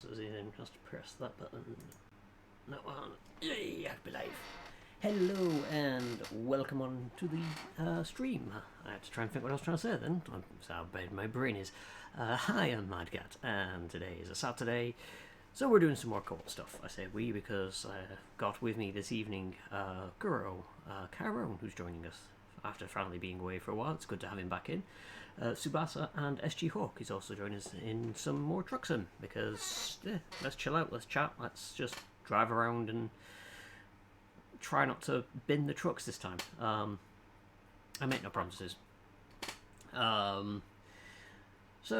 does he then has to press that button? That one. Yay, I'd be live. Hello and welcome on to the stream. I had to try and think what I was trying to say then. That's how bad my brain is. Hi, I'm Madgat, and today is a Saturday, so we're doing some more cool stuff. I say we because I got with me this evening Guro, Carone, who's joining us after finally being away for a while. It's good to have him back in. Subasa and SG Hawk is also joining us in some more truck sim because let's chill out, let's chat, let's just drive around and try not to bin the trucks this time. I make no promises. So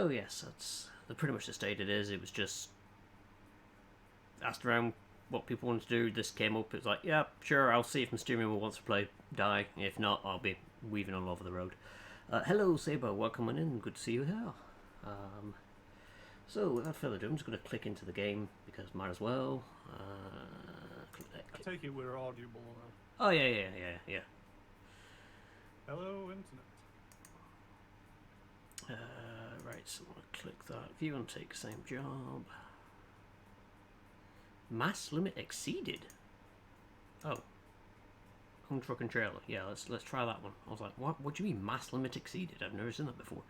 yes, that's pretty much the state it is. It was just asked around what people want to do. This came up. It's like, yeah, sure, I'll see if my steering wheel wants to play die. If not, I'll be weaving all over the road. Hello, Saber. Welcome on in. Good to see you here. So without further ado, I'm just going to click into the game because might as well. I take it we're audible now. Oh yeah. Hello, internet. Right, so I'm going to click that. View and take same job. Mass limit exceeded. Oh. Home truck and trailer. Yeah, let's try that one. I was like, what do you mean mass limit exceeded? I've never seen that before.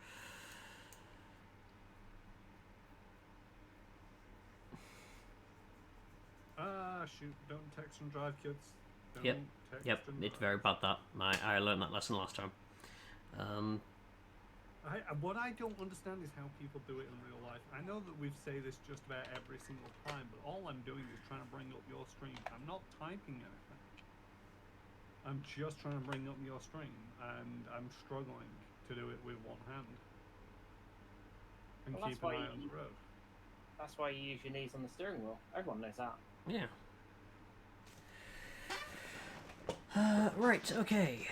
Shoot, don't text and drive, kids. Don't Yep, text and it's drive. very bad that. I learned that lesson last time. What I don't understand is how people do it in real life. I know that we say this just about every single time, but all I'm doing is trying to bring up your stream. I'm not typing anything. I'm just trying to bring up your stream, and I'm struggling to do it with one hand. And well, keep an eye on the road. That's why you use your knees on the steering wheel. Everyone knows that. Yeah. Right, okay.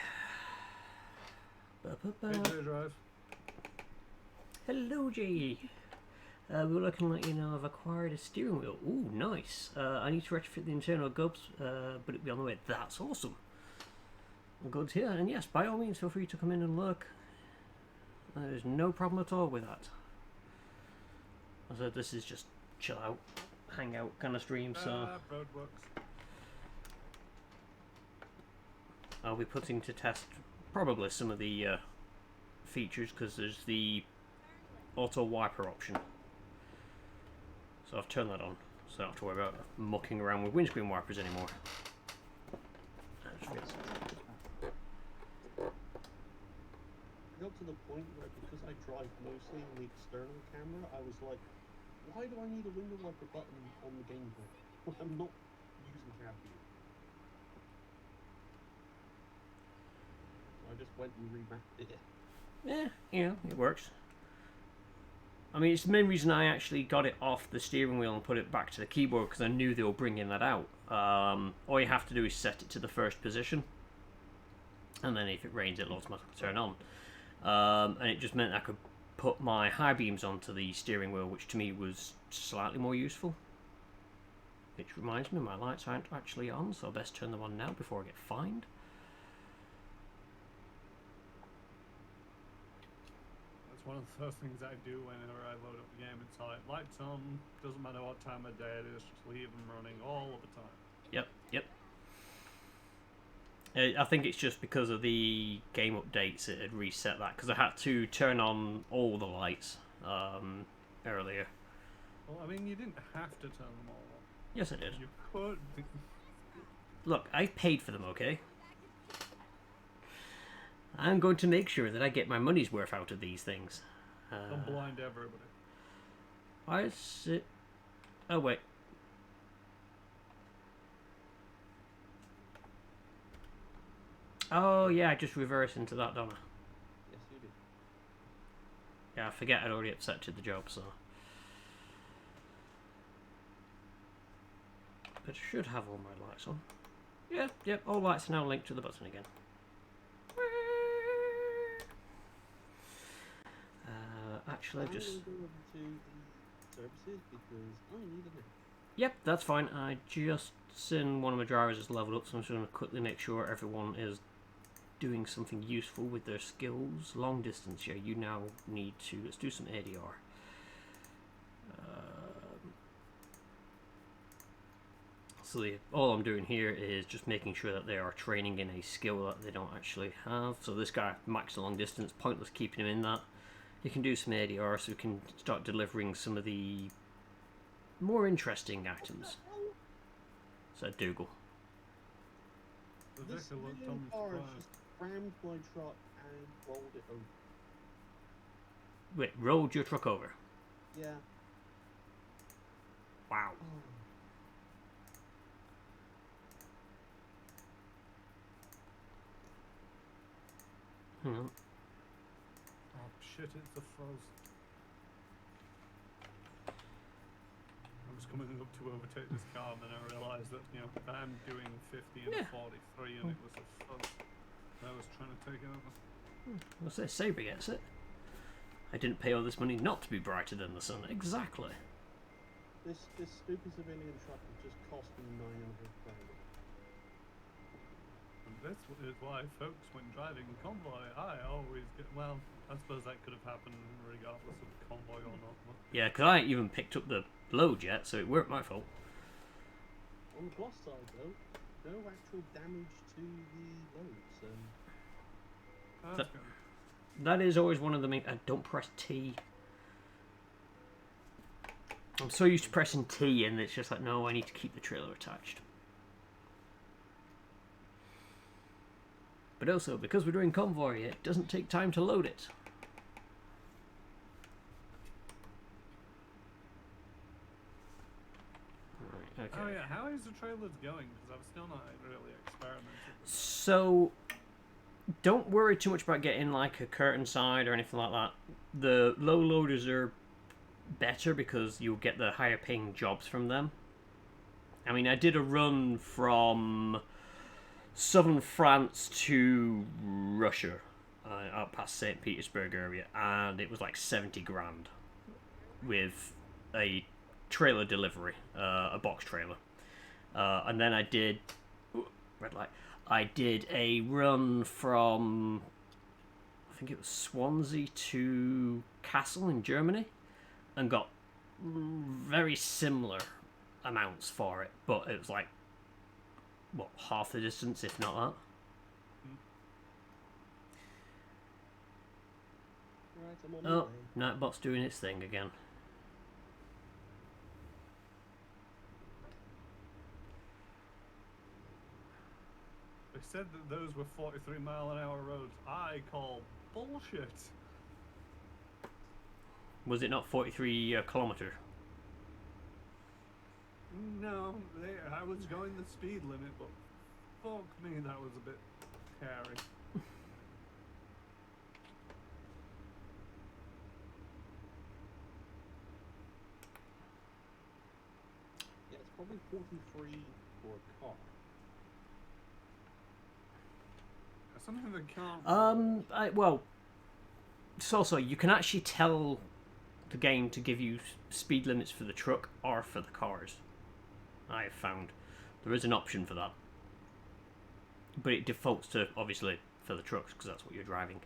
Hey, drive. Hello, Jay. We were looking like, I've acquired a steering wheel. Ooh, nice. I need to retrofit the internal gobs, but it'll be on the way. That's awesome. Good here, and yes, by all means, feel free to come in and look. There's no problem at all with that. I said this is just chill out, hang out kind of stream, so Roadworks. I'll be putting to test probably some of the features because there's the auto wiper option. So I've turned that on, so I don't have to worry about mucking around with windscreen wipers anymore. I got to the point where, because I drive mostly on the external camera, I was like, why do I need a window wiper button on the Game Boy? I'm not using Cappy. So I just went and remapped it. Yeah, it works. I mean, it's the main reason I actually got it off the steering wheel and put it back to the keyboard, because I knew they were bringing that out. All you have to do is set it to the first position, and then if it rains, it'll automatically turn on. And it just meant I could put my high beams onto the steering wheel, which to me was slightly more useful. Which reminds me, my lights aren't actually on, so I best turn them on now before I get fined. That's one of the first things I do whenever I load up the game. It's like, lights on, doesn't matter what time of day it is, just leave them running all of the time. Yep. I think it's just because of the game updates it had reset that, because I had to turn on all the lights earlier. Well, I mean, you didn't have to turn them all on. Yes, I did. You could. Look, I paid for them, okay? I'm going to make sure that I get my money's worth out of these things. Don't blind everybody. Why is it... Oh, wait. Oh, yeah, I just reverse into that, don't I? Yes, you did. Yeah, I forget I'd already accepted the job, so... But I should have all my lights on. Yep, all lights are now linked to the button again. Actually, I've just... I'm going to go over to the services because I need a minute. Yep, that's fine. I just seen one of my drivers is leveled up, so I'm just going to quickly make sure everyone is doing something useful with their skills. Long distance, yeah, you now need to... Let's do some ADR. obviously all I'm doing here is just making sure that they are training in a skill that they don't actually have. So this guy maxed long distance, pointless keeping him in that. You can do some ADR so we can start delivering some of the more interesting items. Said Dougal. This Rebecca looked million on cars surprised. just rammed my truck and rolled it over. Wait, rolled your truck over? Yeah. Wow. Oh. Hmm. Oh shit, it's the fuzz. I was coming up to overtake this car and then I realised that, you know, I'm doing 50 and Yeah. a 43 and it was a fuzz. I was trying to take it over. What's this? Sabre gets it. I didn't pay all this money not to be brighter than the sun. Exactly. This stupid civilian truck has just cost me 900 grand. And this is why, folks, when driving convoy, I always get. Well, I suppose that could have happened regardless of convoy or not. But Yeah, because I ain't even picked up the load yet, so it weren't my fault. On the plus side, though, no actual damage to the loads. that's good. That is always one of the main. Don't press T. I'm so used to pressing T, and it's just like, no, I need to keep the trailer attached. But also, because we're doing convoy, it doesn't take time to load it. Right, okay. Oh yeah, how is the trailers going? Because I've still not really experimented with it. So, don't worry too much about getting like a curtain side or anything like that. The low loaders are better because you'll get the higher paying jobs from them. I mean, I did a run from southern France to Russia, out past St. Petersburg area, and it was like 70 grand with a trailer delivery, a box trailer. And then I did red light. I did a run from, I think it was Swansea to Kassel in Germany, and got very similar amounts for it, but it was like, what, half the distance, if not that. Right, I'm on my Oh, way. Nightbot's doing its thing again. They said that those were 43-mile-an-hour roads. I call bullshit. Was it not 43 kilometre? No, I was going the speed limit, but fuck me, that was a bit scary. Yeah, it's probably 43 for a car. Something that can't. Well, it's also, you can actually tell the game to give you speed limits for the truck or for the cars. I have found there is an option for that, but it defaults to obviously for the trucks because that's what you're driving.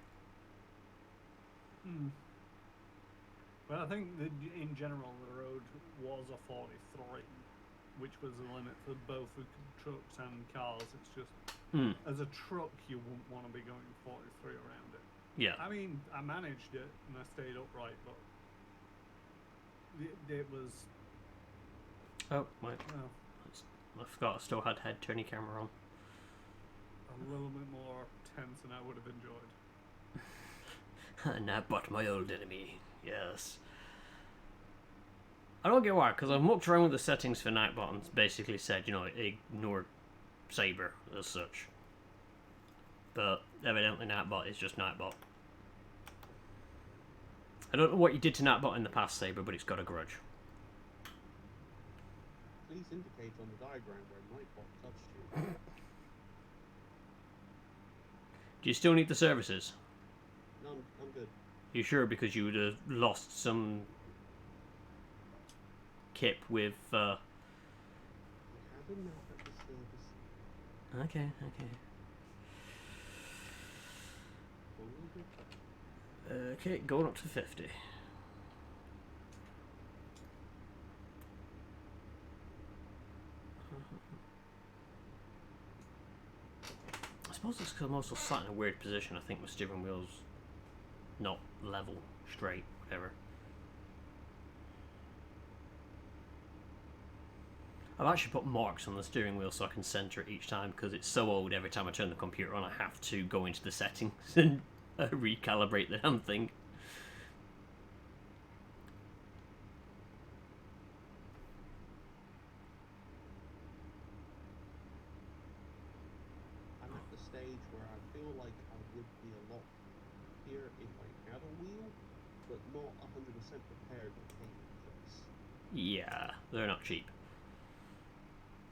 Well, I think that in general the road was a 43, which was the limit for both the trucks and cars. It's just as a truck you wouldn't want to be going 43 around it. Yeah. I mean, I managed it and I stayed upright, but it was. Oh, wait. Well, I forgot I still had head turning camera on. a little bit more tense than I would have enjoyed. Nightbot, my old enemy. Yes. I don't get why, because I've mucked around with the settings for Nightbot and basically said, you know, ignore Sabre as such. But evidently Nightbot is just Nightbot. I don't know what you did to Nightbot in the past, Sabre, but it's got a grudge. Please indicate on the diagram where Nightbot touched you. Do you still need the services? No, I'm good. You sure? Because you would have lost some kip with. I have enough at the service. Okay, okay. Okay, going up to 50. suppose it's because I'm also sat in a weird position. I think my steering wheel's not level, straight, whatever. I've actually put marks on the steering wheel so I can center it each time, because it's so old. Every time I turn the computer on, I have to go into the settings and recalibrate the damn thing. I'm at the stage where I feel like I would be a lot happier if I had a wheel, but not 100% prepared to pay for this. Yeah, they're not cheap.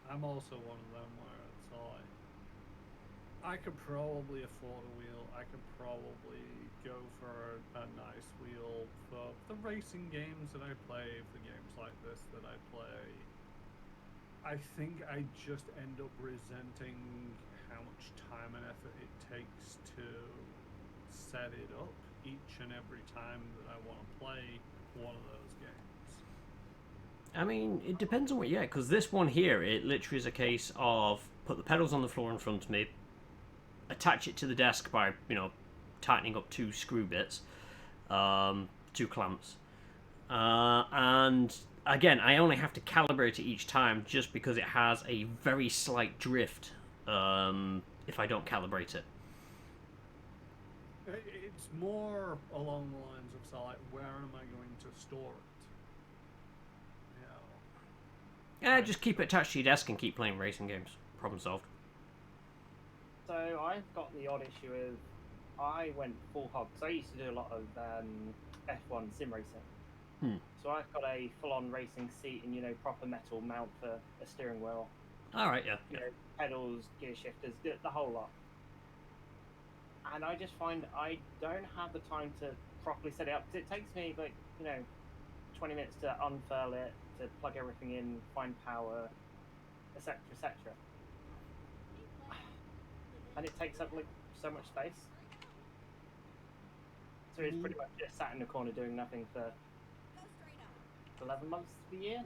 I'm also one of them where it's like, I could probably afford a wheel. I could probably go for a nice wheel for the racing games that I play, for games like this that I play. I think I just end up resenting how much time and effort it takes to set it up each and every time that I want to play one of those games. I mean, it depends on what you get, because this one here, it literally is a case of put the pedals on the floor in front of me, attach it to the desk by, tightening up 2 screw bits, 2 clamps, and again, I only have to calibrate it each time just because it has a very slight drift if I don't calibrate it. It's more along the lines of, so like, where am I going to store it? Yeah, just keep it attached to your desk and keep playing racing games. Problem solved. So I've got the odd issue with, I went full hog. So I used to do a lot of F1 sim racing. So I've got a full-on racing seat and, proper metal mount for a steering wheel. Alright, yeah. Pedals, gear shifters, the whole lot. And I just find I don't have the time to properly set it up, because it takes me, 20 minutes to unfurl it, to plug everything in, find power, etc., etc. And it takes up so much space. So it's pretty much just sat in the corner doing nothing for 11 months of the year.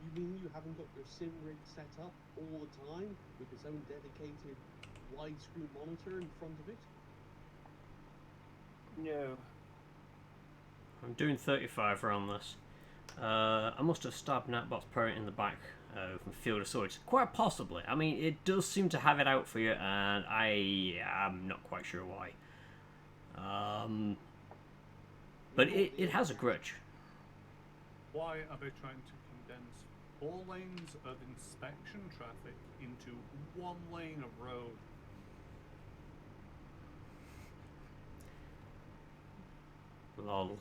You mean you haven't got your sim rig set up all the time with its own dedicated widescreen monitor in front of it? No. I'm doing 35 around this. I must have stabbed Natbot's parent in the back from Field of Swords. Quite possibly. I mean, it does seem to have it out for you, and I am not quite sure why. But it has a grudge. Why are they trying to condense 4 lanes of inspection traffic into 1 lane of road? Lol.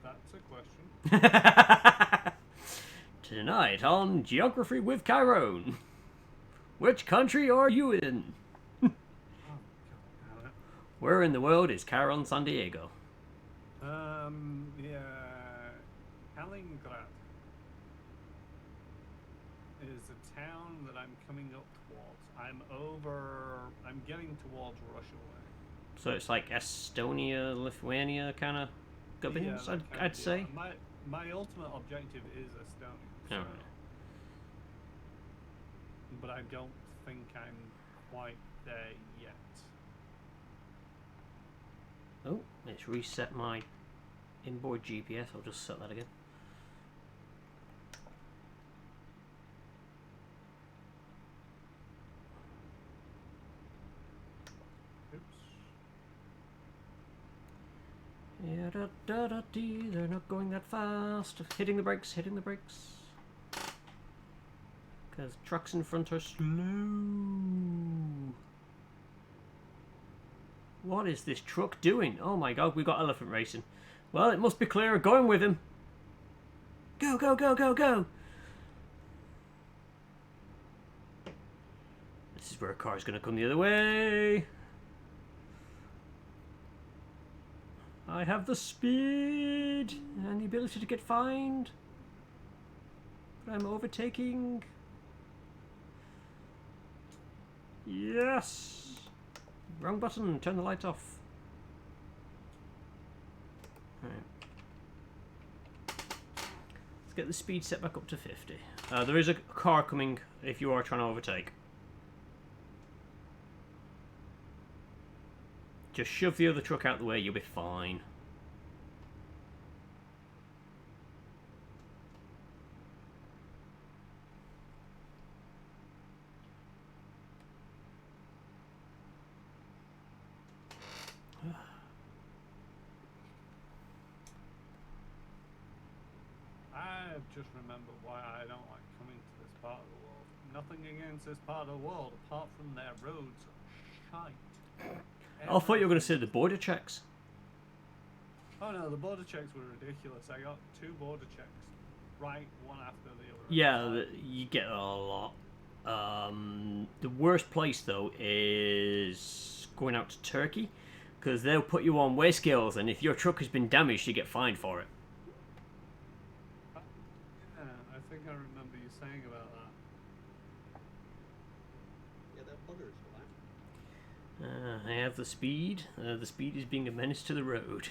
That's a question. Tonight on Geography with Chiron. Which country are you in? Oh, God damn it. Where in the world is Chiron San Diego? Yeah, Kaliningrad is a town that I'm coming up towards. I'm getting towards Russia way. So it's like Estonia, Lithuania kind of governance, Yeah, I'd say. My ultimate objective is Estonia. So, Alright. but I don't think I'm quite there yet. Oh, let's reset my inboard GPS. I'll just set that again. Oops. Yeah, da, da, da, dee. They're not going that fast. Hitting the brakes, hitting the brakes. Because trucks in front are slow. What is this truck doing? Oh my god, we got elephant racing. Well, it must be clear. Going with him. Go, go, go, go, go. This is where a car's going to come the other way. I have the speed and the ability to get fined. But I'm overtaking. Yes. Wrong button. Turn the lights off. Right. Let's get the speed set back up to 50. There is a car coming if you are trying to overtake. Just shove the other truck out the way, you'll be fine. I've just remembered why I don't like coming to this part of the world. Nothing against this part of the world, apart from their roads are shite. I thought you were going to say the border checks. Oh no, the border checks were ridiculous. I got 2 border checks, right, one after the other. Yeah, you get that a lot. The worst place, though, is going out to Turkey, because they'll put you on weigh scales, and if your truck has been damaged, you get fined for it. Yeah, I think I remember you saying about that. Yeah, they're buggers for that. I have the speed. The speed is being a menace to the road.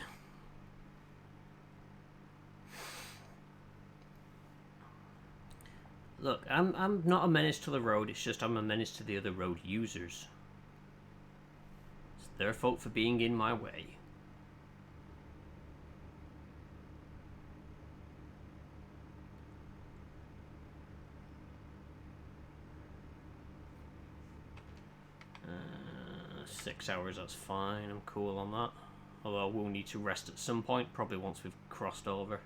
Look, I'm not a menace to the road, it's just I'm a menace to the other road users. It's their fault for being in my way. Uh, 6 hours, that's fine, I'm cool on that. Although we'll need to rest at some point, probably once we've crossed over.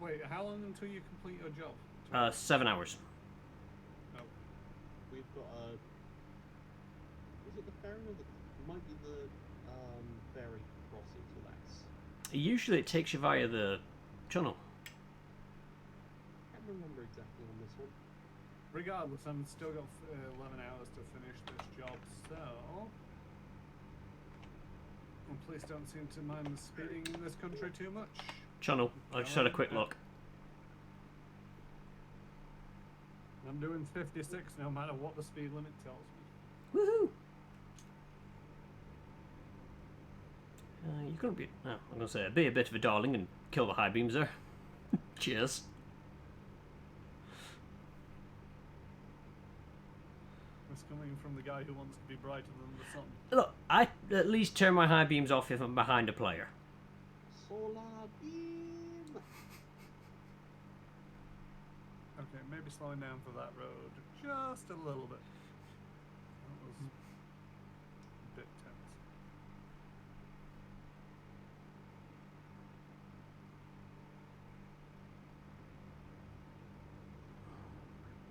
Wait, how long until you complete your job? 7 hours. Oh. We've got is it the ferry or might be the ferry crossing, so that's... Usually it takes you via the tunnel. I can't remember exactly on this one. Regardless, I've still got 11 hours to finish this job, so... And please don't seem to mind the speeding in this country too much. Channel. I just had a quick look. I'm doing 56 no matter what the speed limit tells me. Woohoo! You're gonna be. Oh, I'm gonna say, be a bit of a darling and kill the high beams there. Cheers. That's coming from the guy who wants to be brighter than the sun. Look, I at least turn my high beams off if I'm behind a player. Solar beam! Okay, maybe slowing down for that road just a little bit. That was a bit tense.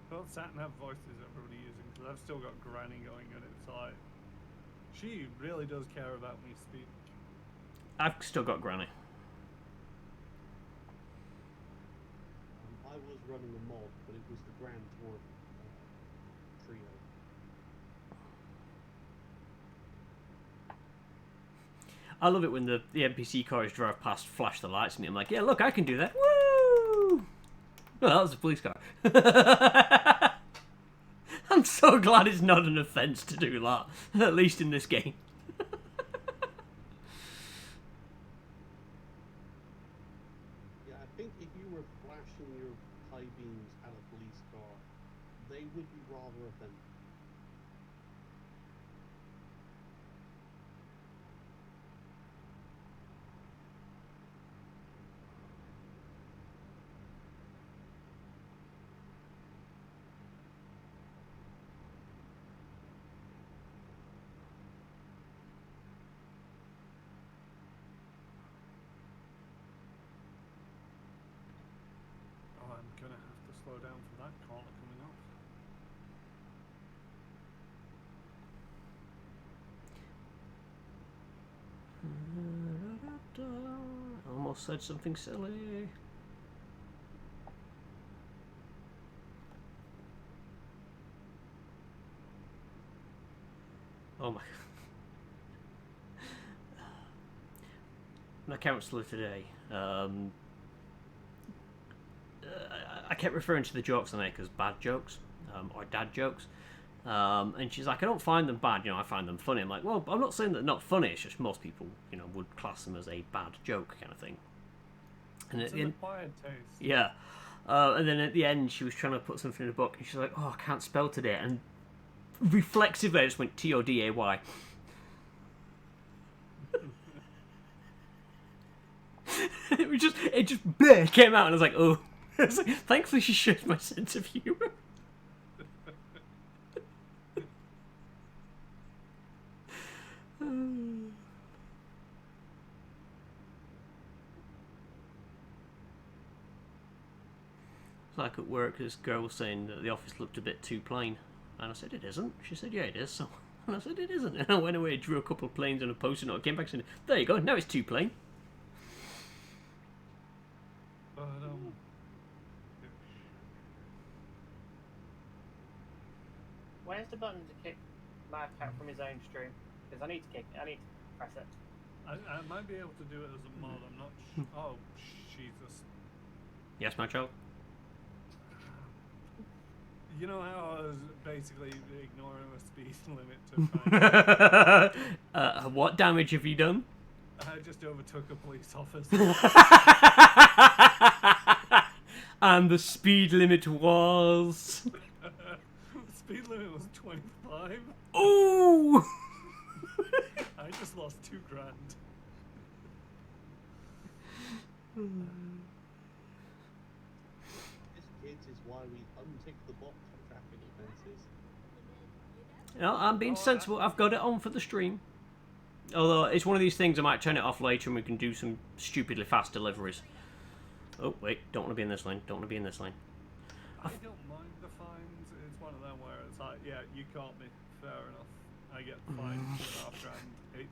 Both sat-nav voices everybody using, because I've still got Granny going on its side. She really does care about me speeding. I've still got Granny. I was running a mod, but it was the Grand Tour trio. I love it when the NPC cars drive past, flash the lights at me. I'm like, yeah, look, I can do that. Woo! Well, that was a police car. I'm so glad it's not an offence to do that, at least in this game. Yeah, I think if you were flashing your high beams at a police car, they would be rather offended. Oh, I'm gonna have to slow down for that corner coming up. Almost said something silly. Oh my. My counsellor today, I kept referring to the jokes I make as bad jokes, or dad jokes. And she's like, I don't find them bad, I find them funny. I'm like, well, I'm not saying that they're not funny, it's just most people, would class them as a bad joke kind of thing. And It's at the an end, acquired taste. yeah. And then at the end, she was trying to put something in the book, and she's like, "Oh, I can't spell today." And reflexively, I just went Today. it just bleh, came out, and I was like, "Oh." I was like, thankfully, she shares my sense of humor. Like at work, this girl was saying that the office looked a bit too plain. And I said, it isn't. She said, yeah, it is. So, and I said, it isn't. And I went away, drew a couple of planes on a post-it note, came back and said, there you go, now it's too plain. But, Where's the button to kick Mad Cat from his own stream? Because I need to press it. I might be able to do it as a mod, I'm not sure. Oh, Jesus. Yes, my child? You know how I was basically ignoring the speed limit to try and... What damage have you done? I just overtook a police officer. And the speed limit was... The speed limit was 25. Ooh! I just lost $2,000. This, kids, is why we untick the box for traffic offences. No, I'm being sensible. I've got it on for the stream. Although, it's one of these things I might turn it off later and we can do some stupidly fast deliveries. Oh, wait. Don't want to be in this lane. Don't want to be in this lane. I don't mind the fines. It's one of them where it's like, yeah, you caught me. Fair enough. I get fined $2,500.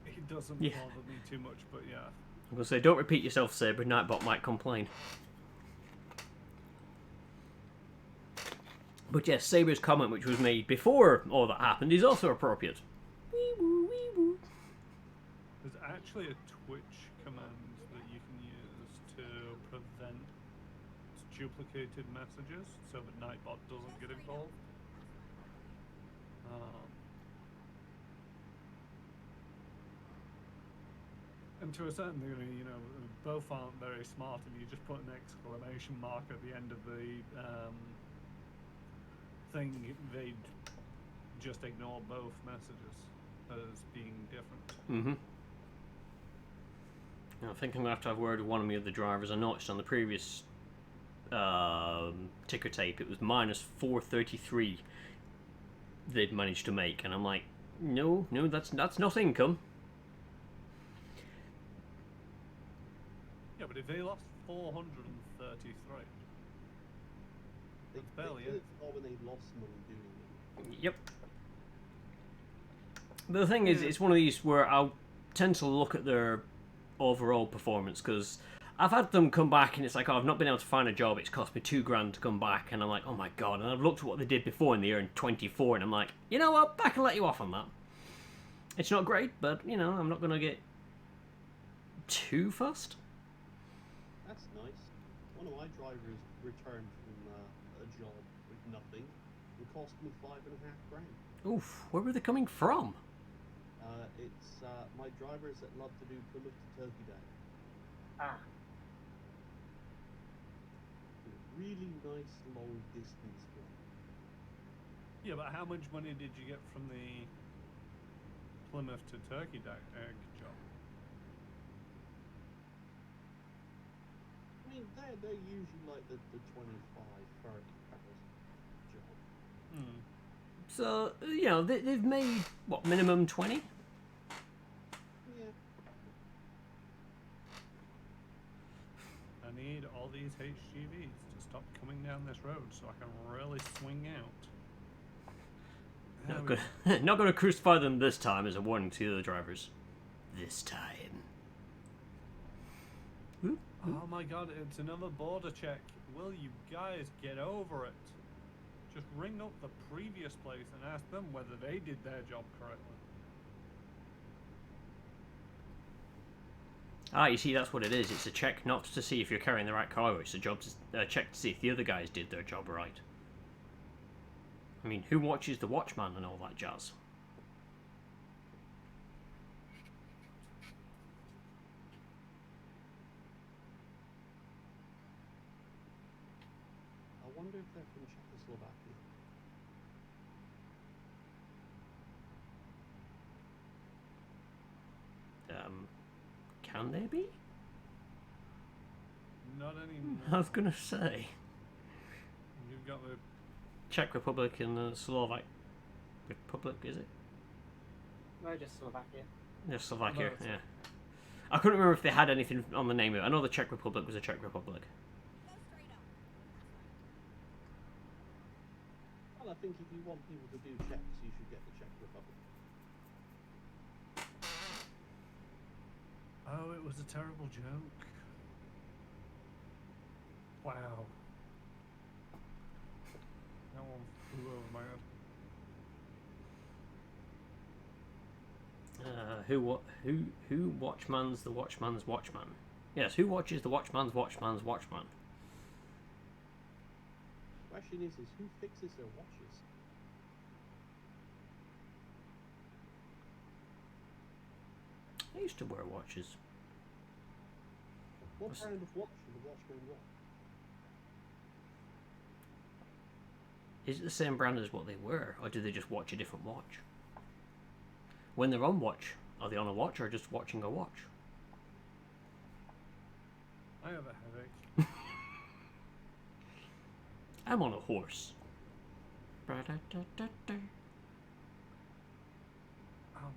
It doesn't bother me too much, but yeah. I'm going to say, don't repeat yourself, Sabre. Nightbot might complain. But yes, Sabre's comment, which was made before all that happened, is also appropriate. Wee woo, wee woo. There's actually a Twitch command that you can use to prevent duplicated messages so that Nightbot doesn't get involved. And to a certain degree, you know, both aren't very smart. If you just put an exclamation mark at the end of the thing, they'd just ignore both messages as being different. I think I'm going to have a word with one of the other drivers. I noticed on the previous ticker tape it was minus 433 they'd managed to make, and I'm like, no, that's not income. Yeah, but if they lost 433, that's barely it. When they lost money doing it. Yep. But the thing is, it's one of these where I'll tend to look at their overall performance, because I've had them come back and it's like, oh, I've not been able to find a job, it's cost me $2,000 to come back, and I'm like, oh my god, and I've looked at what they did before and they earned 24, and I'm like, you know what, I can let you off on that. It's not great, but, you know, I'm not going to get too fussed. That's nice. One of my drivers returned from a job with nothing. It cost me $5,500. Oof, where were they coming from? It's my drivers that love to do Plymouth to Turkey Day. Ah. Really nice long distance one. Yeah, but how much money did you get from the Plymouth to Turkey job? I mean, they're usually like the 25, 30 hours job. So, you know, they've made, what, minimum 20? Yeah. I need all these HGVs to stop coming down this road so I can really swing out. Not gonna crucify them this time, as a warning to the other drivers. This time. Oh my god, it's another border check. Will you guys get over it? Just ring up the previous place and ask them whether they did their job correctly. Ah, you see, that's what it is. It's a check not to see if you're carrying the right cargo. It's a check to see if the other guys did their job right. I mean, who watches the watchman and all that jazz? wonder if they're from Czechoslovakia. Can they be? Not anymore. I was gonna say You've got the Czech Republic and the Slovak Republic, is it? No, just Slovakia. Yeah, Slovakia. No, it's- Yeah. I couldn't remember if they had anything on the name of it. I know the Czech Republic was a Czech Republic. Well, I think if you want people to do checks, you should get the Czech Republic. Oh, it was a terrible joke. Wow. That one flew over my head. Who watchmans the watchman's watchman? Yes, who watches the watchman's watchman's watchman? Question is who fixes their watches? I used to wear watches. What Was- brand of watch do the watchmen wear? Is it the same brand as what they were, or do they just watch a different watch? When they're on watch, are they on a watch or just watching a watch? I have a headache. I'm on a horse. Oh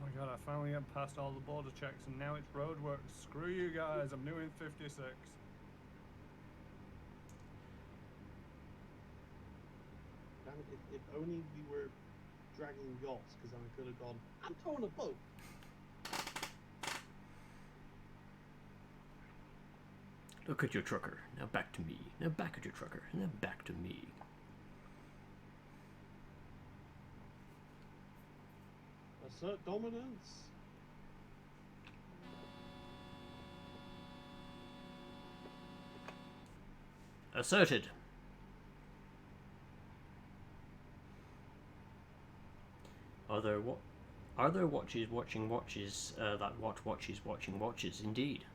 my god, I finally got past all the border checks and now it's Roadworks. Screw you guys, I'm doing 56. Damn it, if only we were dragging yachts, because I could have gone, I'm towing a boat. Look at your trucker. Now back to me. Now back at your trucker. And then back to me. Assert dominance. Asserted. Are there watches watching watches that watch watches watching watches? Indeed.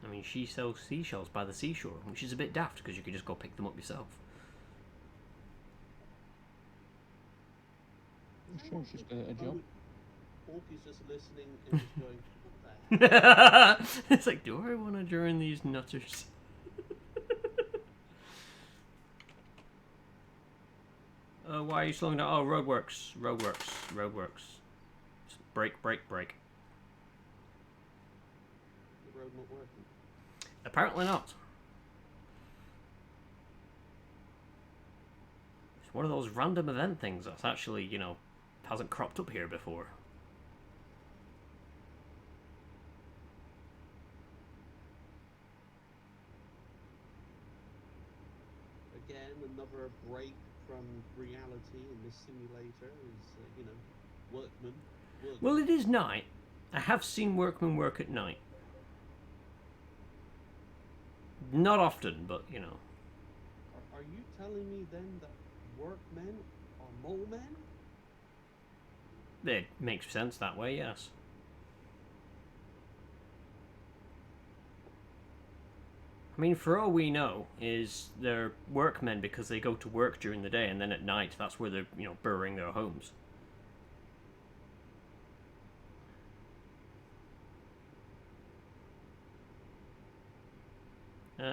I mean, she sells seashells by the seashore, which is a bit daft because you could just go pick them up yourself. Sure, it's just a job. Porky's just listening and just going, what the heck? It's like, do I want to join these nutters? Why are you slowing down? Oh, roadworks. Brake. The road not working. Apparently not. It's one of those random event things that's actually, hasn't cropped up here before. Again, another break from reality in this simulator is, workmen. Well, it is night. I have seen workmen work at night. Not often, but, Are you telling me then that workmen are mole men? It makes sense that way, yes. I mean, for all we know, is they're workmen because they go to work during the day, and then at night, that's where they're, burrowing their homes.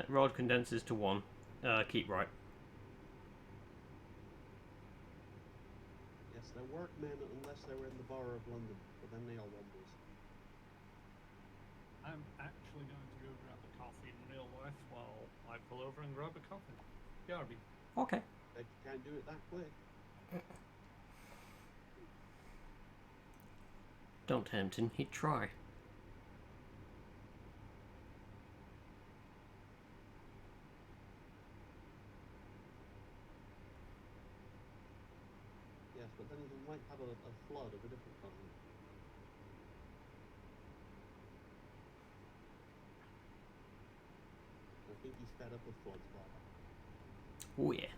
Rod condenses to 1. Keep right. Yes, they're workmen unless they were in the borough of London, but then they are wonders. I'm actually going to go grab a coffee in real life while I pull over and grab a coffee. Garby. Okay. They can't do it that quick. Don't tempt him, he'd try. Yes, but then he might have a flood of a different kind. I think he's fed up with floods, Bob. Oh yeah.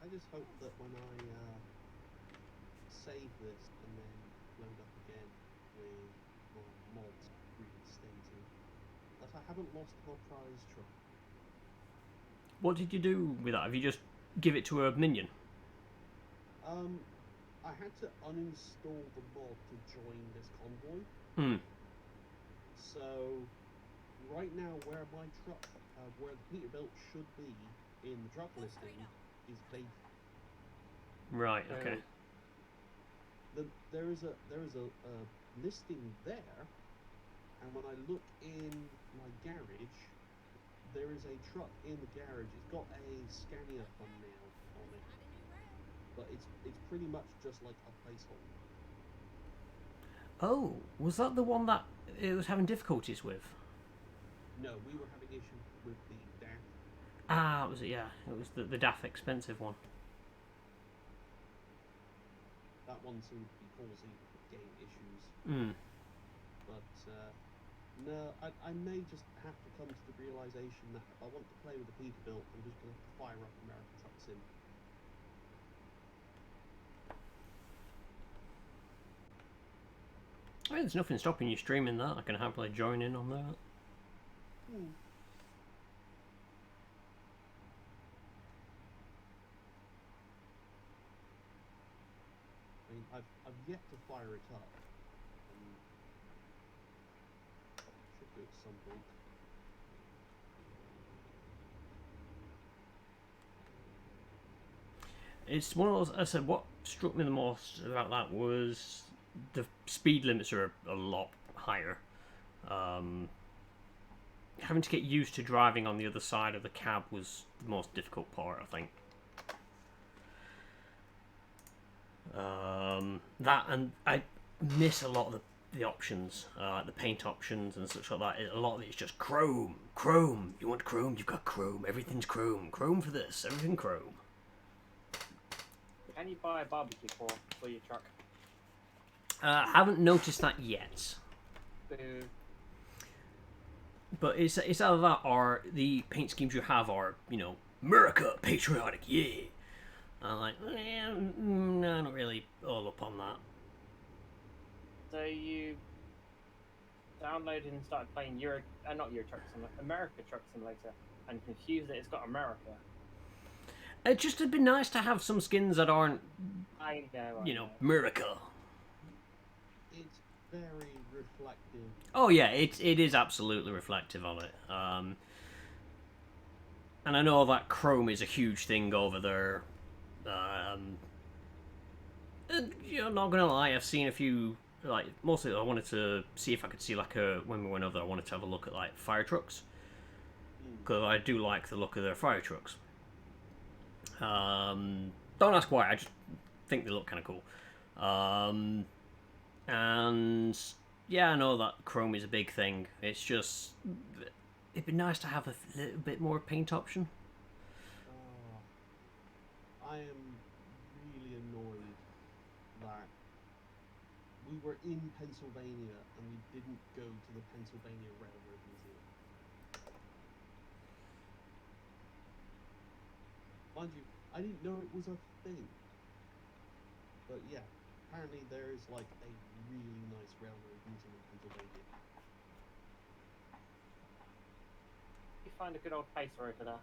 I just hope that when I save this and then load up again with my mods reinstated, that I haven't lost my prize truck. What did you do with that? Have you just give it to a minion? I had to uninstall the mod to join this convoy. Hmm. So right now, where my truck, where the Peterbilt should be in the truck listing, is vacant. Right. Okay. There is a listing there, and when I look in my garage, there is a truck in the garage. It's got a Scania thumbnail on it, but it's pretty much just like a placeholder. Oh, was that the one that it was having difficulties with? No, we were having issues with the DAF. Ah, was it? Yeah, it was the daft expensive one. That one seemed to be causing game issues. Hmm. But no, I may just have to come to the realization that if I want to play with the Peterbilt, I'm just going to fire up American Truck Sim. I mean, there's nothing stopping you streaming that. I can happily join in on that. I mean, I've yet to fire it up. Should do it at some point. It's one of those. I said what struck me the most about that was the speed limits are a lot higher. Having to get used to driving on the other side of the cab was the most difficult part, I think. That, and I miss a lot of the options, like the paint options and such like that. A lot of it is just chrome. You want chrome? You've got chrome. Everything's chrome. Chrome for this. Everything chrome. Can you buy a barbecue for your truck? Haven't noticed that yet. Boo. But it's either that or the paint schemes you have are, America, patriotic, yeah. I'm like, no, not really all up on that. So you downloaded and started playing not Euro Truck Simulator, America Truck Simulator, and confused that it's got America. It just would be nice to have some skins that aren't, I know. America. It's very reflective. Oh yeah, it is absolutely reflective of it. And I know that chrome is a huge thing over there. And, not gonna lie, I've seen a few. Like mostly, I wanted to see if I could see when we went over there, I wanted to have a look at like fire trucks because I do like the look of their fire trucks. Don't ask why. I just think they look kind of cool. And yeah, I know that chrome is a big thing. It's just it'd be nice to have a little bit more paint option. I am really annoyed that we were in Pennsylvania and we didn't go to the Pennsylvania Railroad Museum. Mind you, I didn't know it was a thing. But yeah, apparently there is like a really nice railroad museum in Pennsylvania. You find a good old pacer over there.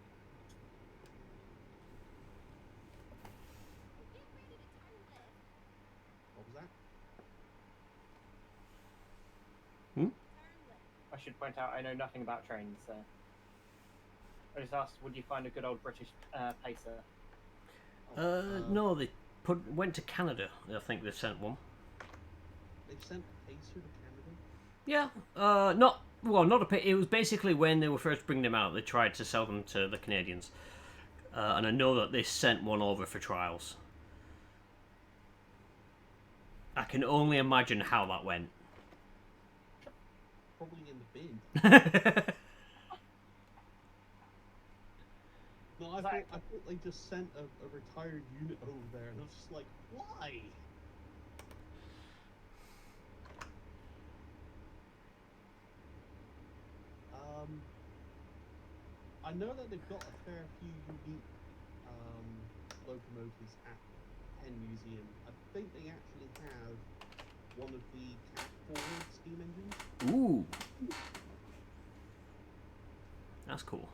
What was that? I should point out I know nothing about trains, so I just asked, would you find a good old British pacer? No, they went to Canada. I think they sent one. They've sent a pacer to Canada? Yeah, not a pacer. It was basically when they were first bringing them out, they tried to sell them to the Canadians. And I know that they sent one over for trials. I can only imagine how that went. Probably in the bin. No, I thought they just sent a retired unit over there, and I was just like, why? I know that they've got a fair few unique locomotives at Penn Museum. I think they actually have one of the cab forward steam engines. Ooh. That's cool.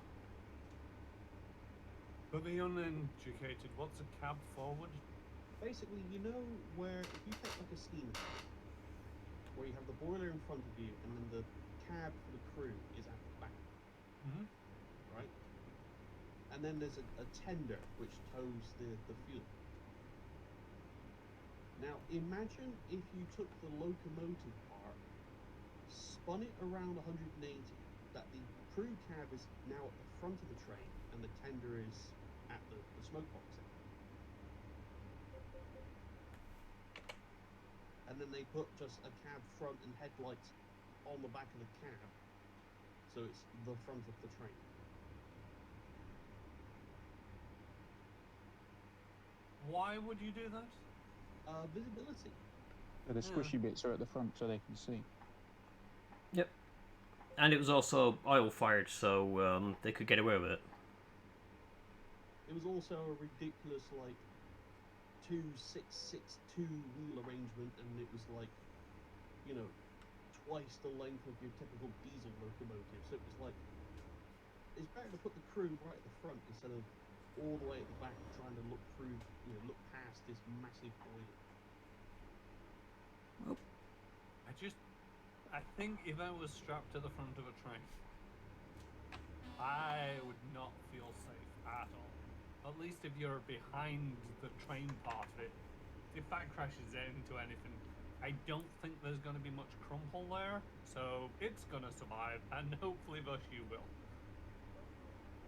For the uneducated, what's a cab forward? Basically, you know where if you take like a steam engine, where you have the boiler in front of you and then the cab for the crew is at the back, right? And then there's a tender which tows the fuel. Now imagine if you took the locomotive part, spun it around 180, that the crew cab is now at the front of the train and the tender is at the smoke box end. And then they put just a cab front and headlights on the back of the cab, so it's the front of the train. Why would you do that? Visibility. So the squishy bits are at the front so they can see. Yep. And it was also oil fired, so they could get away with it. It was also a ridiculous, like, 2-6-6-2 wheel arrangement, and it was like, you know, twice the length of your typical diesel locomotive. So it was like, it's better to put the crew right at the front instead of all the way at the back trying to look through, you know, look past this massive boiler. I think if I was strapped to the front of a train, I would not feel safe at all. At least if you're behind the train part of it. If that crashes into anything, I don't think there's going to be much crumple there, so it's going to survive, and hopefully thus you will.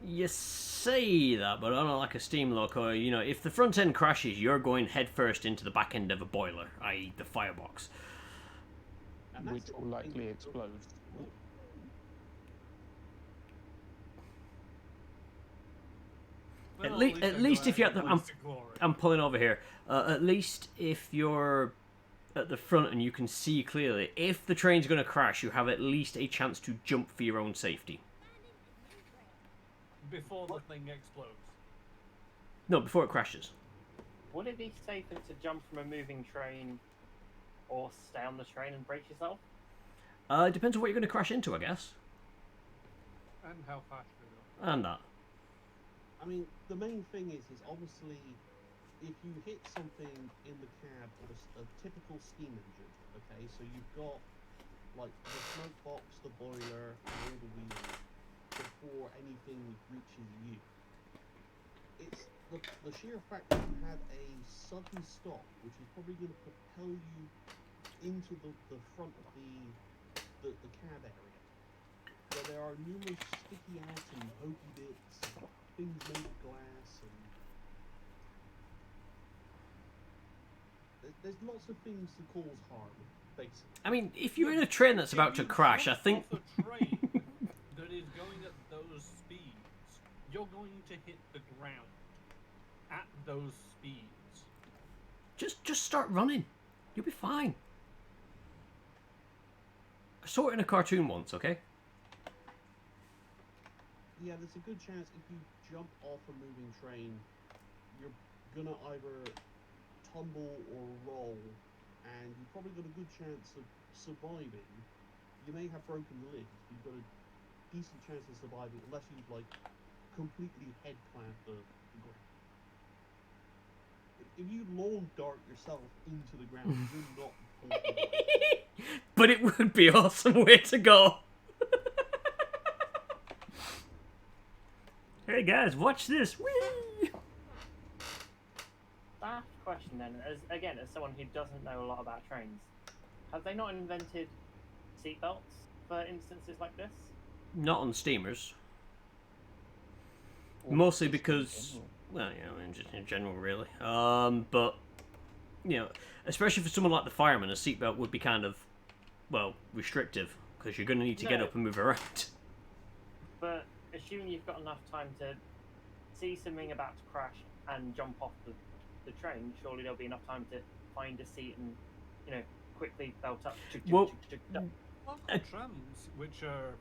You say that, but on like a steam loco, you know, if the front end crashes, you're going headfirst into the back end of a boiler, i.e. the firebox. Which will likely explode. Well, At least if you're at the, race to glory. I'm pulling over here. At least if you're at the front and you can see clearly, if the train's going to crash, you have at least a chance to jump for your own safety. Before the thing explodes. No, before it crashes. Would it be safer to jump from a moving train or stay on the train and brace yourself? It depends on what you're going to crash into, I guess. And how fast you go. And that. I mean, the main thing is obviously, if you hit something in the cab of a typical steam engine, okay, so you've got, like, the smoke box, the boiler, and all the wheels before anything reaches you. It's the sheer fact that you have a sudden stop, which is probably going to propel you into the front of the cab area, where there are numerous sticky out and hokey bits, things made of glass, and there's lots of things to cause harm, basically. I mean, if you're in a train that's about to crash, I think... Off a train that is going at those speeds, you're going to hit the ground at those speeds. Just start running. You'll be fine. I saw it in a cartoon once, okay? Yeah, there's a good chance if you jump off a moving train, you're gonna either tumble or roll, and you've probably got a good chance of surviving. You may have broken legs, but you've got a decent chance of surviving unless you like completely head plant the ground. If you lawn dart yourself into the ground, you're not falling. But it would be an awesome way to go. Hey guys, watch this. Whee! That question then, as someone who doesn't know a lot about trains, have they not invented seatbelts for instances like this? Not on steamers. Mostly because, well, you know, just in general, really. But, you know, especially for someone like the fireman, a seatbelt would be kind of, well, restrictive, because you're going to need to get up and move around. But assuming you've got enough time to see something about to crash and jump off the train, surely there'll be enough time to find a seat and, you know, quickly belt up. Well, Local trams, which are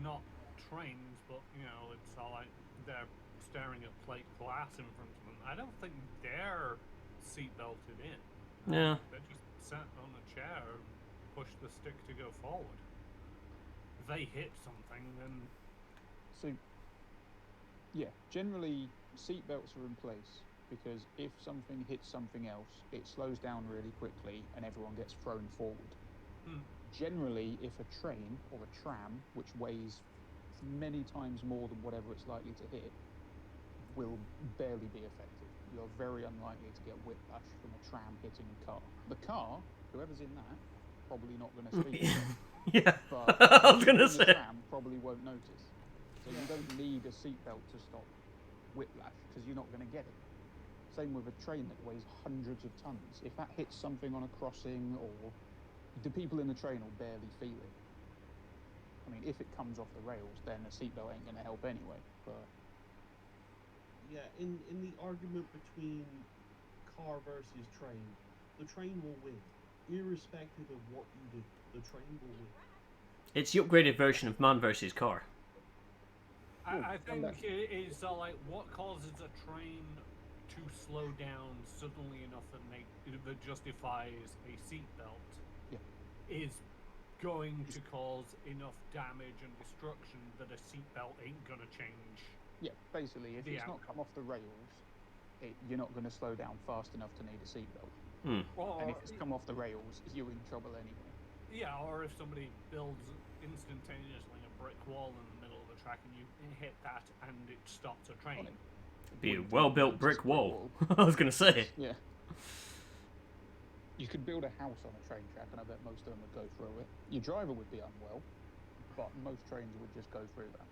not trains, but, you know, it's all like they're staring at plate glass in front of them. I don't think they're seatbelted in. Yeah. They just sat on a chair and pushed the stick to go forward. If they hit something, then So, yeah, generally seatbelts are in place because if something hits something else, it slows down really quickly and everyone gets thrown forward. Generally, if a train or a tram, which weighs many times more than whatever it's likely to hit, will barely be affected. You're very unlikely to get whiplash from a tram hitting a car. The car, whoever's in that, probably not going to speak. Yeah. But I was people gonna in the say. tram probably won't notice. So you don't need a seatbelt to stop whiplash because you're not going to get it. Same with a train that weighs hundreds of tons. If that hits something on a crossing, or the people in the train will barely feel it. I mean, if it comes off the rails, then a seatbelt ain't going to help anyway. But Yeah, in the argument between car versus train, the train will win. Irrespective of what you do, the train will win. It's the upgraded version of man versus car. I think it's like what causes a train to slow down suddenly enough that justifies a seatbelt is going to cause enough damage and destruction that a seatbelt ain't gonna change. yeah, basically, if it's not come off the rails, you're not going to slow down fast enough to need a seatbelt. And if it's come off the rails, you're in trouble anyway. Yeah, or if somebody builds instantaneously a brick wall in the middle of the track and you hit that and it stops a train. Be a well-built brick wall. I was going to say. Yeah. You could build a house on a train track, and I bet most of them would go through it. Your driver would be unwell, but most trains would just go through that.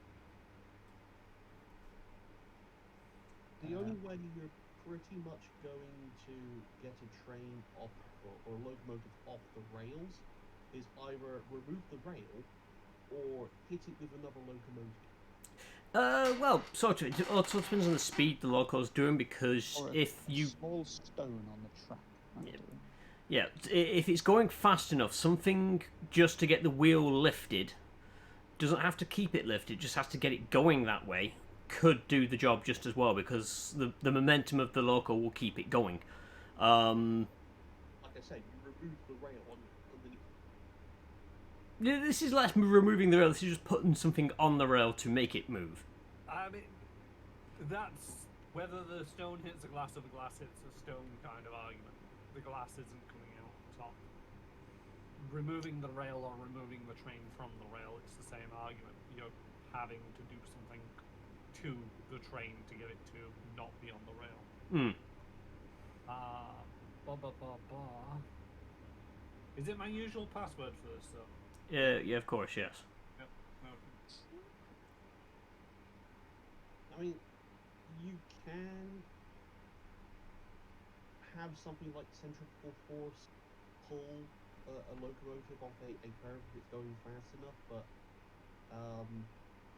The only way you're pretty much going to get a train off or locomotive off the rails is either remove the rail or hit it with another locomotive. Well, sort of. It also depends on the speed the loco's doing, because Or if you... small stone on the track. Yeah, if it's going fast enough, something just to get the wheel lifted doesn't have to keep it lifted, just has to get it going that way, could do the job just as well, because the momentum of the loco will keep it going. Like I say, you remove the rail underneath. This is less removing the rail, this is just putting something on the rail to make it move. I mean, that's whether the stone hits the glass or the glass hits the stone kind of argument. The glass isn't coming out top. Removing the rail or removing the train from the rail, it's the same argument. You're having to do something to the train to get it to not be on the rail. Is it my usual password for this though? Yeah, of course, yes. Yep. Okay. I mean, you can have something like centrifugal force pull a locomotive off a curve if it's going fast enough, but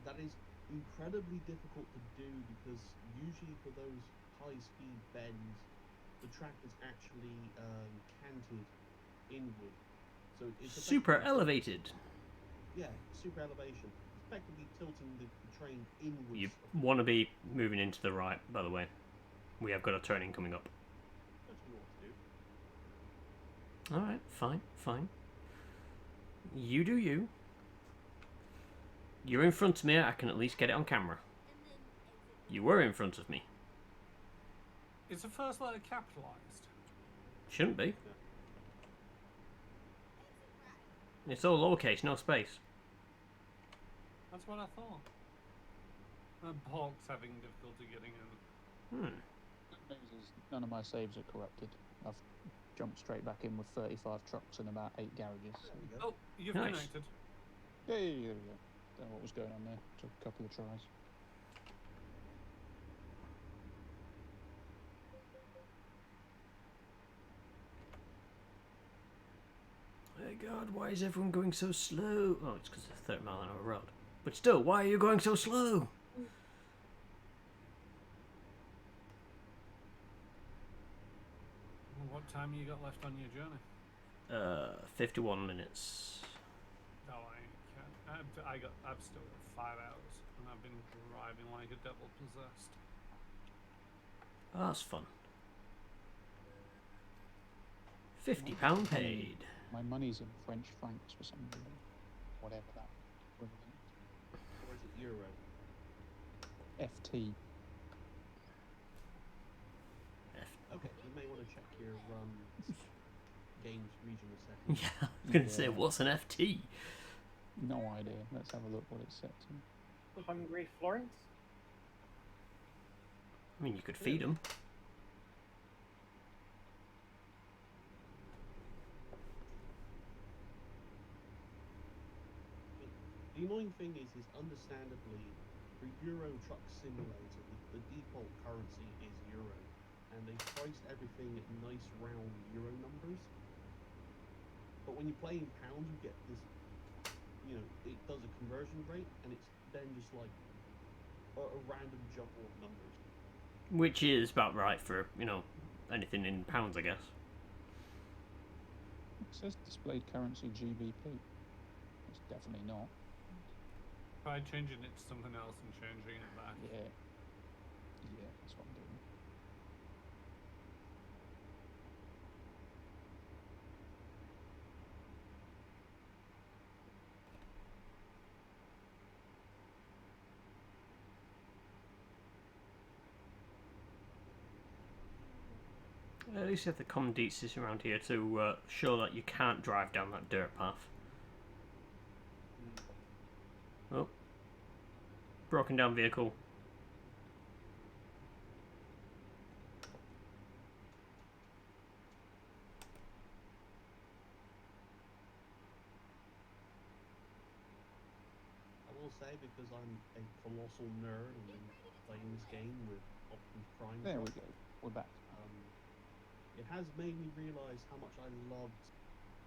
that is incredibly difficult to do because usually for those high-speed bends, the track is actually canted inward. So it's Super elevated. Yeah, super elevation. Effectively tilting the train inwards. You want to be moving into the right, by the way. We have got a turning coming up. That's what you want to do. Alright, fine. You do you. You're in front of me, I can at least get it on camera. You were in front of me. Is the first letter capitalized? Shouldn't be. It's all lowercase, no space. That's what I thought. Pork's having difficulty getting in. Good news is none of my saves are corrupted. I've jumped straight back in with 35 trucks and about 8 garages. So. Oh, you've Nice. connected. Hey, there we go. Don't know what was going on there. Took a couple of tries. Oh God, why is everyone going so slow? Oh, it's because it's a 30-mile-an-hour road. But still, why are you going so slow? What time you got left on your journey? 51 minutes. No, I can't. I've still got 5 hours, and I've been driving like a devil possessed. Oh, that's fun. £50 paid. My money's in French francs for some reason. Whatever that equivalent Or is it euro? is. FT. Okay, you may want to check your game's regional settings. Yeah, I was going to say, Yeah. what's an FT? No idea. Let's have a look what it's set to. Hungry Florence? I mean, you could feed them. The annoying thing is understandably, for Euro Truck Simulator, the default currency is Euro, and they priced everything at nice round Euro numbers. But when you play in pounds, you get this, it does a conversion rate, and it's then just like a random jumble of numbers. Which is about right for, anything in pounds, I guess. It says displayed currency GBP. It's definitely not. Try changing it to something else and changing it back. Yeah. Yeah, that's what I'm doing. At least you have the commandeets around here to show that you can't drive down that dirt path. Oh. Broken down vehicle. I will say, because I'm a colossal nerd and been playing this game with Optimus Prime. There we go. We're back. It has made me realise how much I loved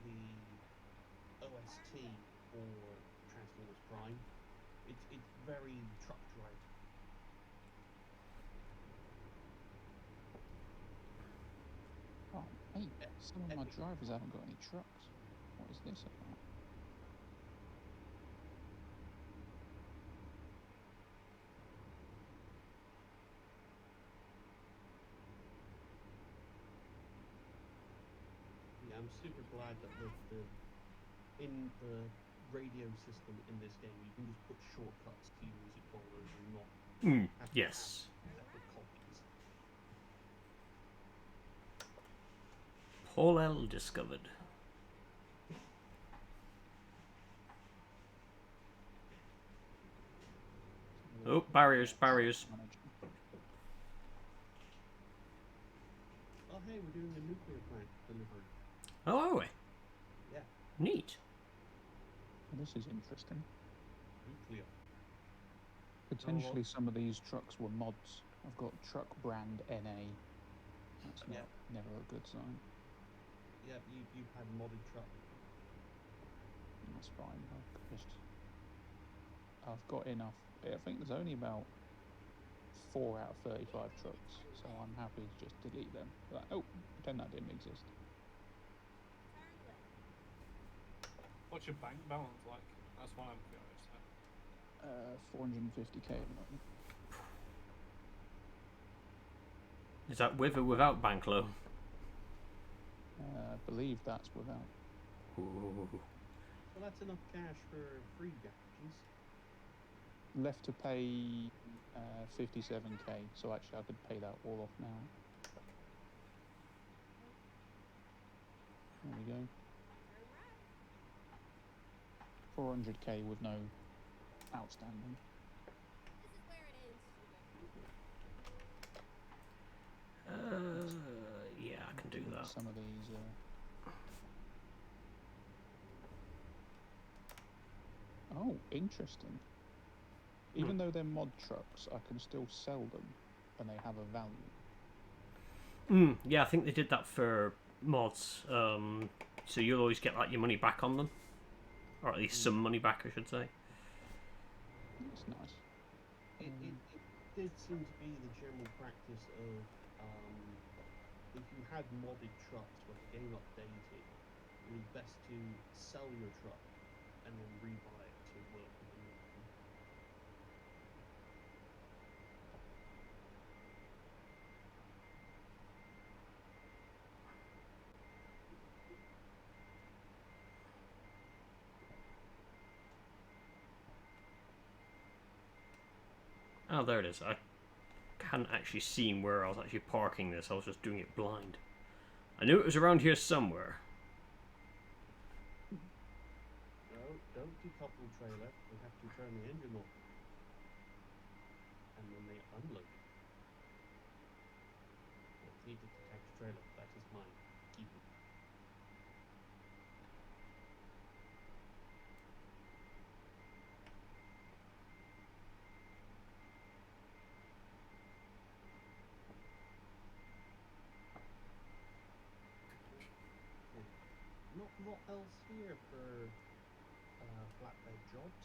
the OST for Transformers Prime. It's very truck drive. Oh, hey, some of my drivers haven't got any trucks. What is this about? Yeah, I'm super glad that in the radio system in this game, you can just put shortcuts to your music folders and not have to Yes. have separate copies. Paul L. discovered. Oh, barriers. Manager. Oh, hey, we're doing a nuclear plant delivery. Oh, are we? Yeah, Neat. Well, this is interesting. nuclear. Potentially some of these trucks were mods. I've got truck brand NA. That's Yeah. never a good sign. Yeah, you've had modded truck. That's fine. I've got enough. I think there's only about 4 out of 35 trucks, so I'm happy to just delete them. Like, oh, pretend that didn't exist. What's your bank balance like? That's what I'm curious about. 450k at the moment. Is that with or without bank loan? I believe that's without. Ooh. So that's enough cash for 3 garages. Left to pay 57k, so actually I could pay that all off now. There we go. 400k with no outstanding. Yeah, I can do that. Some of these. Oh, interesting. Even though they're mod trucks, I can still sell them, and they have a value. Yeah, I think they did that for mods. So you'll always get like your money back on them, or at least some money back, I should say. That's nice. It did seem to be the general practice of if you had modded trucks when the game updated, it was best to sell your truck and then rebuy it to work with the new one. Oh, there it is. I hadn't actually seen where I was actually parking this. I was just doing it blind. I knew it was around here somewhere. No, don't decouple the trailer. We have to turn the engine off. And then they unload it. It's needed to take the trailer. That is mine. Keep it. Not a lot else here for flatbed jobs.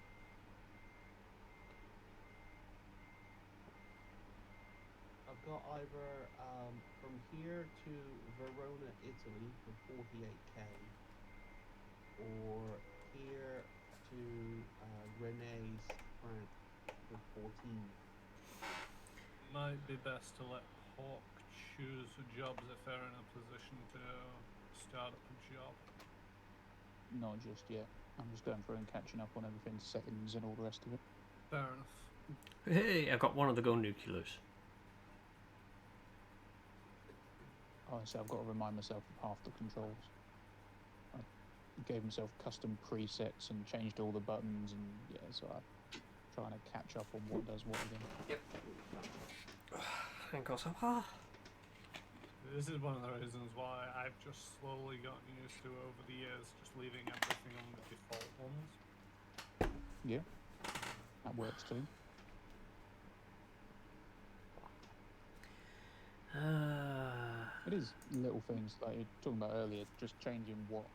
I've got either from here to Verona, Italy for 48k, or here to Rene's, France for 14. Might be best to let Hawk choose jobs if they're in a position to start up a job. Not just yet. I'm just going through and catching up on everything, settings and all the rest of it. Fair enough. Hey, I got one of the go nuclears. Honestly, I've got to remind myself of half the controls. I gave myself custom presets and changed all the buttons, and yeah, so I'm trying to catch up on what does what again. Yep. Thank God so far. This is one of the reasons why I've just slowly gotten used to over the years just leaving everything on the default ones. Yeah, that works too. It is little things like you were talking about earlier, just changing what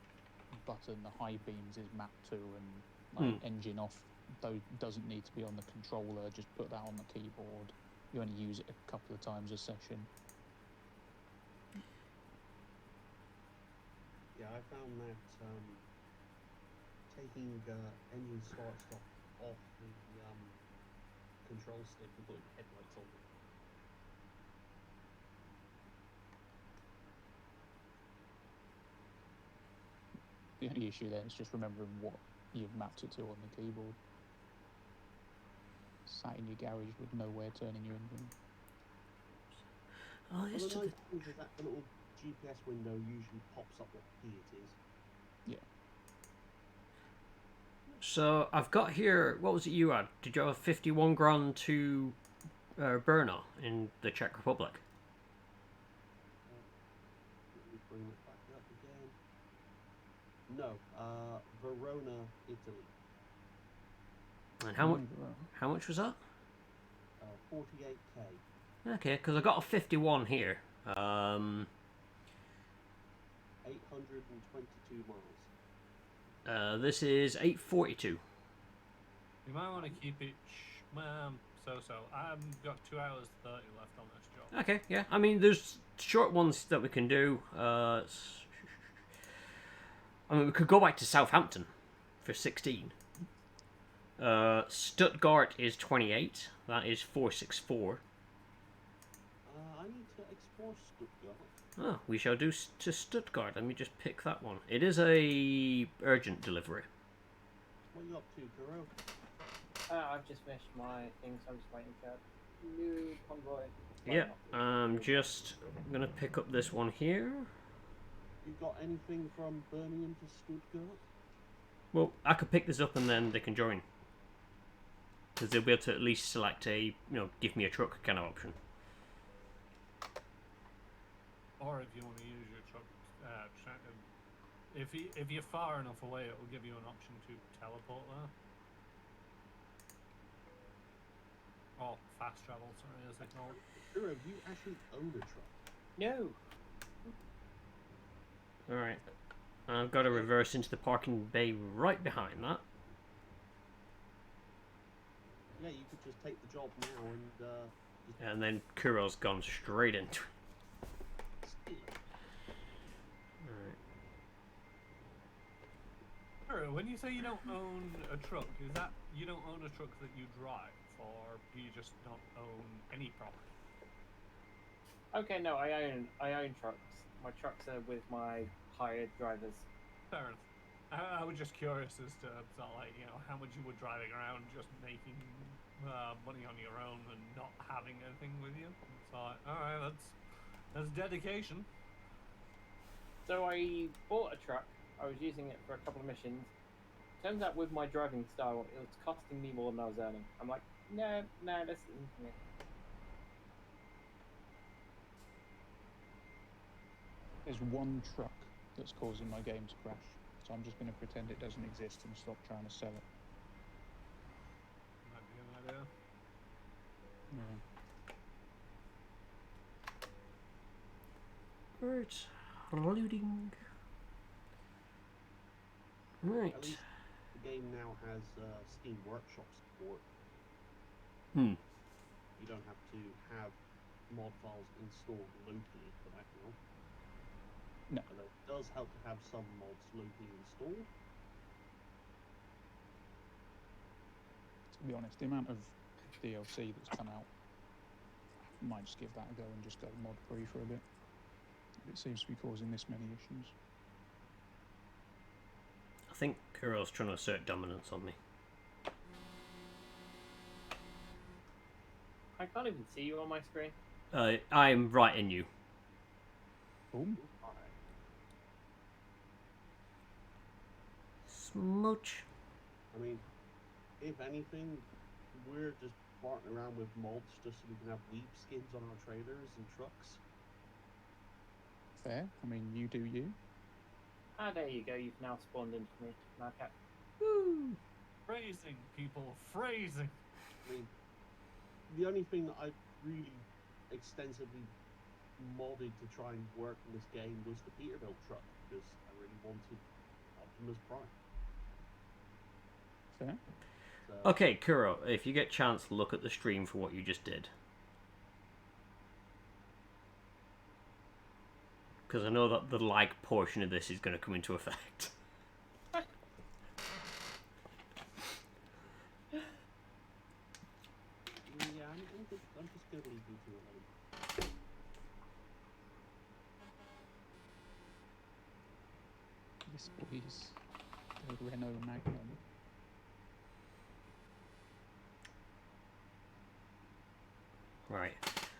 button the high beams is mapped to, and like engine off though doesn't need to be on the controller, just put that on the keyboard. You only use it a couple of times a session. Yeah, I found that taking engine start stop off the control stick and putting headlights on it. The only issue there is just remembering what you've mapped it to on the keyboard. Sat in your garage with nowhere turning your engine. Oh, Well, it's the to nice thing is that the little GPS window usually pops up what key it is. Yeah. So I've got here. What was it you had? Did you have a 51 grand to Brno in the Czech Republic? Let me bring it back up again. No, Verona, Italy. And how much was that? 48k. Okay, because I got a 51 here. 822 miles. This is 842. You might want to keep it so-so. I've got 2 hours 30 left on this job. Okay, yeah. I mean, there's short ones that we can do. I mean, we could go back to Southampton for 16. Stuttgart is 28. That is 464. I need to explore Stuttgart. Oh, we shall do to Stuttgart. Let me just pick that one. It is a urgent delivery. What are you up to, Kuro? I've just finished my thing, so I'm just waiting for new convoy. Yep, I'm just gonna pick up this one here. You got anything from Birmingham to Stuttgart? Well, I could pick this up and then they can join. Because they'll be able to at least select a, give me a truck kind of option. Or if you want to use your truck, if you're far enough away, it will give you an option to teleport there. Or fast travel, sorry, as they call it. Kuro, do you actually own a truck? No. Alright. I've got to reverse into the parking bay right behind that. Yeah, you could just take the job now and And then Kuro's gone straight into it. Alright. When you say you don't own a truck, is that you don't own a truck that you drive, or do you just not own any property? Okay, no, I own trucks. My trucks are with my hired drivers. Fair enough. I was just curious as to sort of like, how much you were driving around just making money on your own and not having anything with you. It's like, all right, that's dedication. So I bought a truck. I was using it for a couple of missions. Turns out with my driving style, it was costing me more than I was earning. I'm like, no, this isn't for me. There's one truck that's causing my game to crash, so I'm just going to pretend it doesn't exist and stop trying to sell it. Might be an idea. Yeah. Right. Loading. Right. At least the game now has Steam Workshop support. Hmm. You don't have to have mod files installed locally for that now. No. Although it does help to have some mods locally installed. To be honest, the amount of DLC that's come out, I might just give that a go and just go mod free for a bit. It seems to be causing this many issues. I think Kuro's trying to assert dominance on me. I can't even see you on my screen. I'm right in you. Boom. Alright. Smooch. I mean, if anything, we're just farting around with mods just so we can have weeb skins on our trailers and trucks. Fair. I mean, you do you. Ah, there you go. You've now spawned into me. Okay. Woo! Phrasing, people, phrasing. I mean, the only thing that I really extensively modded to try and work in this game was the Peterbilt truck, because I really wanted Optimus Prime. Fair. So, Okay, Kuro, if you get a chance, look at the stream for what you just did. Because I know that the like portion of this is going to come into effect. yeah, I'm just going to leave you two alone. Yes, please. The Renault Magnum. Right.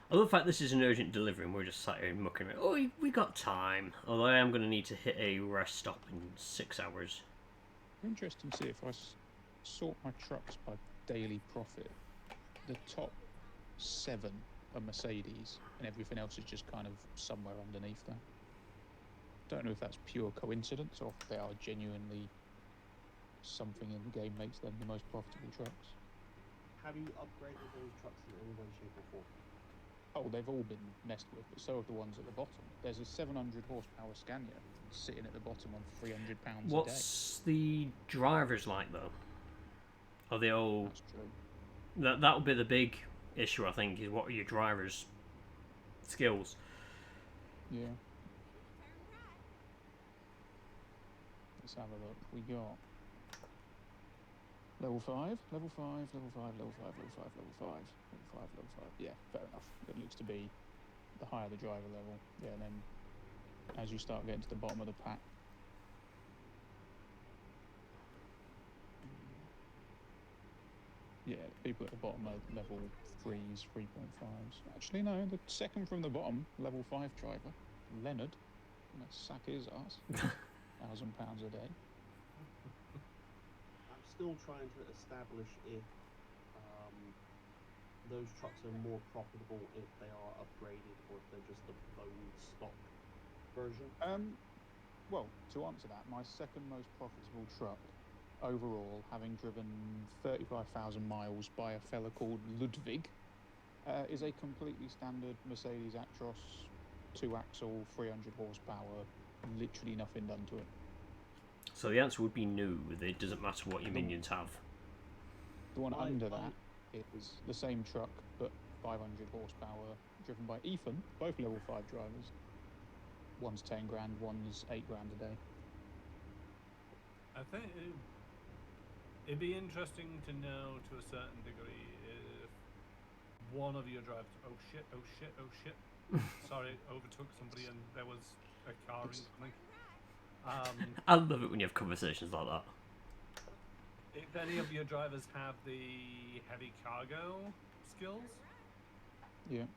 I love the fact this is an urgent delivery and we're just sat here mucking around. Oh, we got time. Although I am going to need to hit a rest stop in 6 hours. Interesting to see if I sort my trucks by daily profit. The top 7 are Mercedes, and everything else is just kind of somewhere underneath that. Don't know if that's pure coincidence or if they are genuinely something in the game makes them the most profitable trucks. Have you upgraded those trucks in any way, shape, or form? Oh, they've all been messed with, but so have the ones at the bottom. There's a 700 horsepower Scania sitting at the bottom on £300 a day. What's the drivers like, though? Are they all... That's true. That would be the big issue, I think, is what are your drivers' skills? Yeah. Let's have a look. We got level 5, level 5, level 5, level 5, level 5, level 5, level 5, level 5. Yeah, fair enough. It looks to be the higher the driver level. Yeah, and then as you start getting to the bottom of the pack, yeah, people at the bottom are level 3s, 3.5s. Actually, no, the second from the bottom, level 5 driver, Leonard, gonna sack his ass. £1,000 a day. I'm still trying to establish if those trucks are more profitable if they are upgraded or if they're just the bone stock version. Well, to answer that, my second most profitable truck overall, having driven 35,000 miles by a fella called Ludwig, is a completely standard Mercedes Actros 2-axle, 300 horsepower, literally nothing done to it. So the answer would be no. It doesn't matter what your minions have. The one under that is the same truck, but 500 horsepower, driven by Ethan, both level 5 drivers. One's 10 grand, one's 8 grand a day. I think it'd be interesting to know to a certain degree if one of your drivers, oh shit, sorry, overtook somebody and there was a car incoming. I love it when you have conversations like that. If any of your drivers have the heavy cargo skills, Yeah.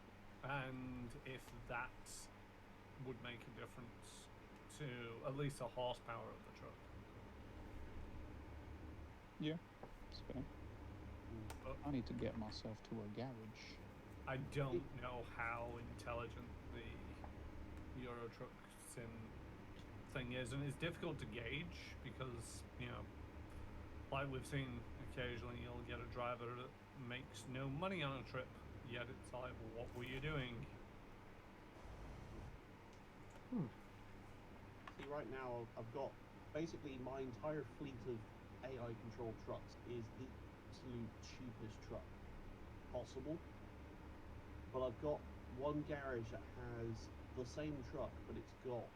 and if that would make a difference to at least the horsepower of the truck. Yeah. That's fair. But I need to get myself to a garage. I don't know how intelligent the Euro Truck Sim thing is, and it's difficult to gauge because, you know, like we've seen occasionally, you'll get a driver that makes no money on a trip, yet it's like, well, what were you doing? See, right now I've got basically my entire fleet of AI controlled trucks is the absolute cheapest truck possible. But I've got one garage that has the same truck, but it's got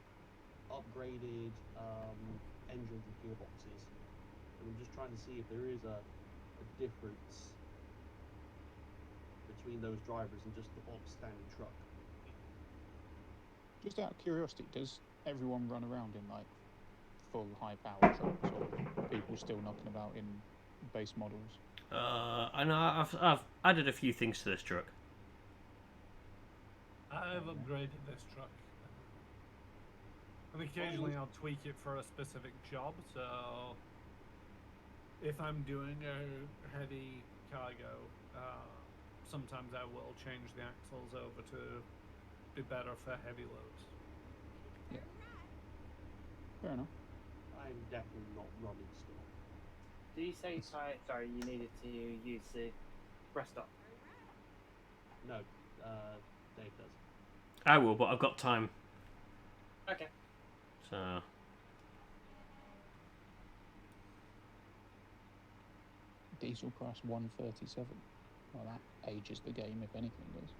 upgraded engines and gearboxes. And I'm just trying to see if there is a difference between those drivers and just the bog standard truck. Just out of curiosity, does everyone run around in like full high power trucks, or people still knocking about in base models? I know I've added a few things to this truck. I've upgraded this truck. And occasionally I'll tweak it for a specific job, so if I'm doing a heavy cargo, sometimes I will change the axles over to be better for heavy loads. Yeah. Fair enough. I'm definitely not running still. Do you say, sorry, you needed to use the rest stop? No, Dave does. I will, but I've got time. Okay. So Diesel price 137. Well, that ages the game if anything does.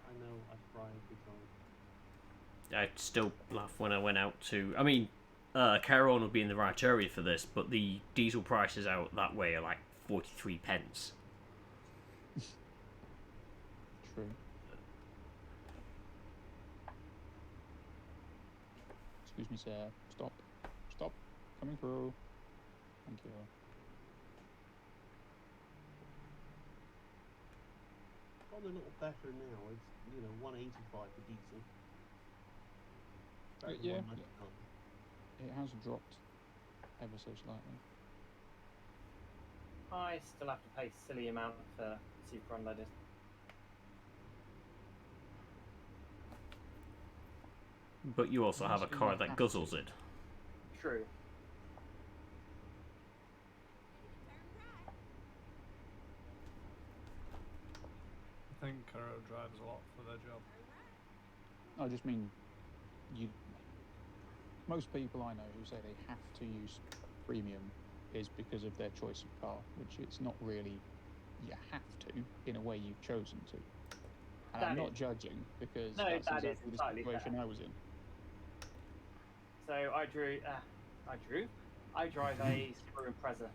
I know, I tried big time. I still laugh when I went out to. I mean, Caron would be in the right area for this, but the diesel prices out that way are like 43 pence. True. Excuse me, sir. Stop. Stop. Coming through. Thank you. Got a little better now. It's 185 for diesel. Better than Yeah. 199. It has dropped ever so slightly. I still have to pay a silly amount for super unleaded. But you also have a Honestly, car you that have guzzles to. it. True. I think Kuro drives a lot for their job. I just mean, most people I know who say they have to use premium is because of their choice of car, which it's not really. You have to, in a way you've chosen to. And I'm not judging, because No, that's that is exactly the entirely situation fair. I was in. So I drive a Subaru Impreza.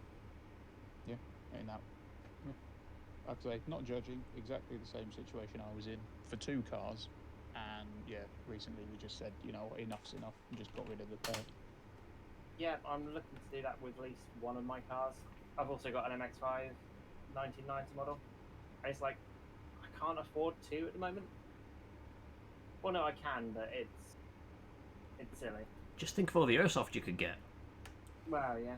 In that, like I say, not judging, exactly the same situation I was in for two cars, and yeah, recently we just said, enough's enough, and just got rid of the pair. Yeah, I'm looking to do that with at least one of my cars. I've also got an MX-5 1990 model. And it's like, I can't afford two at the moment. Well, no, I can, but it's silly. Just think of all the airsoft you could get. Well, yeah.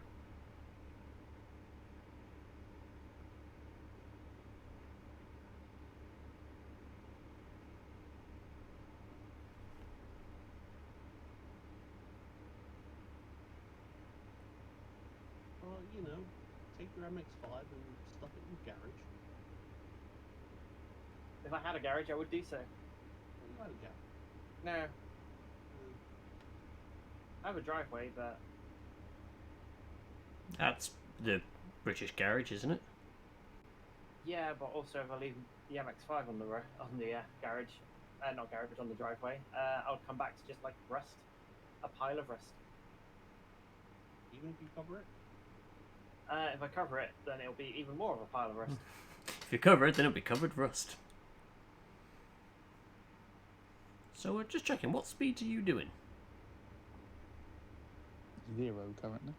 Well, take your MX-5 and stuff it in the garage. If I had a garage, I would do so. Well, you had a garage. No, I have a driveway, but That's the British garage, isn't it? yeah, but also if I leave the MX-5 on the garage, not garage, but on the driveway, I'll come back to just like rust, a pile of rust. Even if you cover it? If I cover it, then it'll be even more of a pile of rust. If you cover it, then it'll be covered rust. So just checking, what speeds are you doing? 0 currently.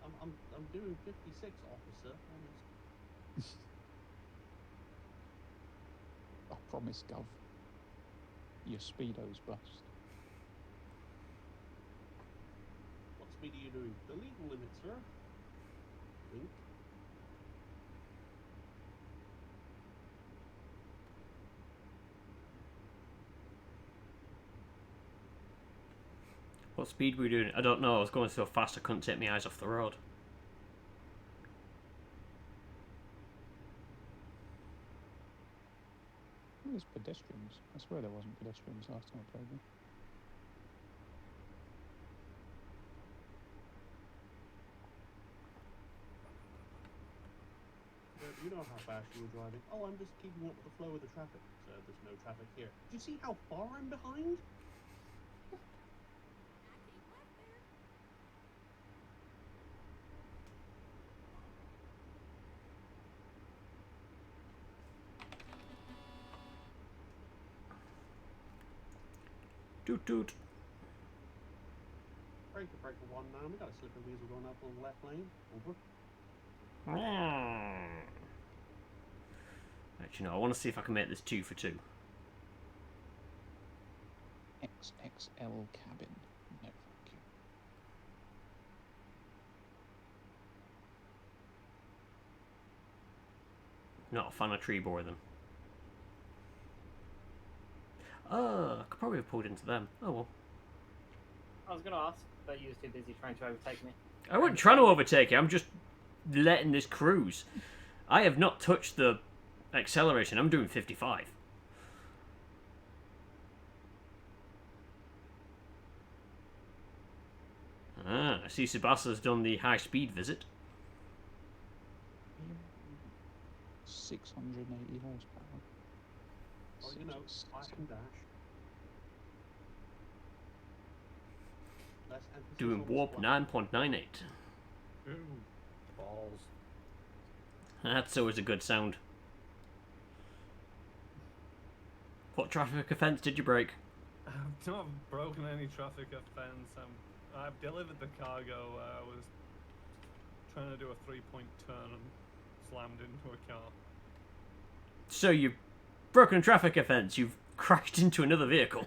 I'm doing 56, officer. Honest. I promise, Gov. Your speedo's bust. What speed are you doing? The legal limit, sir. Wink. What speed were you doing? I don't know. I was going so fast I couldn't take my eyes off the road. There's pedestrians. I swear there wasn't pedestrians last time I played them. You know how fast you were driving. Oh, I'm just keeping up with the flow of the traffic. So there's no traffic here. Do you see how far I'm behind? Toot toot. Breaker one now. We got a slipper weasel going up on the left lane. Over. Actually, no. I want to see if I can make this 2 for 2. XXL cabin. No, thank you. Not a fan of tree borer then. I could probably have pulled into them. Oh well. I was going to ask, but you was too busy trying to overtake me. I wasn't trying to overtake you. I'm just letting this cruise. I have not touched the acceleration. I'm doing 55. Ah, I see Sebastian's done the high speed visit. 680 horsepower. Well, you know, I can dash. Less emphasis Doing on the warp squat. 9.98. Ooh, balls. That's always a good sound. What traffic offence did you break? I've not broken any traffic offence. I've delivered the cargo. I was trying to do a 3-point turn and slammed into a car. So you've broken a traffic offence. You've crashed into another vehicle.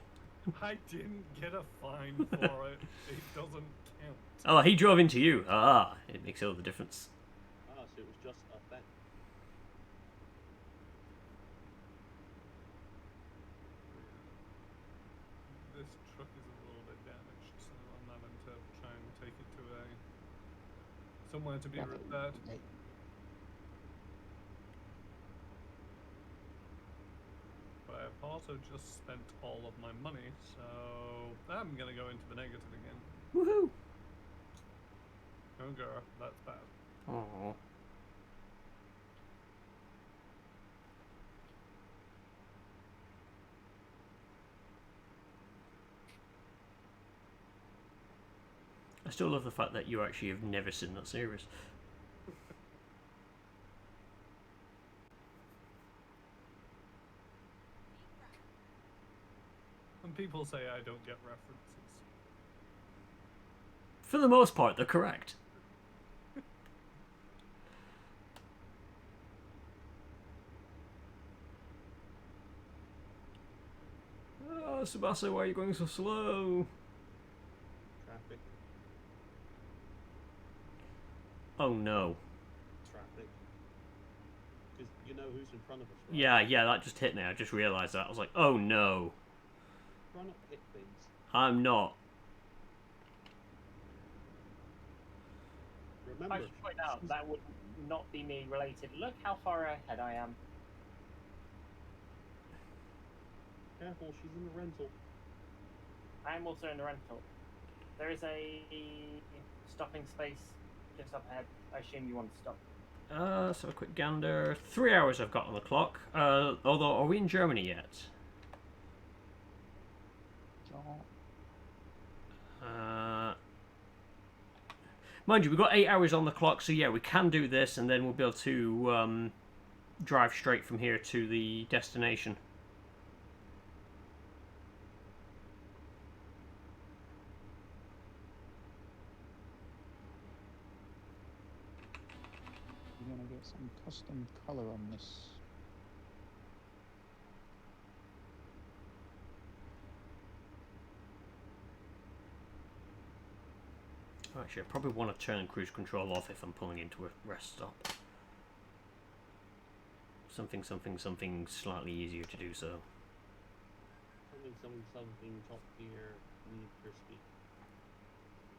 I didn't get a fine for it. It doesn't count. Oh, he drove into you. Ah, it makes all the difference. Ah, so it was just a thing. This truck is a little bit damaged, so I'm having to try and take it to somewhere to be repaired. Hey, But I've also just spent all of my money, so I'm gonna go into the negative again. Woohoo! Oh girl, that's bad. Oh. I still love the fact that you actually have never seen that series. And people say I don't get references. For the most part, they're correct. Oh, Tsubasa, why are you going so slow? Traffic. Oh no. Traffic. Because you know who's in front of us, right? Yeah, that just hit me. I just realised that. I was like, oh no. Try not to hit things. I'm not. Remember, I should point out that would not be me related. Look how far ahead I am. careful, she's in the rental. I am also in the rental. There is a stopping space just up ahead. I assume you want to stop. Let's have a quick gander. 3 hours I've got on the clock. Although, are we in Germany yet? Mind you, we've got 8 hours on the clock, so yeah, we can do this, and then we'll be able to drive straight from here to the destination. some custom colour on this. Actually, I probably want to turn cruise control off if I'm pulling into a rest stop. Something slightly easier to do so. Something top tier, Need for Speed.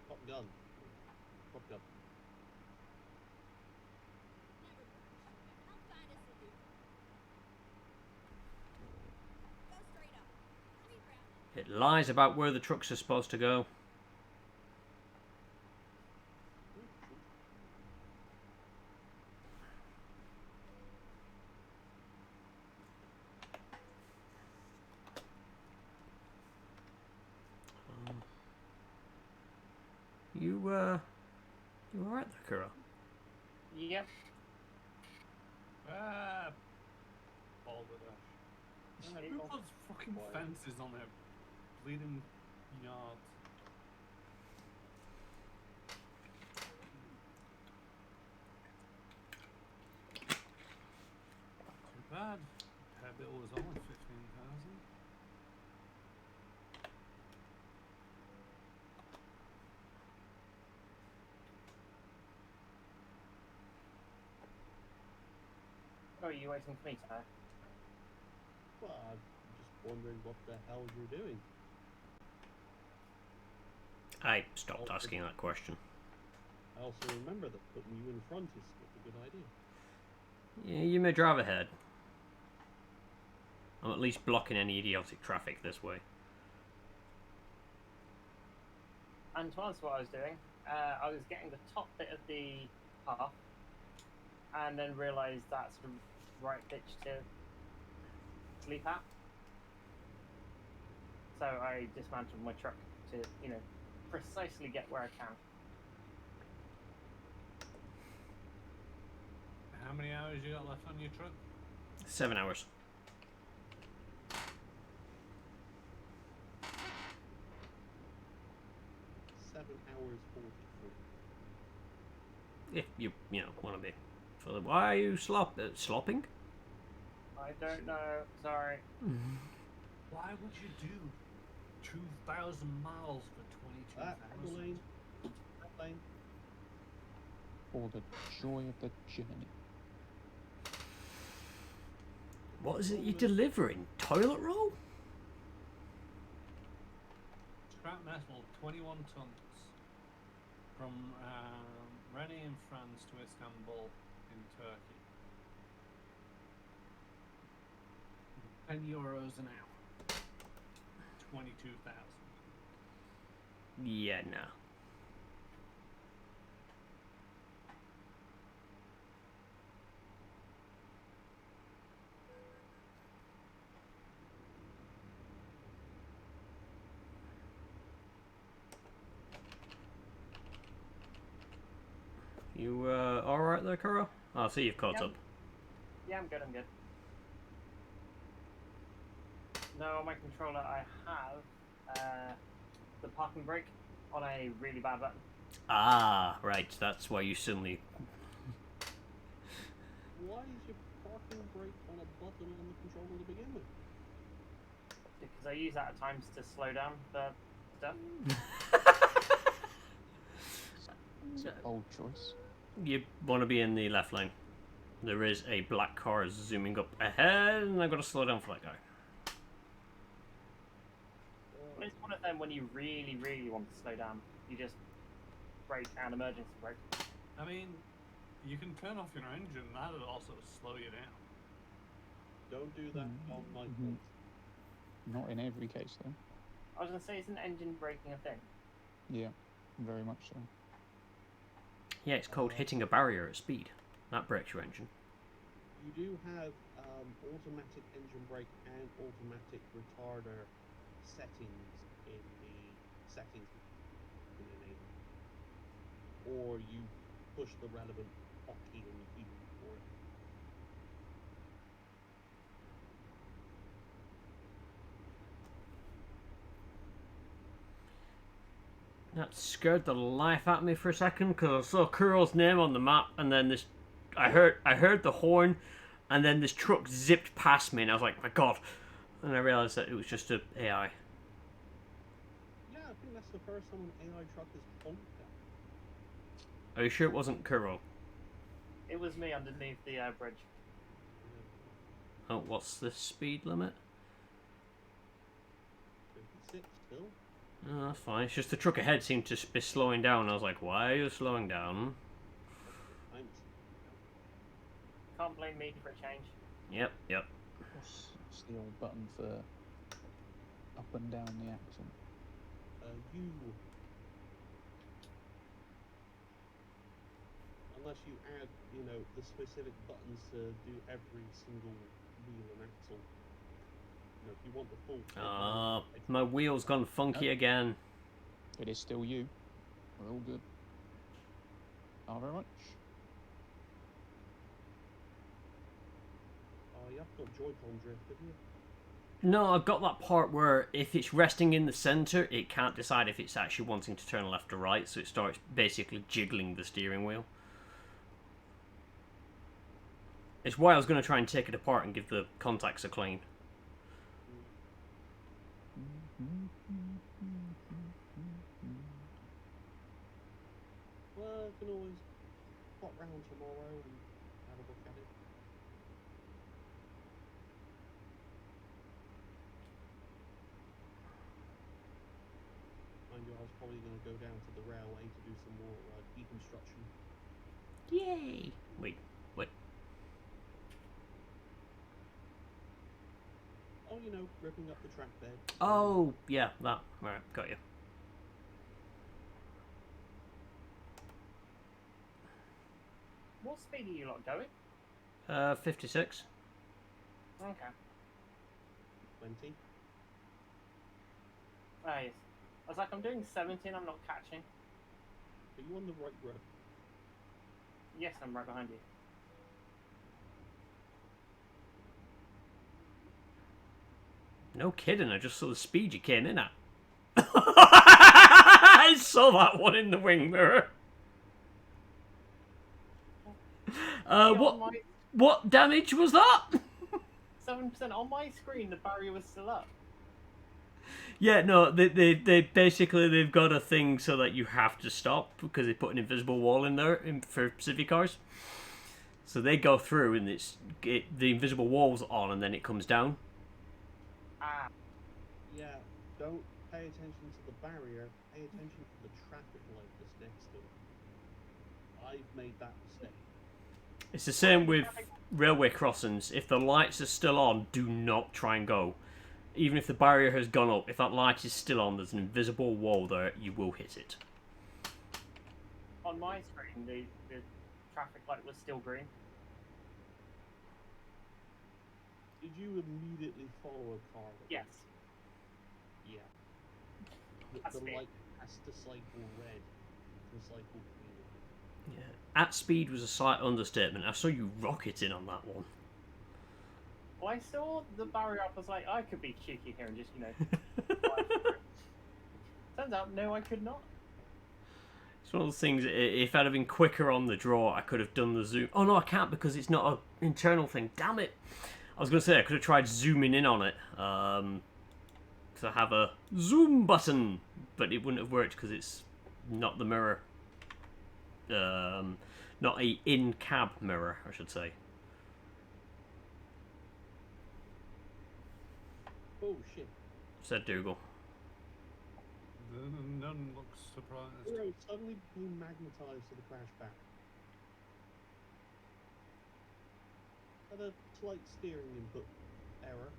Top Gun. Top Gun. It lies about where the trucks are supposed to go. You alright there, Kura? Yep. Ah, balderdash. Who puts fucking fences on their bleeding yards? Too bad. Her bill was only 15,000. Oh, are you waiting for me, sir? Well, I'm just wondering what the hell you're doing. I stopped asking that question. I also remember that putting you in front is not a good idea. Yeah, you may drive ahead. I'm at least blocking any idiotic traffic this way. And to answer what I was doing, I was getting the top bit of the path, and then realised that's the right pitch to sleep at. So I dismantled my truck to, precisely get where I can. How many hours you got left on your truck? 7 hours. Hours 43. If you want to be. Why are you slopping? I don't know. Sorry. Why would you do 2,000 miles for 22,000? Lane. For the joy of the journey. What is it you're delivering? Toilet roll? Scrap metal, 21 tons. From Rennes in France to Istanbul in Turkey. €10 an hour. 22,000. Yeah, no. You alright there, Kuro? I see you've caught up. Yeah, I'm good. No, on my controller I have the parking brake on a really bad button. Ah, right. That's why you suddenly... Why is your parking brake on a button on the controller to begin with? Because I use that at times to slow down for stuff. It's a bold choice. You want to be in the left lane. There is a black car zooming up ahead, and I've got to slow down for that guy. It's one of them when you really, really want to slow down. You just brake and emergency brake. I mean, you can turn off your engine, that'll also slow you down. Don't do that on my Mhm. Not in every case, though. I was going to say, isn't engine braking a thing? Yeah, very much so. Yeah, it's called hitting a barrier at speed. That breaks your engine. You do have automatic engine brake and automatic retarder settings in the settings you can enable. Or you push the relevant hotkey on the keyboard for it. That scared the life out of me for a second because I saw Kuro's name on the map and then this I heard the horn, and then this truck zipped past me, and I was like, my God. And I realised that it was just an AI. Yeah, I think that's the first time an AI truck is honked at. Are you sure it wasn't Kuro? It was me underneath the bridge. Oh, what's the speed limit? 56 still. Oh, that's fine. It's just the truck ahead seemed to be slowing down. I was like, why are you slowing down? Can't blame me for a change. Yep. What's the old button for up and down the accent? You. Unless you add, the specific buttons to do every single wheel and axle. If you want the full. My wheel's gone funky again. It is still you. We're all good. Thank you very much. Oh, you have got Joy-Con drift, haven't you? No, I've got that part where if it's resting in the center, it can't decide if it's actually wanting to turn left or right, so it starts basically jiggling the steering wheel. It's why I was going to try and take it apart and give the contacts a clean. Well, I can always pop round tomorrow and have a look at it. Mind you, I was probably going to go down to the railway to do some more deconstruction. Yay! Wait, what? Oh, ripping up the track bed. Oh, yeah, that. Alright, got you. What speed are you lot going? 56. Okay. 20. Oh, yes. I was like, I'm doing 17, I'm not catching. Are you on the right road? Yes, I'm right behind you. No kidding, I just saw the speed you came in at. I saw that one in the wing mirror. What damage was that? 7% on my screen, the barrier was still up. Yeah, no, they basically, they've got a thing so that you have to stop because they put an invisible wall in there for city cars. So they go through and the invisible wall's on and then it comes down. Ah. Yeah, don't pay attention to the barrier, pay attention to the traffic light that's next to it. I've made that mistake. It's the same with railway crossings. If the lights are still on, do not try and go. Even if the barrier has gone up, if that light is still on, there's an invisible wall there, you will hit it. On my screen, the traffic light was still green. Did you immediately follow a car? Yes. Yeah. That's The me. light has to cycle red to cycle green. Yeah. At speed was a slight understatement. I saw you rocketing on that one. Well, I saw the barrier up, I was like, I could be cheeky here and just, Turns out, no, I could not. It's one of those things, if I'd have been quicker on the draw, I could have done the zoom. Oh no, I can't because it's not an internal thing. Damn it! I was going to say, I could have tried zooming in on it. To have a zoom button, but it wouldn't have worked because it's not the mirror. Not a in-cab mirror, I should say. Oh shit. Said Dougal. None looks surprised. Hero suddenly being magnetized to the crash back. Had a slight steering input error.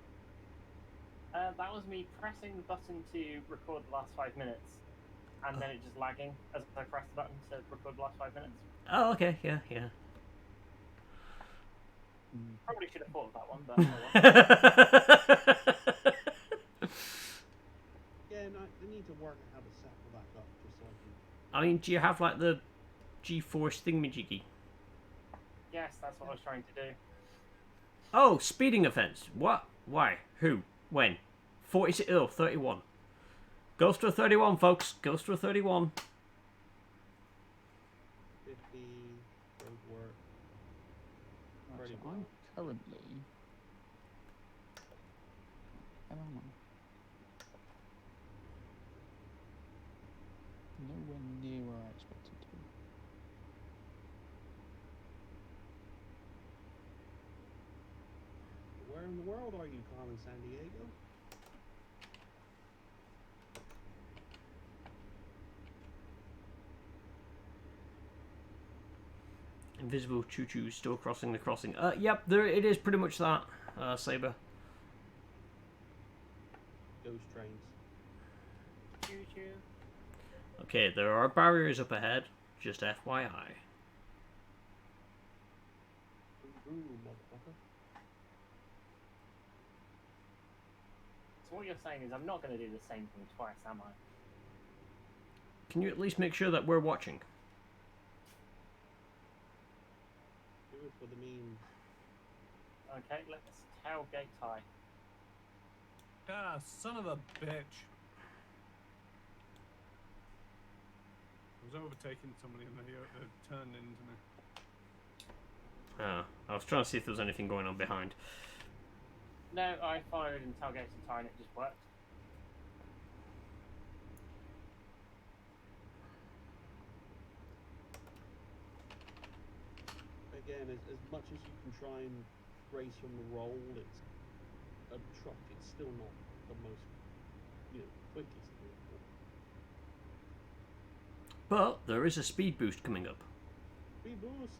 That was me pressing the button to record the last 5 minutes, and then it just lagging as I pressed the button to record the last 5 minutes. Oh, okay, yeah. Probably should have thought of that one, but Yeah, no, I need to work out how to set that up just so I can. I mean, do you have, like, the G-Force thingamajiggy? yes, that's what I was trying to do. Oh, speeding offence. What? Why? Who? When? 31. Goes to a 31, folks. Goes to a 31. 50, Roadworks. pretty So well. I'm currently. Where am I? Nowhere near where I expected to be. Where in the world are you, Carmen San Diego? Invisible choo-choo still crossing the crossing. Yep, there it is. Pretty much that. Saber. Ghost trains. Choo choo. Okay, there are barriers up ahead. Just FYI. Ooh, motherfucker. So what you're saying is I'm not going to do the same thing twice, am I? Can you at least make sure that we're watching? Do it for the memes. Okay, let's tailgate tie. Ah, son of a bitch. I was overtaking somebody and they turned into me. I was trying to see if there was anything going on behind. No, I followed and tailgated tie and it just worked. Again, as much as you can try and race from the roll, it's a truck. It's still not the most, quickest vehicle. But there is a speed boost coming up. Speed boost.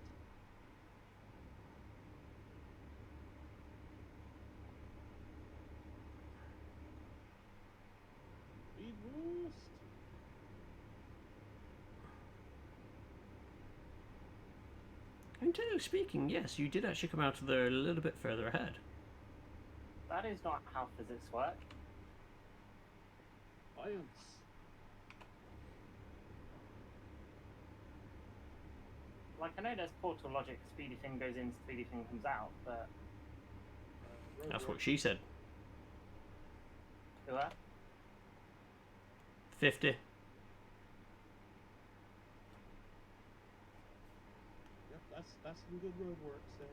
Speed boost. Entirely speaking, yes, you did actually come out of there a little bit further ahead. That is not how physics work. Science. Like, I know there's portal logic, speedy thing goes in, speedy thing comes out, but... That's what she said. Who are? 50. Yep, that's some good roadworks there.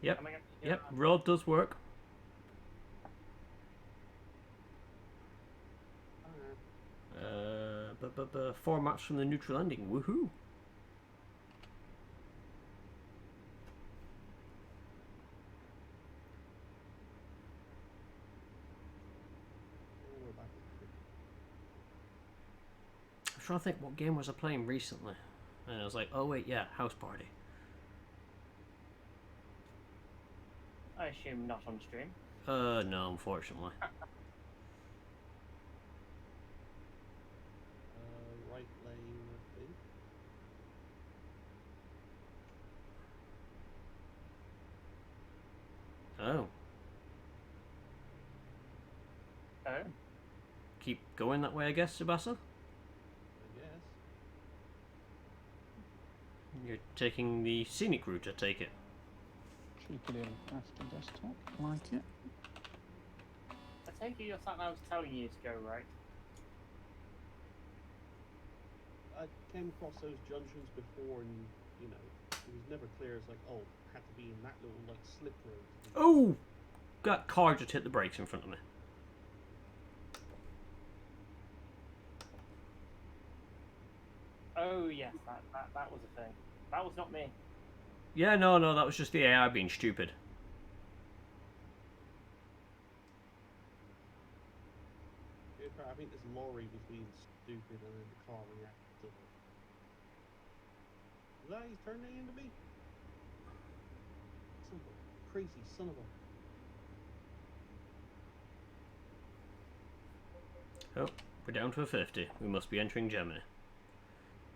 Yep, Coming up to yep, you. road does work. Uh, 4 maps from the neutral ending, woohoo! and we're back at the I'm trying to think what game was I playing recently. And I was like, oh wait, yeah, House Party. I assume not on stream. No, unfortunately. right lane, I think. Oh, Oh? keep going that way, I guess, Sabasa? I guess. You're taking the scenic route, I take it. Cheeky little faster desktop. Like it. I take it your sat nav was telling you to go right. I came across those junctions before, and it was never clear. It's like, oh, had to be in that little slip road. Oh! That car just hit the brakes in front of me. Oh yes, that was a thing. That was not me. Yeah, no, that was just the AI being stupid. I think this lorry was being stupid, and then the car reacted to it. Is that he's turning into me? Son of a crazy son of a... Oh, we're down to a 50. We must be entering Germany.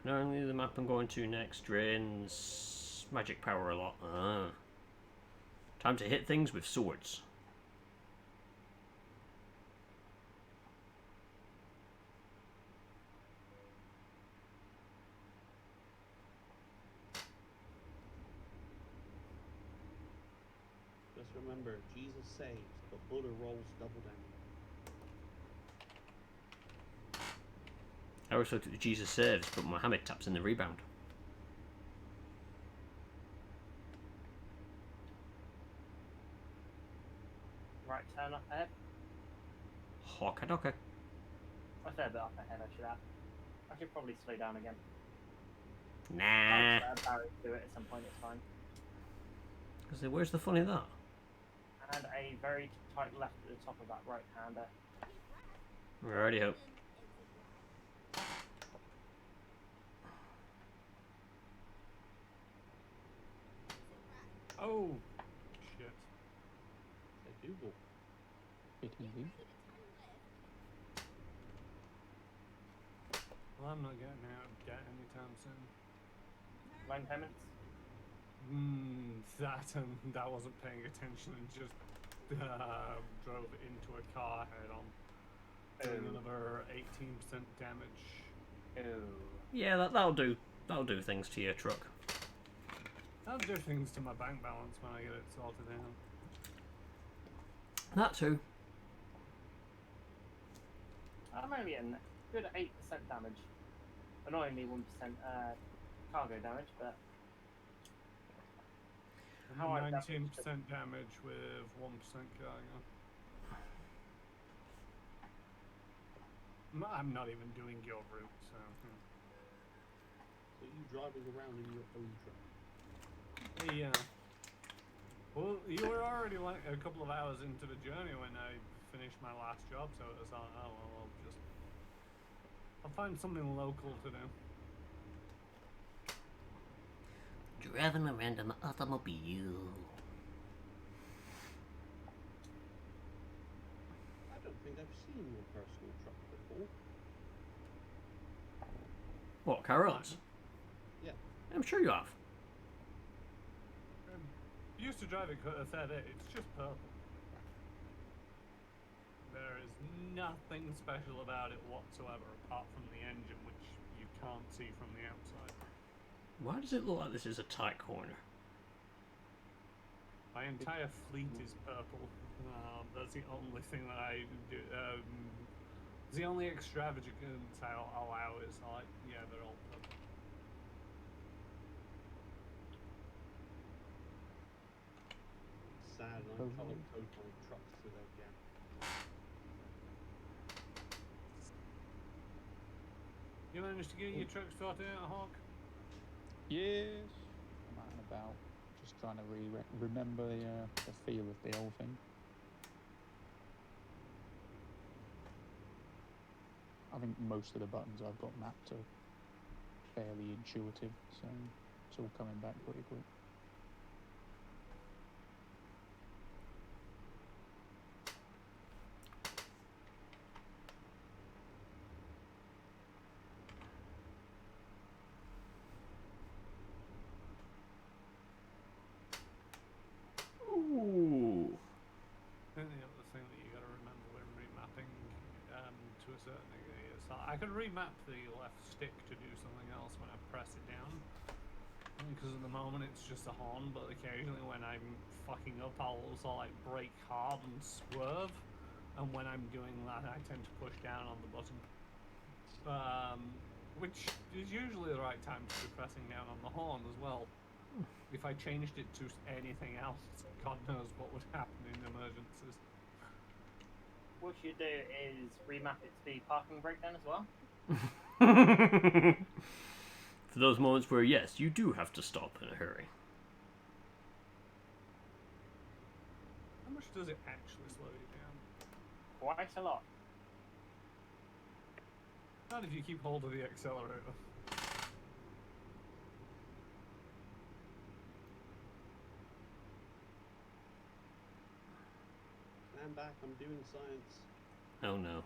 Apparently the map I'm going to next drains magic power a lot. Time to hit things with swords. Just remember, Jesus saves, but Buddha rolls double down. I also took Jesus serves, but Mohammed taps in the rebound. Right turn up ahead. Hawkadoka. A fair bit up ahead, I should have. I should probably slow down again. Nah. I'll just let a Barry do it at some point, it's fine. Because where's the fun in that? And a very tight left at the top of that right-hander. Alrighty ho. Oh, shit. They do walk. It indeed. Well, I'm not getting out of debt anytime soon. Loan payments? That wasn't paying attention and just drove into a car head on. Doing another 18% damage. Ooh. Yeah, that'll do. That'll do things to your truck. That'll do things to my bank balance when I get it sorted out. That too. I'm only getting good 8% damage. Annoyingly 1% cargo damage, but how I 19% damage with 1% cargo. I'm not even doing your route, so. So you driving around in your own truck? Yeah. Well, you were already like a couple of hours into the journey when I finished my last job, so it was like, oh well, I'll find something local to do. Driving around in the automobile. I don't think I've seen your personal truck before. What, Carol's? Yeah. I'm sure you have. Used to drive it a fair bit. It's just purple. There is nothing special about it whatsoever, apart from the engine, which you can't see from the outside. Why does it look like this is a tight corner? My entire fleet is purple. That's the only thing that I do. The only extravagance I'll allow is like, yeah, they're all purple. Sad, and I color code my trucks to their gap. You managed to get your truck sorted out, Hawk? Yes. I'm out and about, just trying to remember the feel of the whole thing. I think most of the buttons I've got mapped are fairly intuitive, so it's all coming back pretty quick. Ooh. I think the other thing that you got to remember when remapping to a certain degree is that I can remap the left stick to do something else when I press it down. Because at the moment it's just a horn, but occasionally when I'm fucking up, I'll also like brake hard and swerve. And when I'm doing that, I tend to push down on the button. Which is usually the right time to be pressing down on the horn as well. If I changed it to anything else, God knows what would happen in emergencies. what you do is remap it to be parking breakdown as well. For those moments where, yes, you do have to stop in a hurry. How much does it actually slow you down? Quite a lot. Not if you keep hold of the accelerator. Stand back, I'm doing science. Oh no.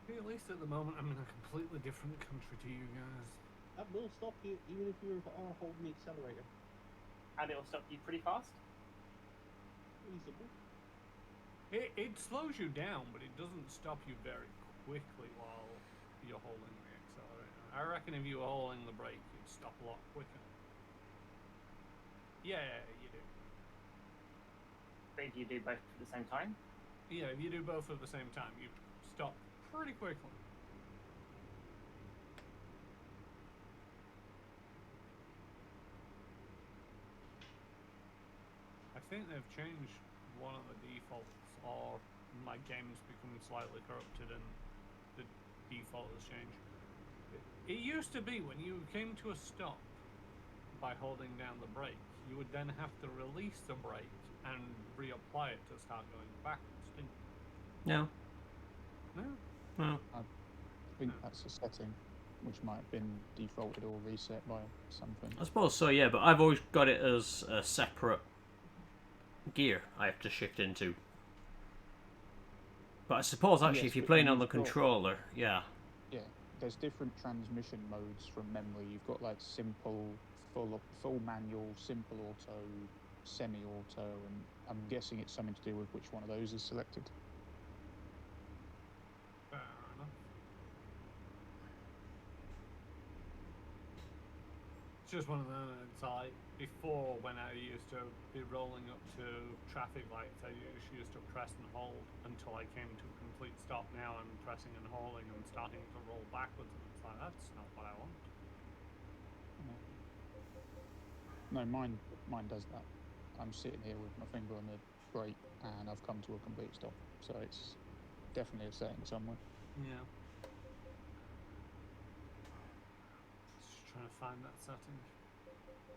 At least at the moment I'm in a completely different country to you guys. That will stop you, even if you are holding the accelerator. And it'll stop you pretty fast. Reasonable. It slows you down, but it doesn't stop you very quickly while you're holding the accelerator. I reckon if you were holding the brake, you'd stop a lot quicker. Yeah, you do. But if you do both at the same time, Yeah, if you do both at the same time, you stop pretty quickly. I think they've changed one of the defaults, or my game's become slightly corrupted and the default has changed. It used to be when you came to a stop by holding down the brake, you would then have to release the brake and reapply it to start going backwards, didn't No. you? No. No. I think that's a setting which might have been defaulted or reset by something. I suppose so, yeah, but I've always got it as a separate gear I have to shift into. But I suppose actually Yes, if you're but playing then on the you've got- controller, yeah. Yeah, there's different transmission modes from memory. You've got like simple, full manual, simple auto, semi-auto, and I'm guessing it's something to do with which one of those is selected. Fair enough. It's just one of them. It's like before, when I used to be rolling up to traffic lights, I usually used to press and hold until I came to a complete stop. Now I'm pressing and holding and starting to roll backwards, and it's like that's not what I want. No, mine does that. I'm sitting here with my finger on the brake, and I've come to a complete stop. So it's definitely a setting somewhere. Yeah. Just trying to find that setting.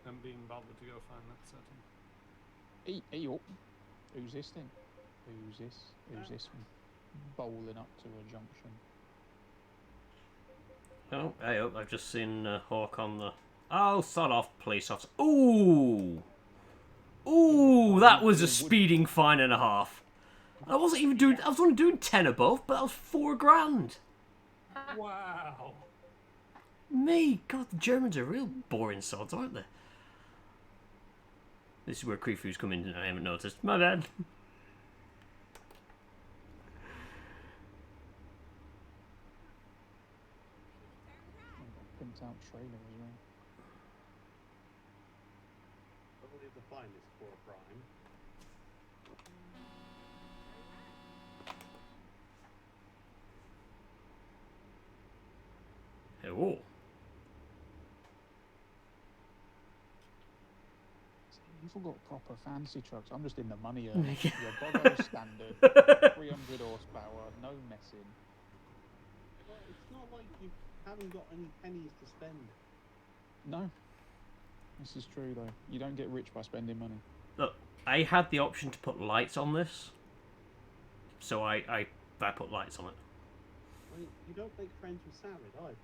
And being bothered to go find that setting. Who's this thing? Who's this? Who's this bowling up to a junction? Oh, hey, oh, I've just seen Hawk on the... Oh, sod off, police officer. Ooh! Ooh, that was a speeding fine and a half. I wasn't even doing... I was only doing 10 above, but that was $4,000. Wow. Me, God, the Germans are real boring sods, aren't they? This is where Krifu's come in and I haven't noticed. My bad. Pimped out trailer as well. Probably the finest for a prime. Oh. You've all got proper fancy trucks. I'm just in the money earner. Your Bogo standard, 300 horsepower, no messing. Well, it's not like you haven't got any pennies to spend. No. This is true though. You don't get rich by spending money. Look, I had the option to put lights on this. So I put lights on it. I mean, you don't make friends with salad either.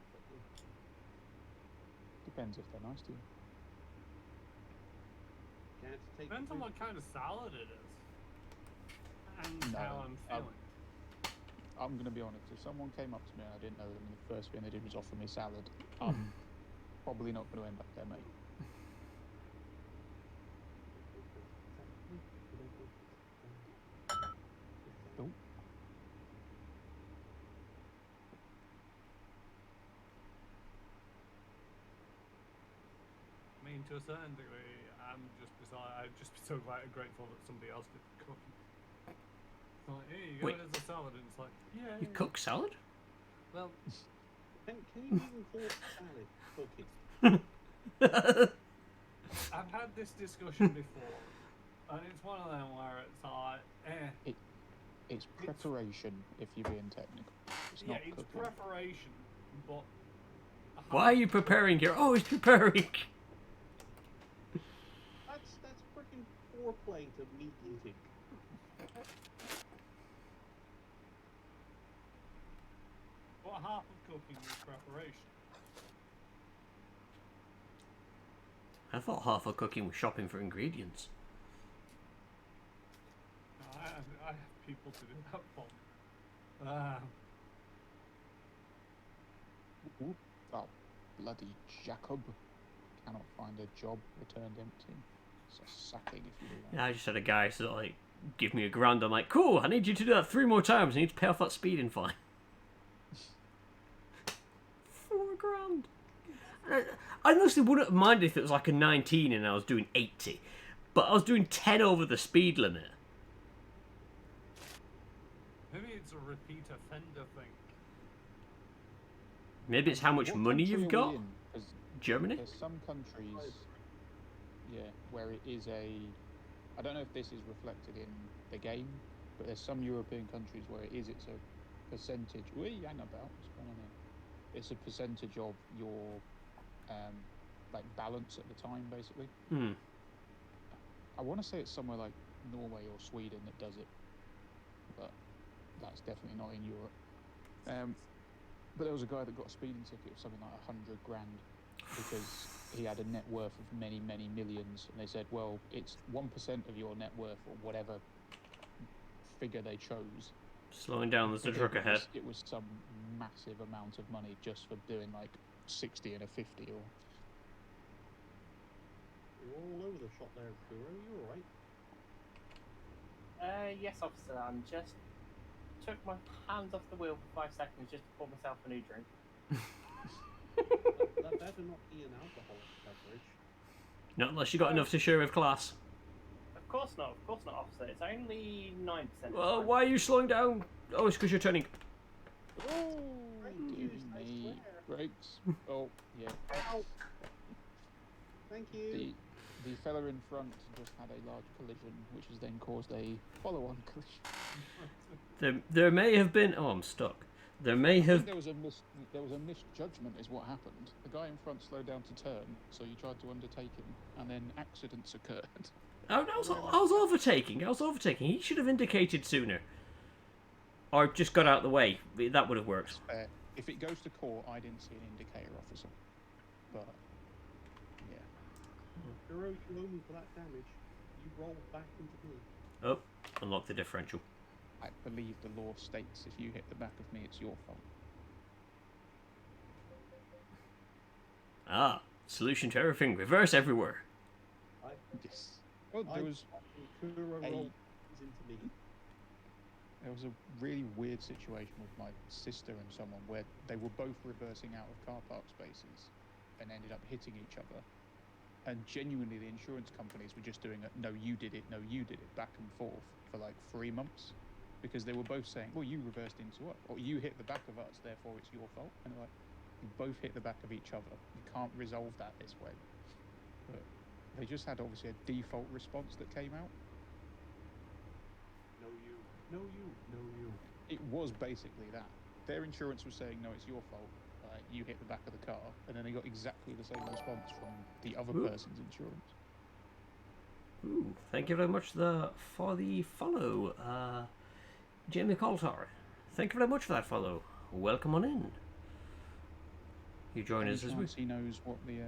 Depends if they're nice to you. You have to take Depends on the what kind of salad it is. And No, how I'm feeling. I'm going to be honest. If someone came up to me and I didn't know them, and the first thing they did was offer me salad, I'm probably not going to end up there, mate. Nope. I mean, to a certain degree, I'm just so grateful that somebody else did the cooking. It's like, here you go, Wait. there's a salad, and it's like, yeah. You cook salad? Well, Can you even call salad cooking? I've had this discussion before, and it's one of them where it's like, It's preparation, if you're being technical. It's yeah, not it's cooking. preparation, but Why are you preparing here? Oh, he's preparing. That's freaking foreplay to meat eating. What half of cooking is preparation? I thought half of cooking was shopping for ingredients. No, I have people to do that for me. Ooh, oh, bloody Jacob. Cannot find a job, returned empty. It's a sacking if you do that. Yeah, I just had a guy sort of like, give me $1,000. I'm like, cool, I need you to do that 3 more times. I need to pay off that speeding fine. $4,000. I honestly wouldn't have minded if it was like a 19 and I was doing 80. But I was doing 10 over the speed limit. it's a repeat offender thing. Maybe it's how much What money country you've are we got. in? 'Cause Germany. there's some countries, yeah, where it is a. I don't know if this is reflected in the game, but there's some European countries where it's a percentage. Wee, hang about. What's going on here? It's a percentage of your like balance at the time, basically. Hmm. I want to say it's somewhere like Norway or Sweden that does it, but that's definitely not in Europe. But there was a guy that got a speeding ticket of something like 100 grand because he had a net worth of many, many millions, and they said, well, it's 1% of your net worth or whatever figure they chose. Slowing down, there's a truck ahead. It was some massive amount of money just for doing like 60 and a 50 or. You're all over the shop there, Kuro. You alright? Yes, officer. I'm just took my hands off the wheel for 5 seconds just to pour myself a new drink. That better not be an alcoholic beverage. Not unless you got enough to share with class. Of course not, officer. It's only 9%. Well, why are you slowing down? Oh, it's because you're turning. Oh, you, I me. swear. Brakes. Oh, yeah. Ow. Thank you. The fella in front just had a large collision, which has then caused a follow-on collision. There may have been. Oh, I'm stuck. There may I have. think there was a misjudgment, is what happened. The guy in front slowed down to turn, so you tried to undertake him, and then accidents occurred. Oh, I was overtaking. He should have indicated sooner, or just got out of the way. That would have worked. If it goes to court, I didn't see an indicator, officer. But yeah. Kuro, you owe me for that damage. You rolled back into me. Oh, unlock the differential. I believe the law states if you hit the back of me, it's your fault. Ah, solution to everything. Reverse everywhere. Yes. Well, there was Kuro rolled into me. There was a really weird situation with my sister and someone where they were both reversing out of car park spaces and ended up hitting each other. And genuinely, the insurance companies were just doing a no, you did it, back and forth for like 3 months. Because they were both saying, well, you reversed into us, or you hit the back of us, therefore it's your fault. And they're like, you both hit the back of each other. You can't resolve that this way. But they just had obviously a default response that came out. No, you. No, you. No, you. It was basically that. Their insurance was saying, no, it's your fault. You hit the back of the car. And then they got exactly the same response from the other person's insurance. Ooh, thank you very much for the follow, Jamie Coulthard. Thank you very much for that follow. Welcome on in. You join us as we. He knows what the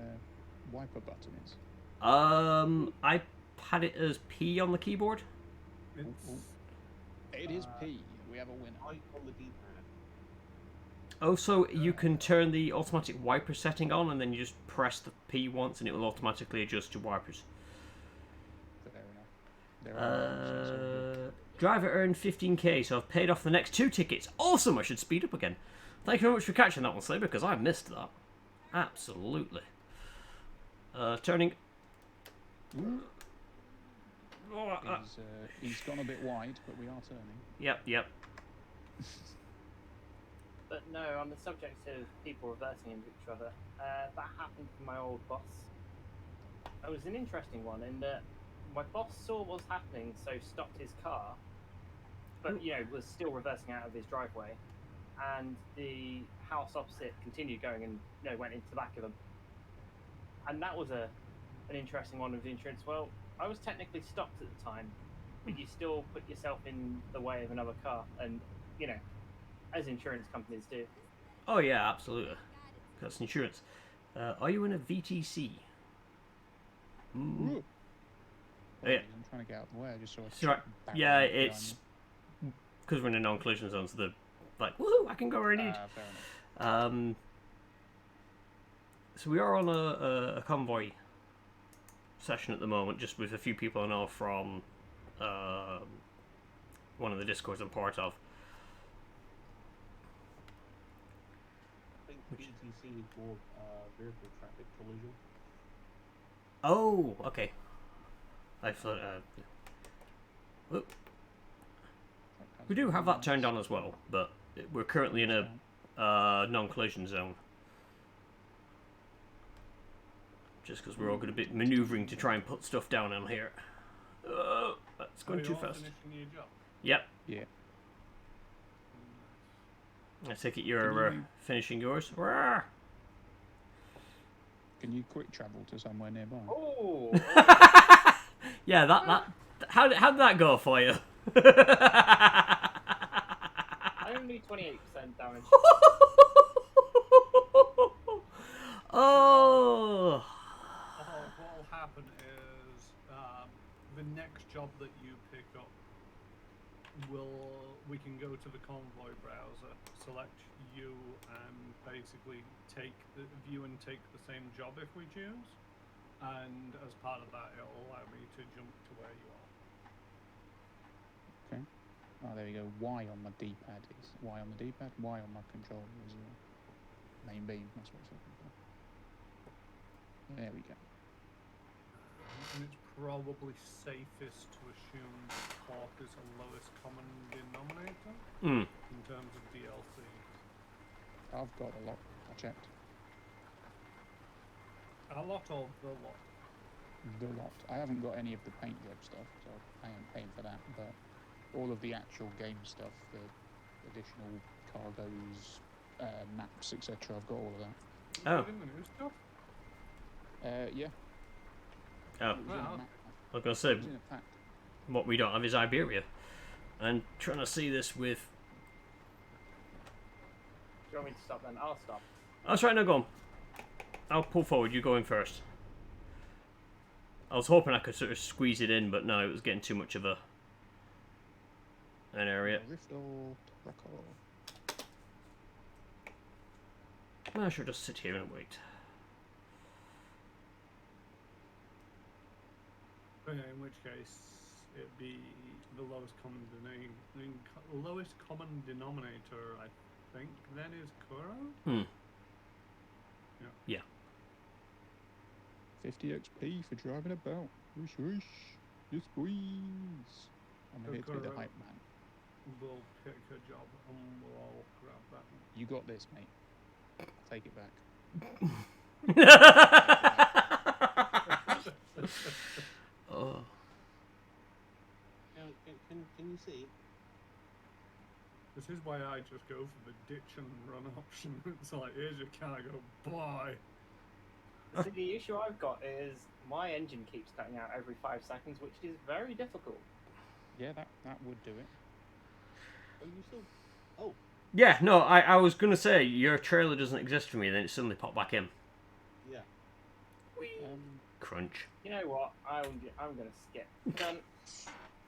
wiper button is. I had it as P on the keyboard. It is P. We have a winner. I on the D-pad. Oh, so you can turn the automatic wiper setting on, and then you just press the P once, and it will automatically adjust your wipers. Fair enough. Driver earned 15k, so I've paid off the next 2 tickets. Awesome! I should speed up again. Thank you very much for catching that one, Slayer, because I missed that. Absolutely. Turning. He's gone a bit wide, but we are turning. Yep. But no, on the subject of people reversing into each other, that happened to my old boss. It was an interesting one in that my boss saw what was happening, so stopped his car, but was still reversing out of his driveway, and the house opposite continued going and went into the back of him. And that was an interesting one with the insurance. Well, I was technically stopped at the time, but you still put yourself in the way of another car, and as insurance companies do. Oh yeah, absolutely. That's insurance. Are you in a VTC? Ooh. Oh, yeah. I'm trying to get out of the way. I just saw a Right. Yeah, it's because we're in a non-collision zone, so they're like, woohoo, I can go where I need. Fair enough. So we are on a convoy session at the moment, just with a few people I know from one of the discords I'm part of. I think BTC is more vehicle traffic collision. Oh, okay. I thought. Whoop. We do have that turned on as well, but we're currently in a non-collision zone. Just because we're all going to be manoeuvring to try and put stuff down on here. That's going too fast. Finishing your job? Yep. Yeah. I take it you're finishing yours. Rawr. Can you quick travel to somewhere nearby? Oh, Yeah, that. How did that go for you? only 28% damage. Oh. What'll happen is the next job that you pick up we can go to the convoy browser, select you, and basically view and take the same job if we choose. And as part of that, it'll allow me to jump to where you are. Okay. Oh, there we go. Y on my D-pad is Y on the D-pad. Y on my controller is main beam. That's what it's looking for. There we go. And it's probably safest to assume that Quark is the lowest common denominator in terms of DLC. I've got a lot. I checked. A lot of the lot. The lot. I haven't got any of the paint job stuff, so I am paying for that. But all of the actual game stuff, the additional cargoes, maps, etc. I've got all of that. Oh. In the new stuff? Yeah. Oh. It was in a Wow. map. I was going to It say, was in a pack. what we don't have is Iberia. And trying to see this with... Do you want me to stop then? I'll stop. That's right, now go on. I'll pull forward, you go in first. I was hoping I could sort of squeeze it in, but no, it was getting too much of an area. I should just sit here and wait. Okay, in which case it'd be the lowest common denominator, I think, then is Kuro? Yeah. 50 XP for driving about. Whoosh whoosh. Yes, please. I'm here to be the Correct. hype man. We'll pick a job and we'll all grab that one. You got this, mate. I'll take it back. Oh. Now, can you see? This is why I just go for the ditch and run option. It's like, here's your cargo, bye. See, the issue I've got is my engine keeps cutting out every 5 seconds, which is very difficult. Yeah, that would do it. Oh, you still? Oh, Yeah, no, I was going to say, your trailer doesn't exist for me, then it suddenly popped back in. yeah. Crunch. You know what? I'm going to skip. Done.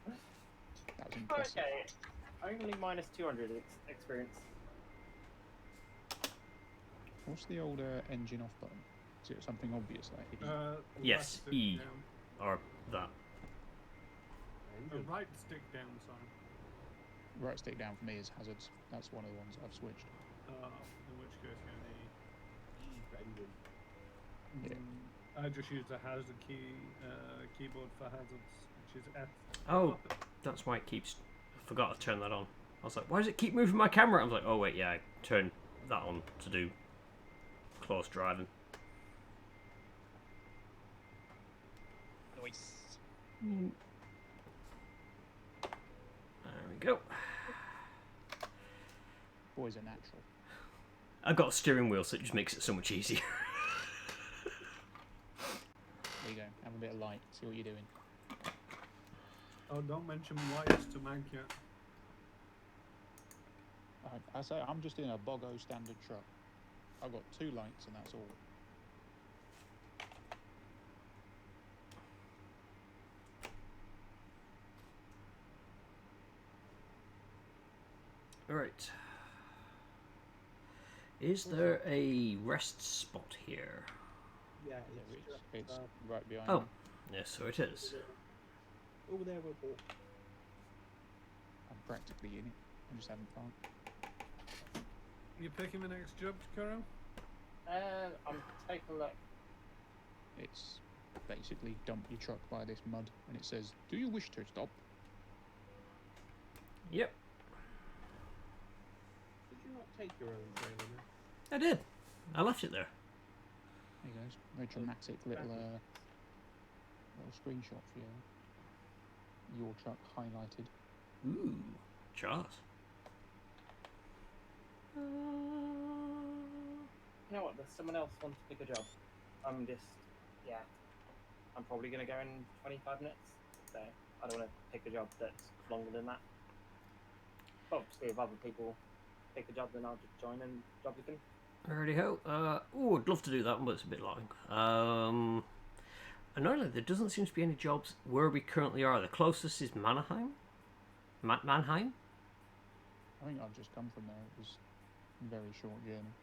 That was impressive. Okay. Only minus 200 experience. What's the old engine off button? Is it something obvious like E? Yes, left stick E. down. Or that. Right stick down, sorry. Right stick down for me is hazards. That's one of the ones I've switched. In which case you Engine. need... I just used a hazard keyboard for hazards, which is F. Oh, that's why it keeps... I forgot to turn that on. I was like, why does it keep moving my camera? I was like, oh wait, yeah, I turned that on to do close driving. Nice. There we go. Boys are natural. I've got a steering wheel, so it just makes it so much easier. There you go. Have a bit of light. See what you're doing. Oh, don't mention lights to Mank yet. I say I'm just in a Boggo standard truck. I've got 2 lights and that's all. Right. Is there a rest spot here? Yeah, It's right behind Oh, me. yes, so it is. over there, Roadworks. I'm practically in it. I'm just having fun. You picking the next job, Kuro? I'm taking a look. It's basically dump your truck by this mud and it says, do you wish to stop? Yep. take your own trailer now. I did. I left it there. There you go. Very dramatic little screenshot for your truck highlighted. Ooh, Charles. You know what? There's someone else wants to pick a job. I'm probably going to go in 25 minutes. So I don't want to pick a job that's longer than that. Obviously, if other people pick a job, then I'll just join and job with them. Alrighty ho. I'd love to do that one, but it's a bit long. Annoyingly, there doesn't seem to be any jobs where we currently are. The closest is Mannheim. Mannheim? I think I've just come from there. It was a very short journey.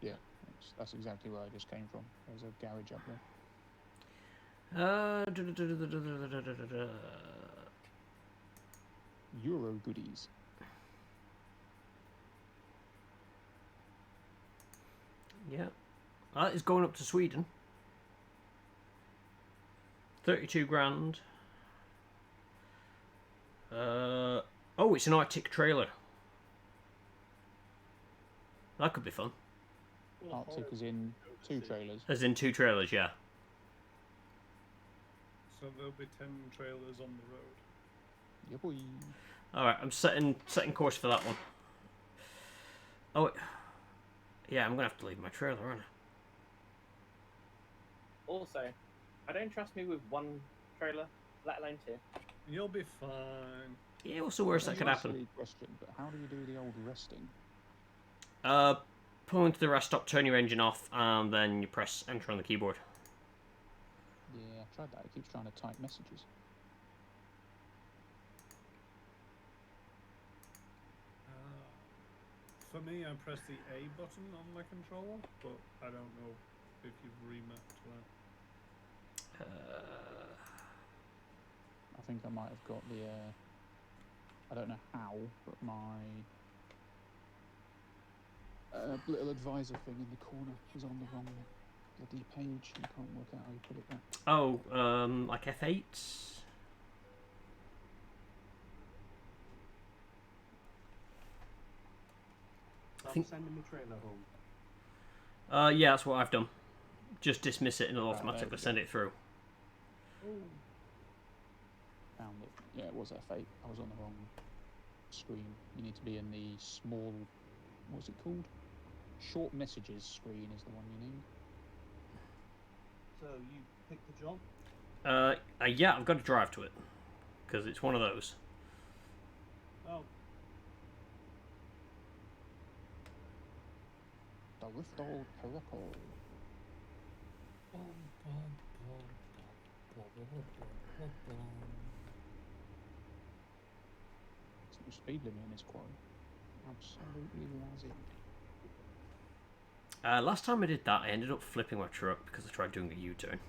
Yeah, that's exactly where I just came from. There's a garage up there. Euro goodies. Yeah. That is going up to Sweden. 32 grand. Oh, it's an Arctic trailer. That could be fun. Arctic is in 2 trailers. As in 2 trailers, yeah. So there'll be 10 trailers on the road. Yeah, boy. Alright, I'm setting course for that one. Oh, yeah, I'm going to have to leave my trailer, aren't I? Also, I don't trust me with 1 trailer, let alone 2. You'll be fine. Yeah, what's the worst that could That's a happen? silly question, but how do you do the old resting? Pull into the rest stop, turn your engine off, and then you press enter on the keyboard. Yeah, I've tried that. It keeps trying to type messages. For me, I press the A button on my controller, but I don't know if you've remapped that. I think I might have got the, I don't know how, but my little advisor thing in the corner is on the wrong bloody page. I can't work out how you put it there. Oh, like F8? I'm sending my trailer home. Yeah, that's what I've done. Just dismiss it and it'll Right, automatically send it through. Found it. Yeah, it was F8. I was on the wrong screen. You need to be in the small, what's it called? Short messages screen is the one you need. So you picked the job? Yeah, I've got to drive to it. Because it's one of those. Oh, The Riftol Perocco. There's no speed limit in this quarry. Absolutely lazzy. Last time I did that, I ended up flipping my truck because I tried doing a U-turn.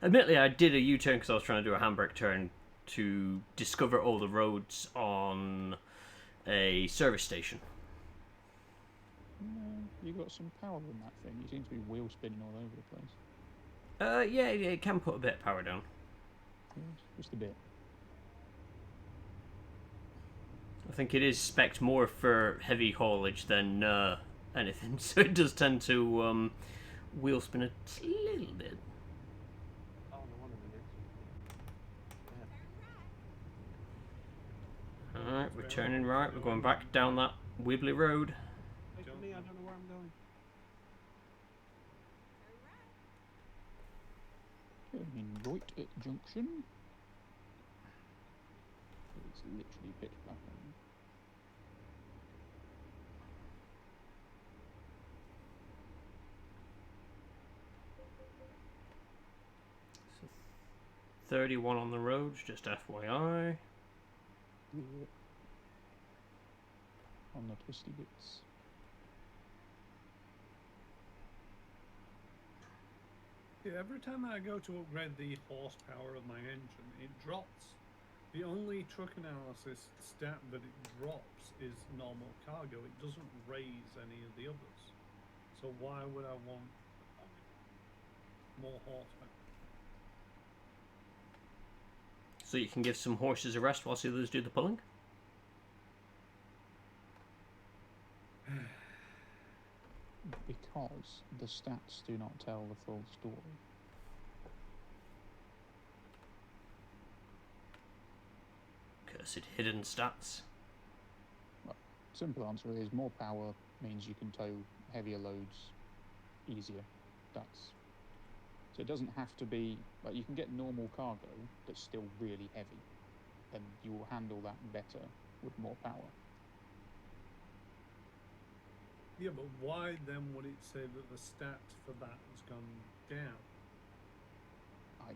Admittedly, I did a U-turn because I was trying to do a handbrake turn to discover all the roads on a service station. No, you got some power in that thing. You seem to be wheel spinning all over the place. Yeah, it can put a bit of power down. Yes, just a bit. I think it is spec'd more for heavy haulage than anything, so it does tend to wheel spin a little bit. oh no wonder it is. Alright, we're turning right, we're going back down that wibbly road. Wait for me, I don't know where I'm going. Turning right at junction. It's literally pitch black. So 31 on the roads, just FYI. Yeah. On the twisty bits. Yeah, every time I go to upgrade the horsepower of my engine, it drops. The only truck analysis stat that it drops is normal cargo. It doesn't raise any of the others. So why would I want more horsepower? So you can give some horses a rest whilst the others do the pulling? Because the stats do not tell the full story. Cursed hidden stats. Simple answer is more power means you can tow heavier loads easier. So it doesn't have to be like you can get normal cargo that's still really heavy, and you will handle that better with more power. Yeah, but why then would it say that the stat for that has gone down? I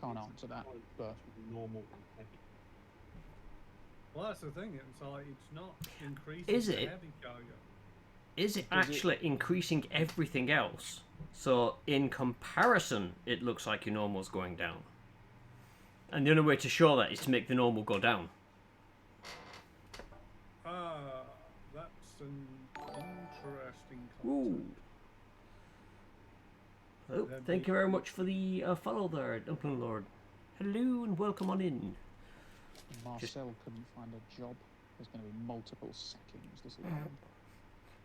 can't answer that, but normal and heavy. Well, that's the thing. It's like it's not increasing Is the it? heavy cargo. Is it Does it- actually increasing everything else? So in comparison, it looks like your normal's going down. And the only way to show that is to make the normal go down. Ah, that's an interesting Ooh. concept. Oh, thank you very much for the follow there, Dumpling Lord. Hello and welcome on in. Marcel couldn't find a job. There's going to be multiple sackings this evening.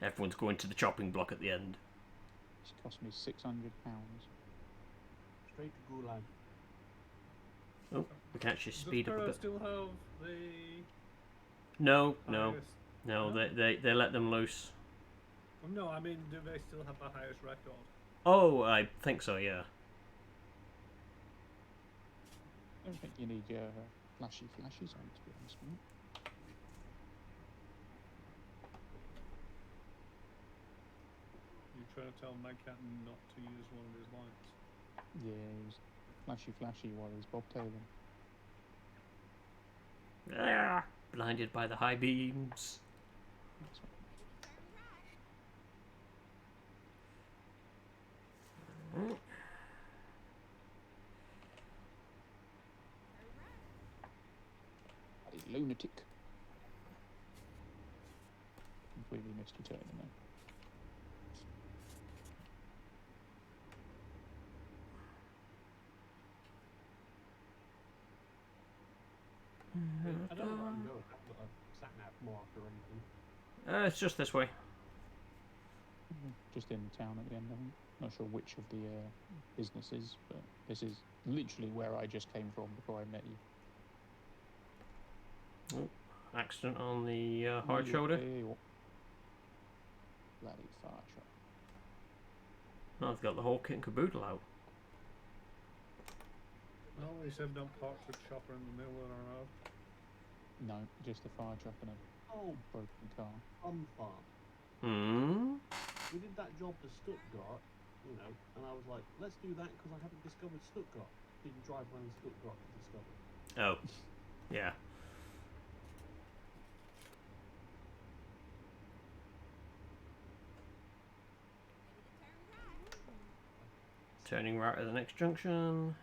Everyone's going to the chopping block at the end. It's cost me £600. Straight to Gulag. Oh, we can actually speed Does up a Perro bit. still have the No, highest? they let them loose. No, I mean, do they still have the highest record? Oh, I think so, yeah. I don't think you need your flashies on, to be honest, mate. You're trying to tell my cat not to use one of his lights. Yeah, he was flashy while he's bobtailing. Ah, blinded by the high beams. That's right. Bloody lunatic. Completely missed your turn in there. I don't know where I'm going. I've got a sat nav mark or anything. It's just this way. Just in town at the end, I think. Not sure which of the businesses, but this is literally where I just came from before I met you. Oh, accident on the hard shoulder. Bloody fire truck. Oh, I've got the whole kit and caboodle out. No, he said don't park the chopper in the middle of the road. No, just a fire truck and a Oh, broken car. fun farm. Hmm. We did that job to Stuttgart, you know, and I was like, let's do that because I haven't discovered Stuttgart. Didn't drive around Stuttgart to discover it. Oh, yeah. Turning right at the next junction.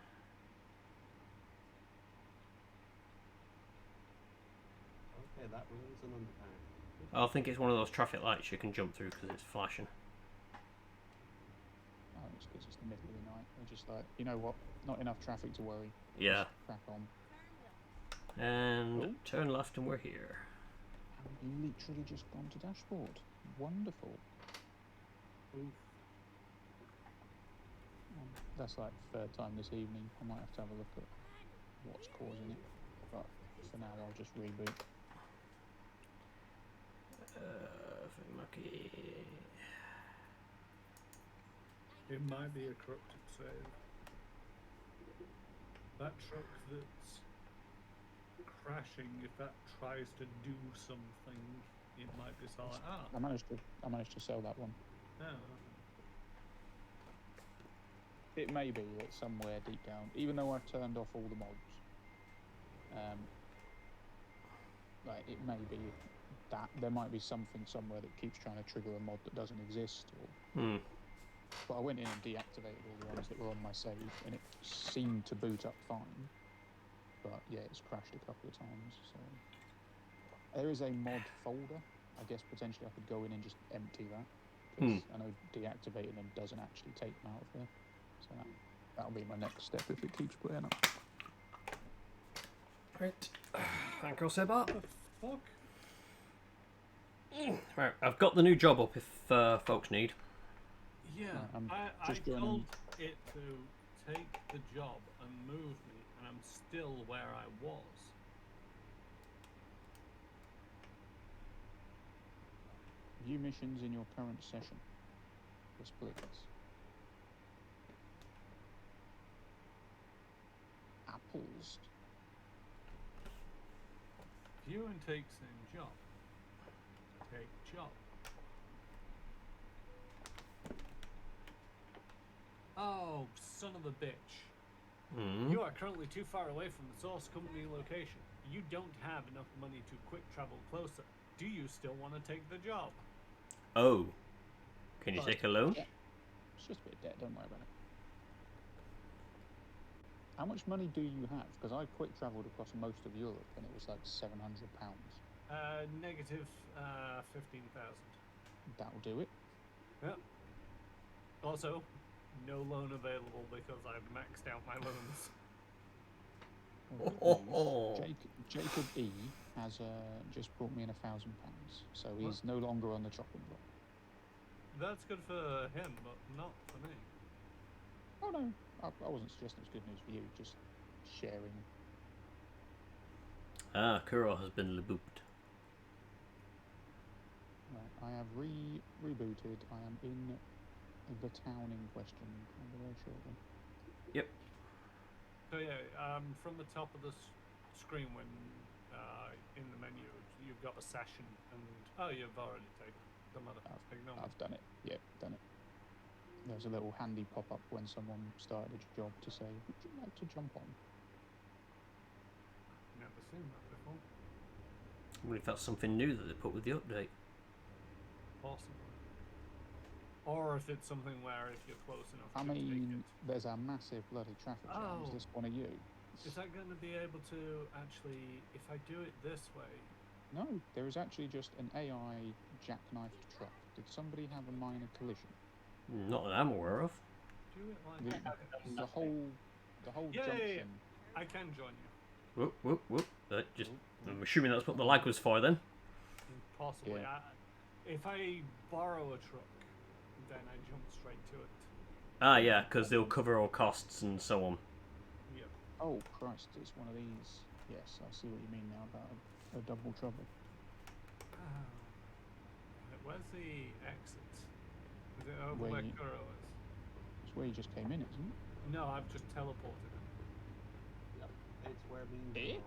Okay, that was an underpass. I think it's one of those traffic lights you can jump through because it's flashing. Oh, it's because it's the middle of the night. They're just like, you know what? Not enough traffic to worry. Yeah. Just crack on. And Oh. turn left and we're here. I've literally just gone to dashboard. Wonderful. Oof. That's like third time this evening. I might have to have a look at what's causing it. But for now, I'll just reboot. Lucky. It might be a corrupted save. That truck that's crashing, if that tries to do something, it might be so like, I managed to sell that one. no. It may be that somewhere deep down, even though I've turned off all the mods, like it may be that there might be something somewhere that keeps trying to trigger a mod that doesn't exist. Or, but I went in and deactivated all the ones that were on my save, and it seemed to boot up fine. But yeah, it's crashed a couple of times. So there is a mod folder. I guess potentially I could go in and just empty that, because I know deactivating them doesn't actually take them out of there. So that'll be my next step if it keeps playing up. Right. Thank you, Seba. Fuck. Right, I've got the new job up if folks need. Yeah, I'm I just joining. told it to take the job and move me, and I'm still where I was. View missions in your current session. Yes, please. Apples. View and take same job. Take job. Oh, son of a bitch. Mm. You are currently too far away from the source company location. You don't have enough money to quick travel closer. Do you still want to take the job? Oh. Can you Right. take a loan? Yeah. It's just a bit of debt, don't worry about it. How much money do you have? Because I quick travelled across most of Europe and it was like £700. Negative 15,000. That'll do it. Yep. Also, no loan available because I've maxed out my loans. Jacob E has just brought me in £1,000, so he's no longer on the chopping block. That's good for him, but not for me. Oh no, I wasn't suggesting it's good news for you, just sharing. Ah, Kuro has been rebooped. Right, I have rebooted. I am in the town in question. Very shortly. Yep. So yeah, from the top of the screen when in the menu you've got a session and you've already taken the mother. Ignore me. I've done it. Yeah, done it. There's a little handy pop-up when someone started a job to say, would you like to jump on? Never seen that before. I wonder if that's something new that they put with the update. Possibly. Or if it's something where if you're close enough I to take mean, it. there's a massive bloody traffic jam. Is this one of you? Is that going to be able to actually, if I do it this way? No, there is actually just an AI jackknifed truck. Did somebody have a minor collision? Not that I'm aware of. Do it like The whole junction. I can join you. Whoop, whoop, whoop. I'm assuming that's what the lag was for then. Possibly. Yeah. If I borrow a truck, then I jump straight to it. Ah, yeah, because they'll cover all costs and so on. Yep. Oh Christ, it's one of these. Yes, I see what you mean now about a double trouble. Where's the exit? Is it over Where where you- Kuro is? It's where you just came in, isn't it? No, I've just teleported him. Yep. It's where me.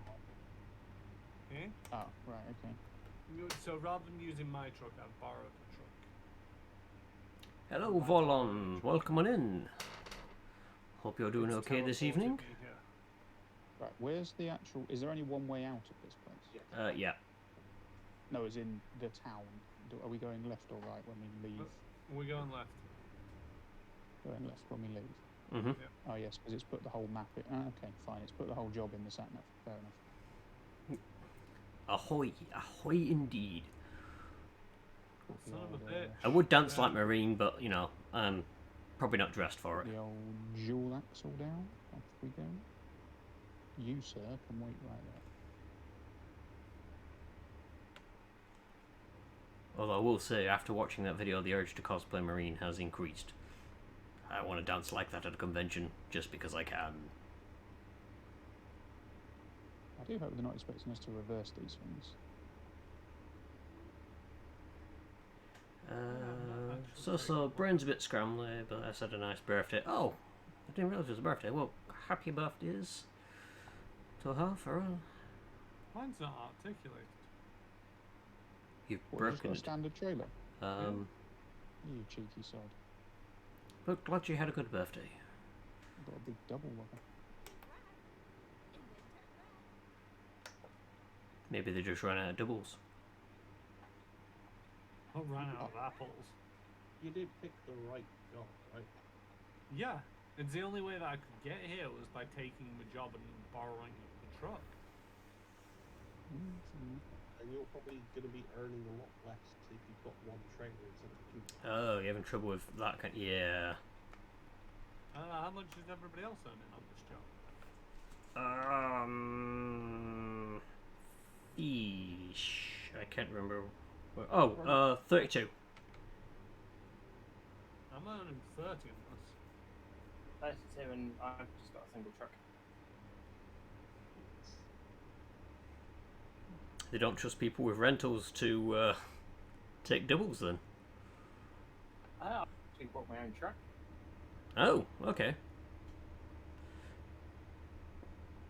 Eh? Eh? Ah, right, okay. So rather than using my truck, I've borrowed a truck. Hello, Volon. Welcome on in. Hope you're doing It's okay this teleported evening. me here. Right, where's the actual... Is there only one way out of this place? Yeah. No, as in the town. Are we going left or right when we leave? We're going left. Going left when we leave. Mm-hmm. Oh yes, because it's put the whole map in. Okay, fine. It's put the whole job in the sat nav. Fair enough. Ahoy, ahoy indeed. Son of a The bitch. I would dance like Marine, but, you know, I'm probably not dressed for it. The old dual axle down. Off we go. You, sir, can wait right there. Although I will say, after watching that video, the urge to cosplay Marine has increased. I want to dance like that at a convention, just because I can. I do hope they're not expecting us to reverse these things. So, brain's a bit scrambly, but I said a nice birthday. Oh, I didn't realise it was a birthday. Well, happy birthdays to her for her. Mine's not articulated. You've What, just got broken a it. standard trailer? You cheeky sod. But glad you had a good birthday. Got a big double whopper. Maybe they just ran out of doubles. I ran out of apples. You did pick the right job, right? Yeah, it's the only way that I could get here was by taking the job and borrowing the truck. And you're probably going to be earning a lot less if you've got one trailer instead of two. Oh, you're having trouble with that kind. Yeah. How much is everybody else earning on this job? Eesh, I can't remember. Oh, 32. I'm earning 30 on this. 32, and I've just got a single truck. They don't trust people with rentals to take doubles then. I actually bought my own truck. Oh, okay.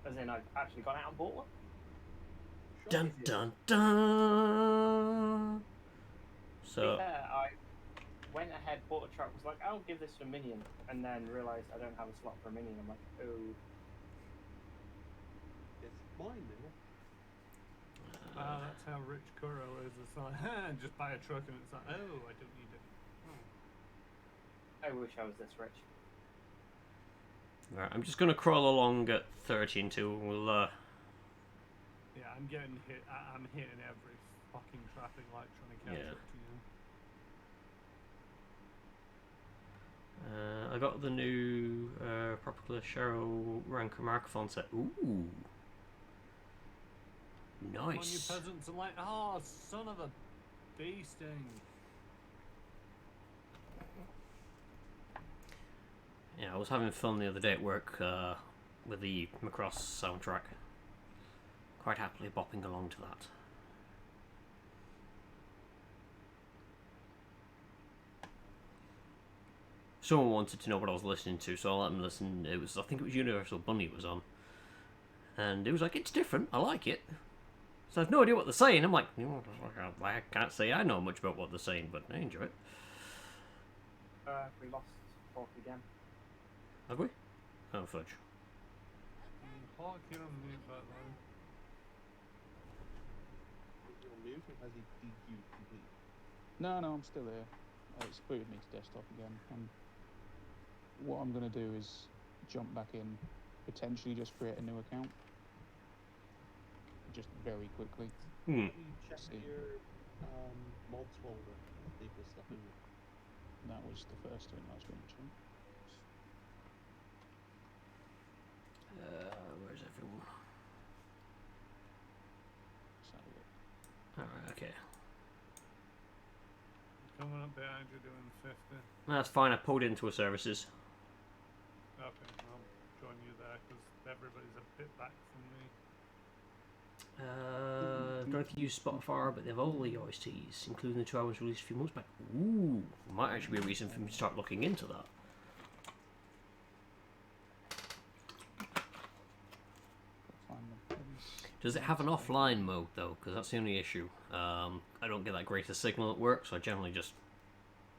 As in, I've actually gone out and bought one. Dun dun dun. To So be fair, I went ahead, bought a truck, was like, I'll give this to a minion, and then realised I don't have a slot for a minion. I'm like, oh. It's mine now. That's how rich Kuro is. It's like, just buy a truck and it's like, oh, I don't need it. I wish I was this rich. right, I'm just gonna crawl along at 30 until we'll. Yeah, I'm getting hit. I'm hitting every fucking traffic light trying to catch Yeah. up to you. I got the new Proper Cheryl Ranker Microphone set. Ooh. Come on, you Nice. peasants, and like, oh, son of a bee sting. Yeah, I was having fun the other day at work with the Macross soundtrack. Quite happily bopping along to that. Someone wanted to know what I was listening to, so I let them listen. I think it was Universal Bunny it was on. And it was like, it's different, I like it. So I have no idea what they're saying. I'm like, I can't say I know much about what they're saying, but I enjoy it. We lost Hawk again. Have we? Oh, fudge. Hawk, you're on mute, by the way. Is he on mute or has he DQ'd completely? No, I'm still here. It's booted me to desktop again. What I'm going to do is jump back in, potentially just create a new account. Just very quickly. Hmm. Let me check your mods folder. See if there's stuff in there. That was the first thing I was going to check. Where's everyone? So, Alright, okay. Coming up behind you doing 50. That's fine, I pulled into a services. Okay, I'll join you there because everybody's a bit back from me. Don't know if you use Spotify, but they have all the OSTs, including the 2 hours released a few months back. Ooh, might actually be a reason for me to start looking into that. find the place. Does it have an offline mode though? Because that's the only issue. I don't get that great a signal at work, so I generally just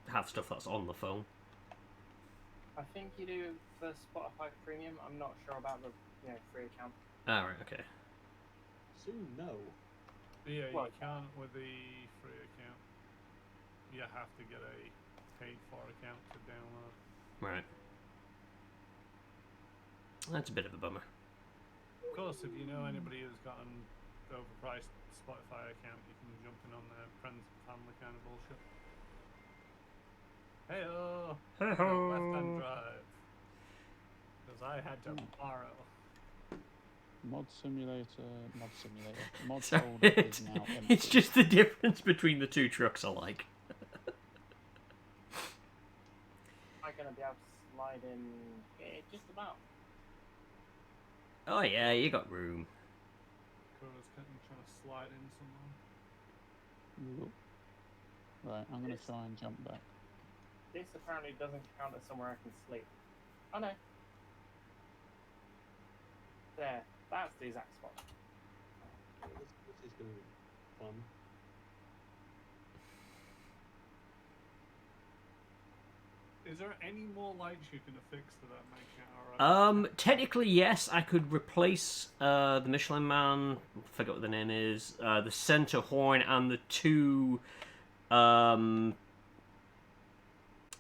have stuff that's on the phone. I think you do for Spotify Premium. I'm not sure about the free account. Alright, okay. Soon, no. Yeah, Well, you can't with the free account. You have to get a paid for account to download. Right. That's a bit of a bummer. Of course, if you know anybody who's got an overpriced Spotify account, you can jump in on their friends and family kind of bullshit. Hey-oh! Hey-ho! Left-hand drive. Because I had to borrow. Mod simulator. Mod Sorry, folder is now empty. it's just the difference between the two trucks I like. Am I going to be able to slide in? Yeah, just about. Oh yeah, you got room. Kuro's trying to slide in somewhere. Look. Right, I'm going to try and jump back. This apparently doesn't count as somewhere I can sleep. Oh no. There. That's the exact spot. This is going to be fun. Is there any more lights you can affix to that make it alright? Technically yes, I could replace the Michelin Man, I forget what the name is, the center horn and the two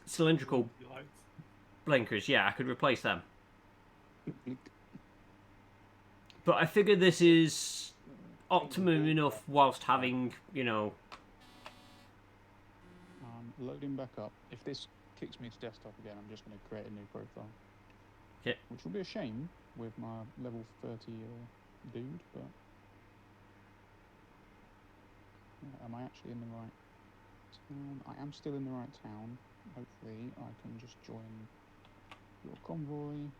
cylindrical Lights. blinkers. Yeah, I could replace them. But I figure this is optimum enough whilst having, Loading back up. If this kicks me to desktop again, I'm just going to create a new profile. Okay. Which will be a shame with my level 30 dude, but... Am I actually in the right town? I am still in the right town. Hopefully I can just join your convoy.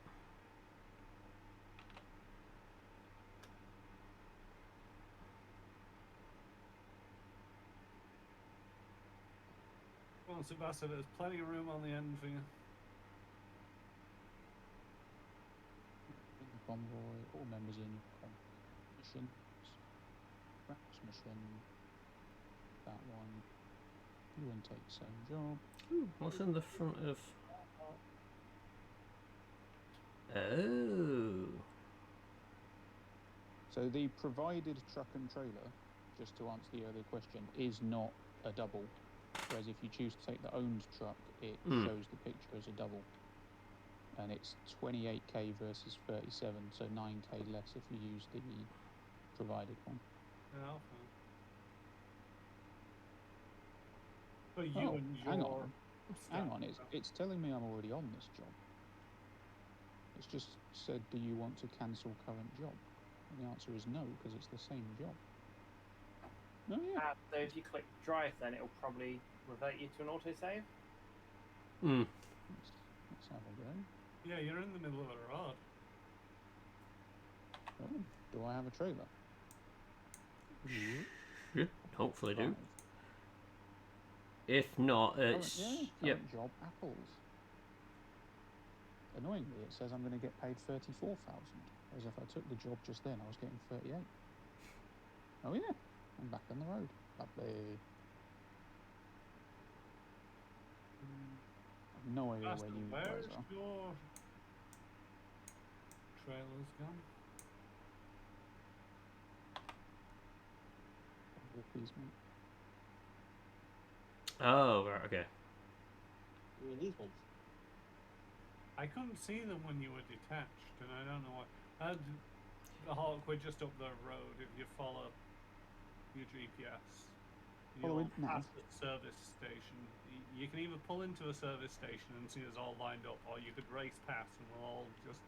Come on, Sebastian, there's plenty of room on the end for you. In the convoy, all members in missions. Raps mission. That one. You and take the same job. Ooh, what's in the front of... Oh. So the provided truck and trailer, just to answer the earlier question, is not a double. Whereas if you choose to take the owned truck, it shows the picture as a double. And it's 28k versus 37, so 9k less if you use the provided one. Yeah, okay. But you and your... Hang on, it's telling me I'm already on this job. It's just said, do you want to cancel current job? And the answer is no, because it's the same job. Oh yeah. So if you click drive, then it'll probably revert you to an autosave. Let's have a go. Yeah, you're in the middle of a road. Oh, do I have a trailer? Should hopefully do. 5. If not, it's... Current job, apples. Annoyingly, it says I'm going to get paid 34,000. Whereas if I took the job just then, I was getting 38. Oh yeah, I'm back on the road. Lovely. I've no idea where you guys Where's are. your trailers gone? Please, mate. Oh, right, okay. You mean these ones? I couldn't see them when you were detached, and I don't know why. Hawk, we're just up the road. If you follow your GPS, Follow you'll it now. pass the service station. You can either pull into a service station and see us all lined up, or you could race past and we'll all just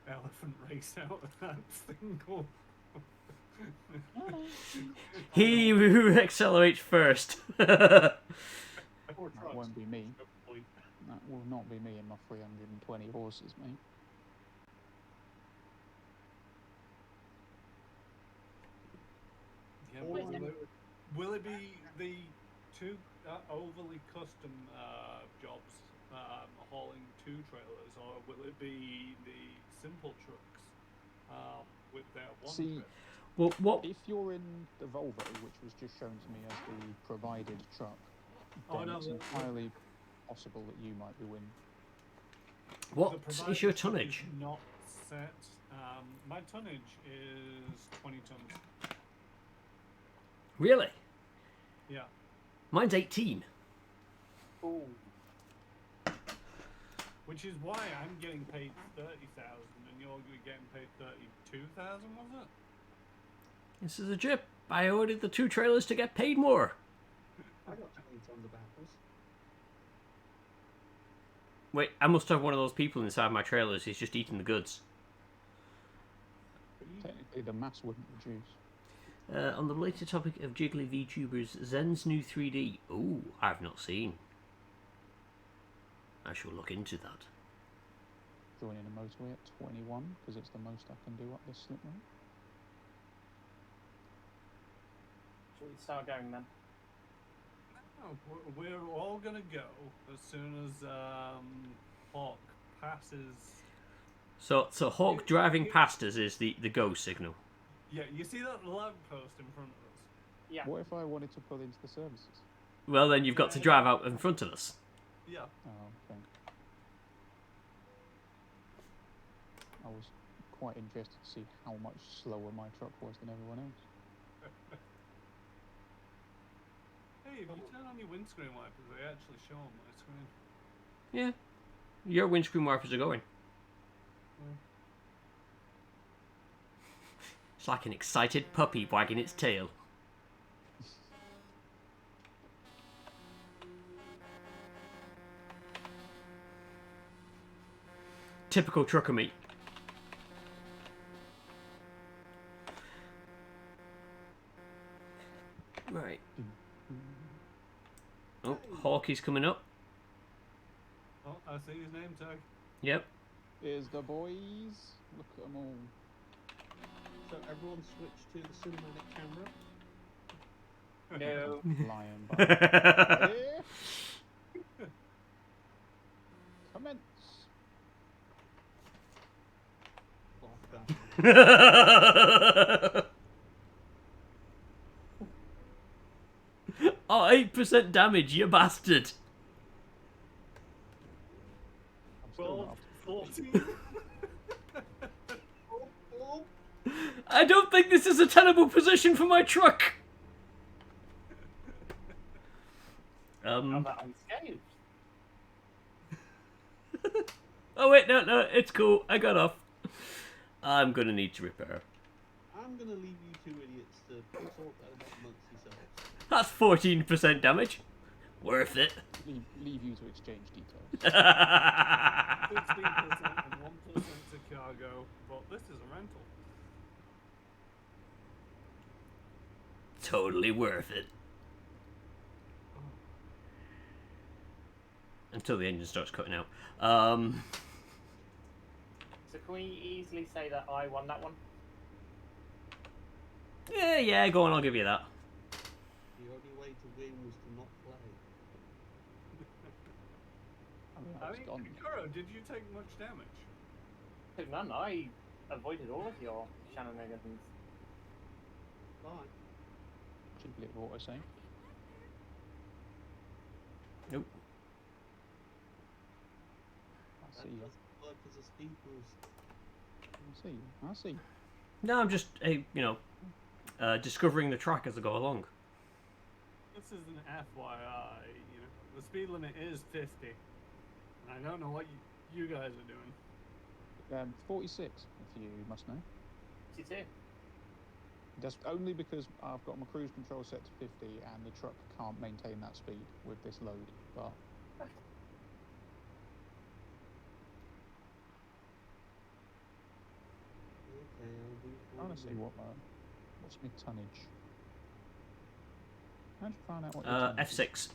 elephant race out of that single. He who accelerates first. That won't be me. That will not be me and my 320 horses, mate. Yeah, Wait, will it be the two overly custom jobs hauling 2 trailers, or will it be the simple trucks with their 1 See, trailer? Well, what? If you're in the Volvo, which was just shown to me as the provided truck, Oh, then no, it's the- entirely possible that you might be winning. What The is provided your truck tonnage? is not set. My tonnage is 20 tons. Really? Yeah. Mine's 18. Ooh. Which is why I'm getting paid 30,000 and you're getting paid 32,000, was it? This is a jip. I ordered the 2 trailers to get paid more. I got 20 tons of apples. Wait, I must have one of those people inside my trailers. He's just eating the goods. Technically, the mass wouldn't reduce. On the related topic of jiggly VTubers, Zen's new 3D. Ooh, I've not seen. I shall look into that. Joining a motorway at 21, because it's the most I can do up this slip road. Shall we start going then? Oh, we're all gonna go as soon as Hawk passes. So Hawk driving past us is the go signal. Yeah, you see that lamppost in front of us? Yeah. What if I wanted to pull into the services? Well, then you've got to drive out in front of us. Yeah. Oh, okay. I was quite interested to see how much slower my truck was than everyone else. Hey, if you turn on your windscreen wipers, they actually show on my screen. Yeah. Your windscreen wipers are going. It's like an excited puppy wagging its tail. typical trucker meat. Right. Oh, Hawkey's coming up. Oh, I see his name tag. Yep. Here's the boys. Look at them all. So everyone switch to the cinematic camera. No. Flying by. Ready? Commence. Fuck that. Oh, 8% damage, you bastard. I'm still 12, not. 14. I don't think this is a tenable position for my truck. How about unscathed? Oh wait, no, it's cool. I got off. I'm gonna need to repair. I'm gonna leave you two idiots to sort that out amongst yourselves. That's 14% damage. Worth it. Leave you to exchange details. 16% and 1% to cargo, but this is a rental. Totally worth it. Until the engine starts cutting out. So can we easily say that I won that one? Yeah, go on, I'll give you that. The only way to win was to not play. I mean, I that's mean, gone. Kuro, did you take much damage? Took none. I avoided all of your shenanigans. Bye. Should be able to auto save. Nope. I see you. Doesn't work as a speed boost. I see you. No, I'm just, discovering the track as I go along. This is an FYI, you know, the speed limit is 50. And I don't know what you guys are doing. 46, if you must know. 52. That's only because I've got my cruise control set to 50 and the truck can't maintain that speed with this load. But Okay, I'll do I want to see what's my tonnage. How'd you find out what your tonnage is? F6.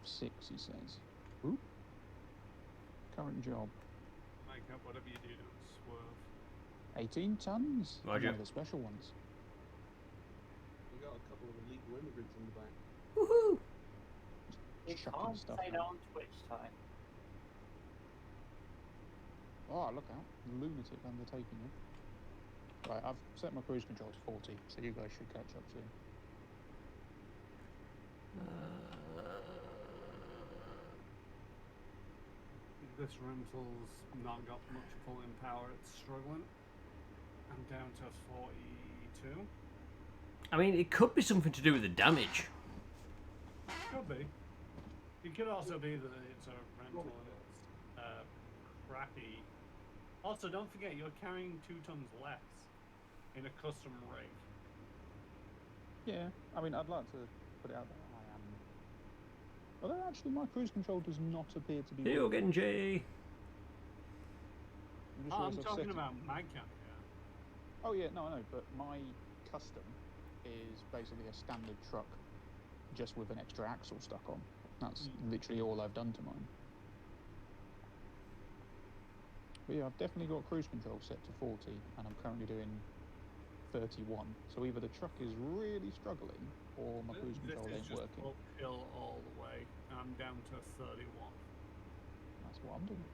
F6, he says. Ooh. Current job. Make up whatever you do, don't swerve. 18 tons. Roger. One of the special ones. We got a couple of illegal immigrants in the back. Woohoo! You Chucking can't stuff say that out. on Twitch time. Oh, look out. Lunatic undertaking it. Right, I've set my cruise control to 40, so you guys should catch up soon. This rental's not got much pulling power, it's struggling. I'm down to 42. I mean, it could be something to do with the damage. Could be. It could also be that it's a rental and it's crappy. Also, don't forget, you're carrying 2 tons less in a custom rig. Yeah, I mean, I'd like to put it out there. I am. Although, actually, my cruise control does not appear to be. Here working. again, Jay. I'm just I'm realised I've talking set it- about my camp, yeah. Oh, yeah, no, I know, but my custom is basically a standard truck just with an extra axle stuck on. That's literally all I've done to mine. But yeah, I've definitely got cruise control set to 40, and I'm currently doing 31. So either the truck is really struggling, or my cruise This control is ain't just working. uphill all the way. I'm down to 31. That's what I'm doing.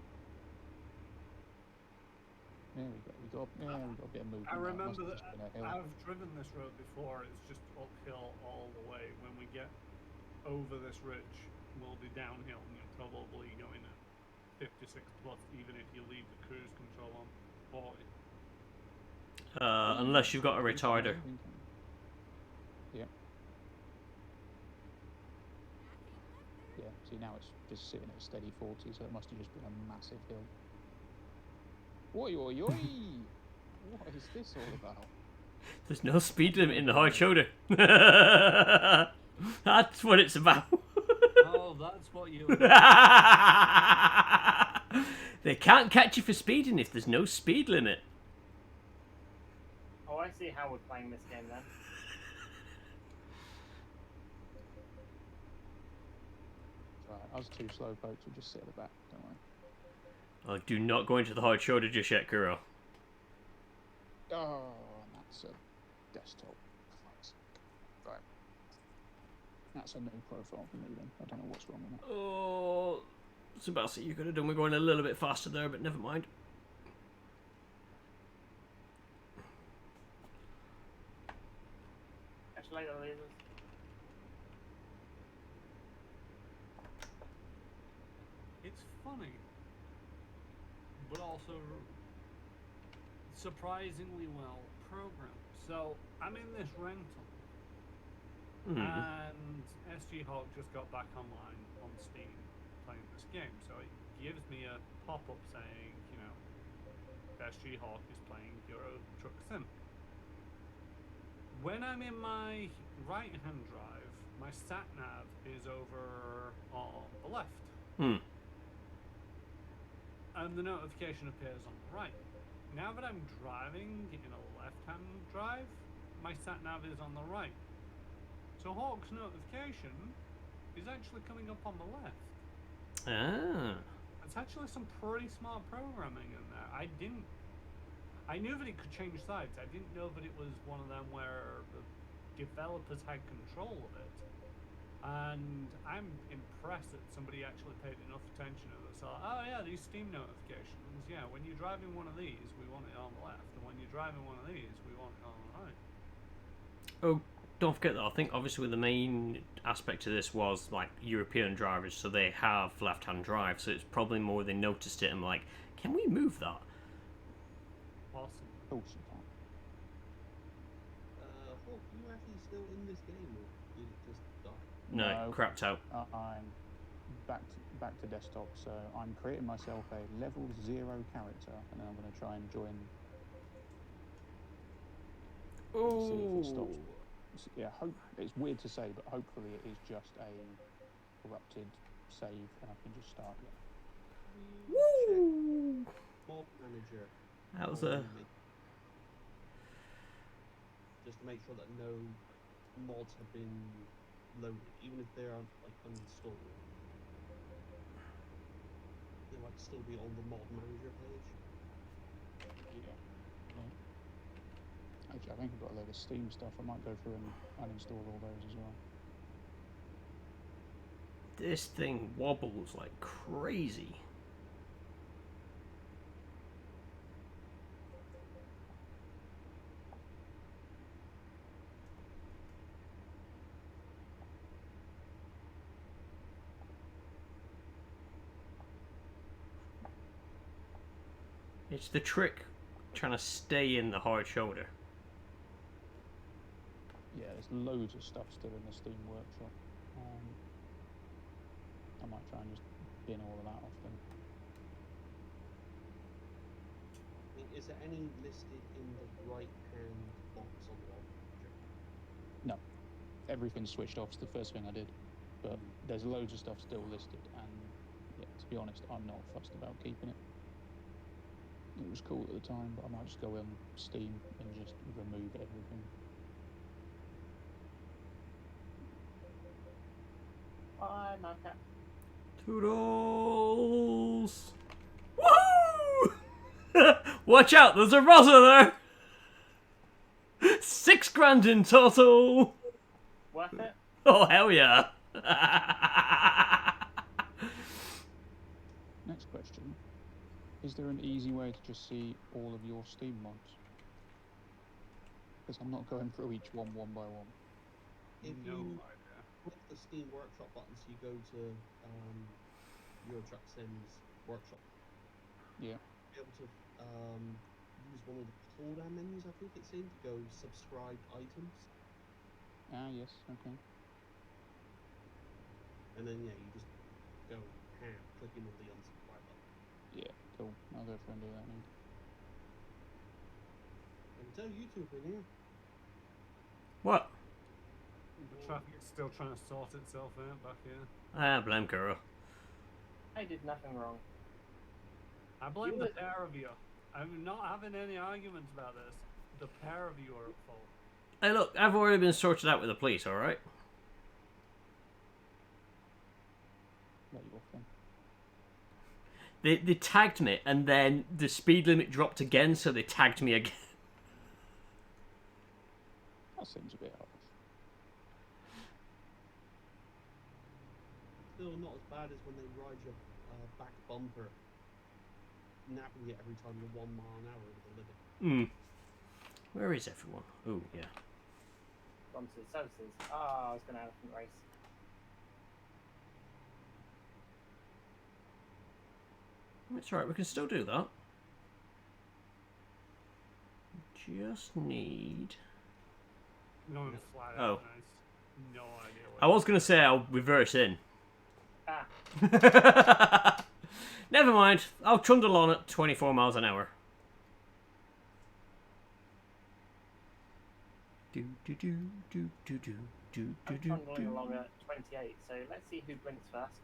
There we go. We got a bit of movement. I now. It remember must have that just been a hill. I've driven this road before. It's just uphill all the way. When we get over this ridge, we'll be downhill, and you're probably going at 56 plus, even if you leave the cruise control on 40. Unless you've got a retarder. Yeah. Yeah, see now it's just sitting at a steady 40, so it must have just been a massive hill. Oi, oi, oi! What is this all about? There's no speed limit in the hard shoulder. That's what it's about. Oh, that's what you. They can't catch you for speeding if there's no speed limit. Oh, I see how we're playing this game then. Right, us two slow boats will just sit at the back, don't worry. Oh, do not go into the hard shoulder just yet, Kuro. Oh, that's a desktop. Right. That's a new profile for me then. I don't know what's wrong with that. Oh, Sebastian, you could have done with going a little bit faster there, but never mind. Catch you later, losers. It's funny, but also surprisingly well programmed. So I'm in this rental, and SG Hawk just got back online on Steam playing this game. So it gives me a pop-up saying, you know, SG Hawk is playing Euro Truck Sim. When I'm in my right-hand drive, my sat nav is over on the left. And the notification appears on the right. Now that I'm driving in a left-hand drive, my sat-nav is on the right. So Hawk's notification is actually coming up on the left. Ah. It's actually some pretty smart programming in there. I knew that it could change sides. I didn't know that it was one of them where the developers had control of it. And I'm impressed that somebody actually paid enough attention to it. So, oh yeah, these Steam notifications. Yeah, when you're driving one of these, we want it on the left. And when you're driving one of these, we want it on the right. Oh, don't forget that. I think obviously the main aspect of this was like European drivers, so they have left-hand drive. So it's probably more they noticed it and like, can we move that? Awesome. Of course you can. Hawk, are you actually still in this game, or did it just die? No, crapped out. I'm back to desktop, so I'm creating myself a level 0 character, and then I'm going to try and join. See if it stops. Yeah, it's weird to say, but hopefully it is just a corrupted save, and I can just start it. Woo! Mod manager. That was a. Just to make sure that no mods have been loaded, even if they aren't like uninstalled. They might still be on the mod manager page. Yeah. Actually, I think I've got a load of Steam stuff. I might go through and uninstall all those as well. This thing wobbles like crazy. It's the trick trying to stay in the hard shoulder. Yeah, there's loads of stuff still in the Steam workshop. I might try and just bin all of that off them. Is there any listed in the right-hand box on the mod manager? No, everything's switched off. It's the first thing I did. But there's loads of stuff still listed, and yeah, to be honest, I'm not fussed about keeping it. It was cool at the time, but I might just go on Steam and just remove everything. Bye, Nightcap. Toodles! Woo! Watch out, there's a Rosa there! 6 grand in total! Worth it? Oh, hell yeah! Next question. Is there an easy way to just see all of your Steam mods? Because I'm not going through each one by one. If No you idea. click the Steam Workshop button, so you go to Euro Truck Sims Workshop, Yeah. be able to use one of the pull-down menus, I think it's in, to go subscribed items, Ah, yes, okay. and then yeah, you just go ham, clicking on the unsubscribe button. Yeah, cool. I'll go through and do that now. And tell YouTube in here. What? The traffic's still trying to sort itself out back here. Ah, blame Kuro. I did nothing wrong. I blame You the were- pair of you. I'm not having any arguments about this. The pair of you are at fault. Hey, look, I've already been sorted out with the police, alright? Let you off then. They tagged me, and then the speed limit dropped again, so they tagged me again. That seems a bit harsh. Still not as bad as when they ride your back bumper, napping it every time you're 1 mile an hour over the limit. Where is everyone? Oh, yeah. Gone to the services. Ah, I was going to elephant race. It's alright, we can still do that. Just need... No, flat Oh. out nice. No idea what. I was going to say I'll reverse in. Ah, Never mind, I'll trundle on at 24 miles an hour. Do do do do do do do I'm do trundling do. along at 28, so let's see who blinks first.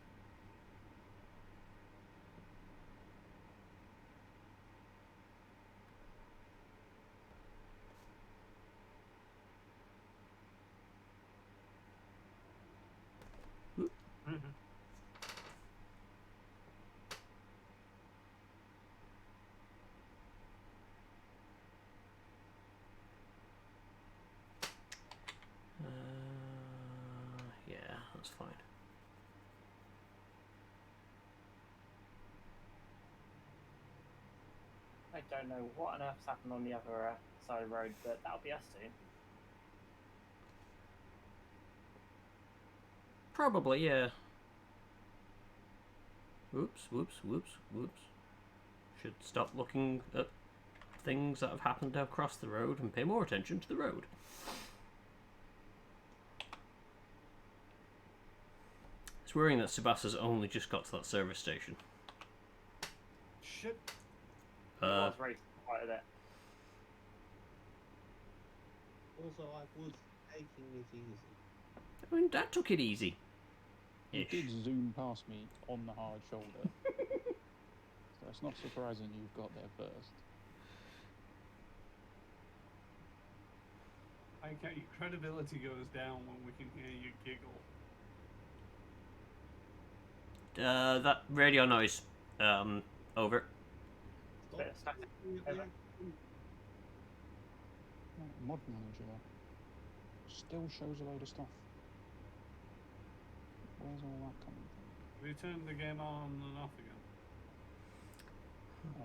Mhm. Yeah, that's fine. I don't know what on earth's happened on the other side of the road, but that'll be us soon. Probably, yeah. Whoops, whoops, whoops, whoops. Should stop looking at things that have happened across the road and pay more attention to the road. It's worrying that Sebastia's only just got to that service station. Shit. I was racing quite a bit. Also, I was taking it easy. I mean, that took it easy. You Ish. did zoom past me on the hard shoulder. So it's not surprising you've got there first. Okay, your credibility goes down when we can hear you giggle. That radio noise. Over. Stop Bit of static. looking at the Over. action. Mod manager still shows a load of stuff. Where's all that coming from? Have you turned the game on and off again?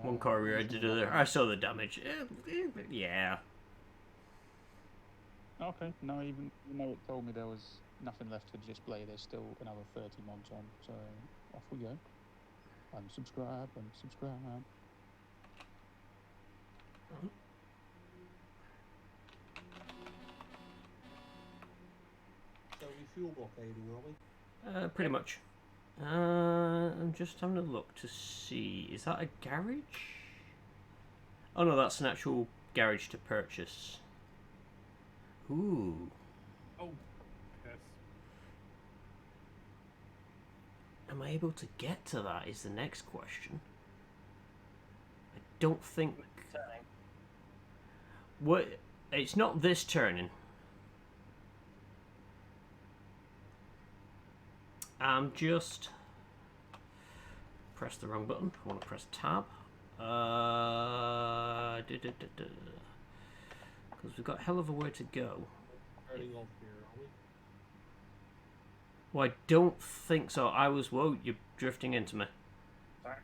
One car we ready to do there. I saw the damage. Yeah. Okay, no, even though it told me there was nothing left to display, there's still another 30 mods on, so off we go. Unsubscribe, unsubscribe. So we fuel blockading, are we? Pretty much. I'm just having a look to see. Is that a garage? Oh no, that's an actual garage to purchase. Ooh. Oh, yes. Am I able to get to that is the next question. I don't think... Turning. What? It's not this turning. I'm just... Press the wrong button. I want to press tab. Because we've got a hell of a way to go. Turning off here, are we? Well, I don't think so. I was... Whoa, you're drifting into me. Sorry.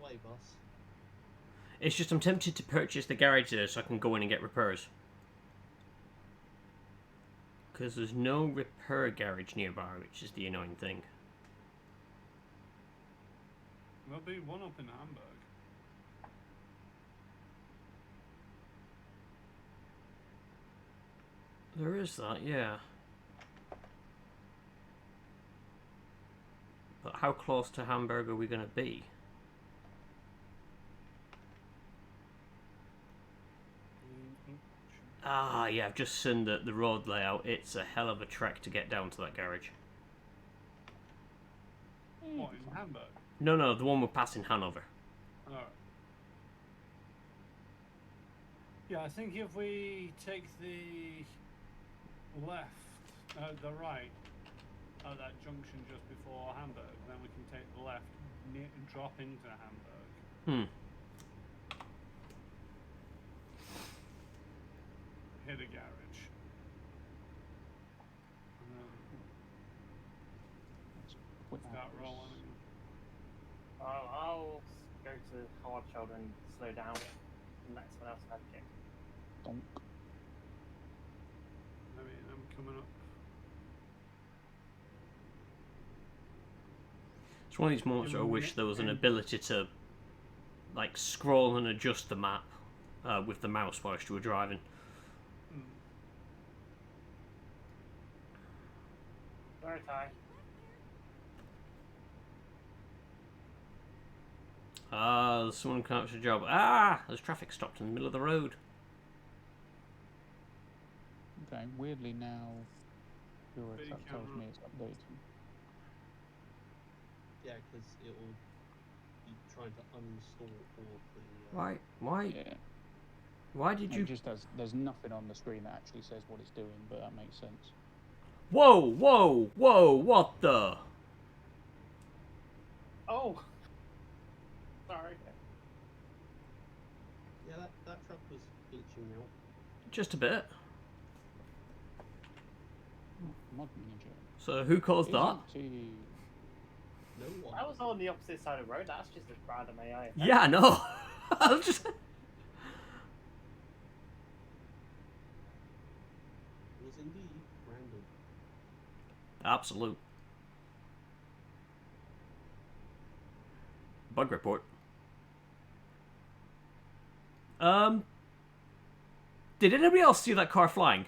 Away, bus. It's just I'm tempted to purchase the garage there so I can go in and get repairs. Because there's no repair garage nearby, which is the annoying thing. There'll be one up in Hamburg. There is that, yeah. But how close to Hamburg are we going to be? Ah, yeah, I've just seen the road layout. It's a hell of a trek to get down to that garage. What, in Hamburg? No, the one we're passing Hanover. Alright. Yeah, I think if we take the left, the right, at that junction just before Hamburg, then we can take the left, drop into Hamburg, hit a garage, and then Quick start hours. rolling. I'll go to hard shoulder and slow down and let someone else have a kick. Donk. I mean, I'm coming up. It's one of these moments where I wish there was an ability to, like, scroll and adjust the map with the mouse whilst you were driving. Sorry, Ty. There's someone coming up to the job. Ah, there's traffic stopped in the middle of the road. Okay, weirdly now, your Video attack tells camera. me it's updating. Yeah, because it'll be trying to uninstall all of the. Why? Yeah. Why did you? It just there's nothing on the screen that actually says what it's doing, but that makes sense. Whoa! What the? Oh! Sorry. Yeah, that truck was glitching out. Just a bit. Mod manager. So who caused that? Empty. No one. I was on the opposite side of the road. That's just a random AI effect. Yeah, no. I was just. It was indeed random. Absolute. Bug report. Did anybody else see that car flying?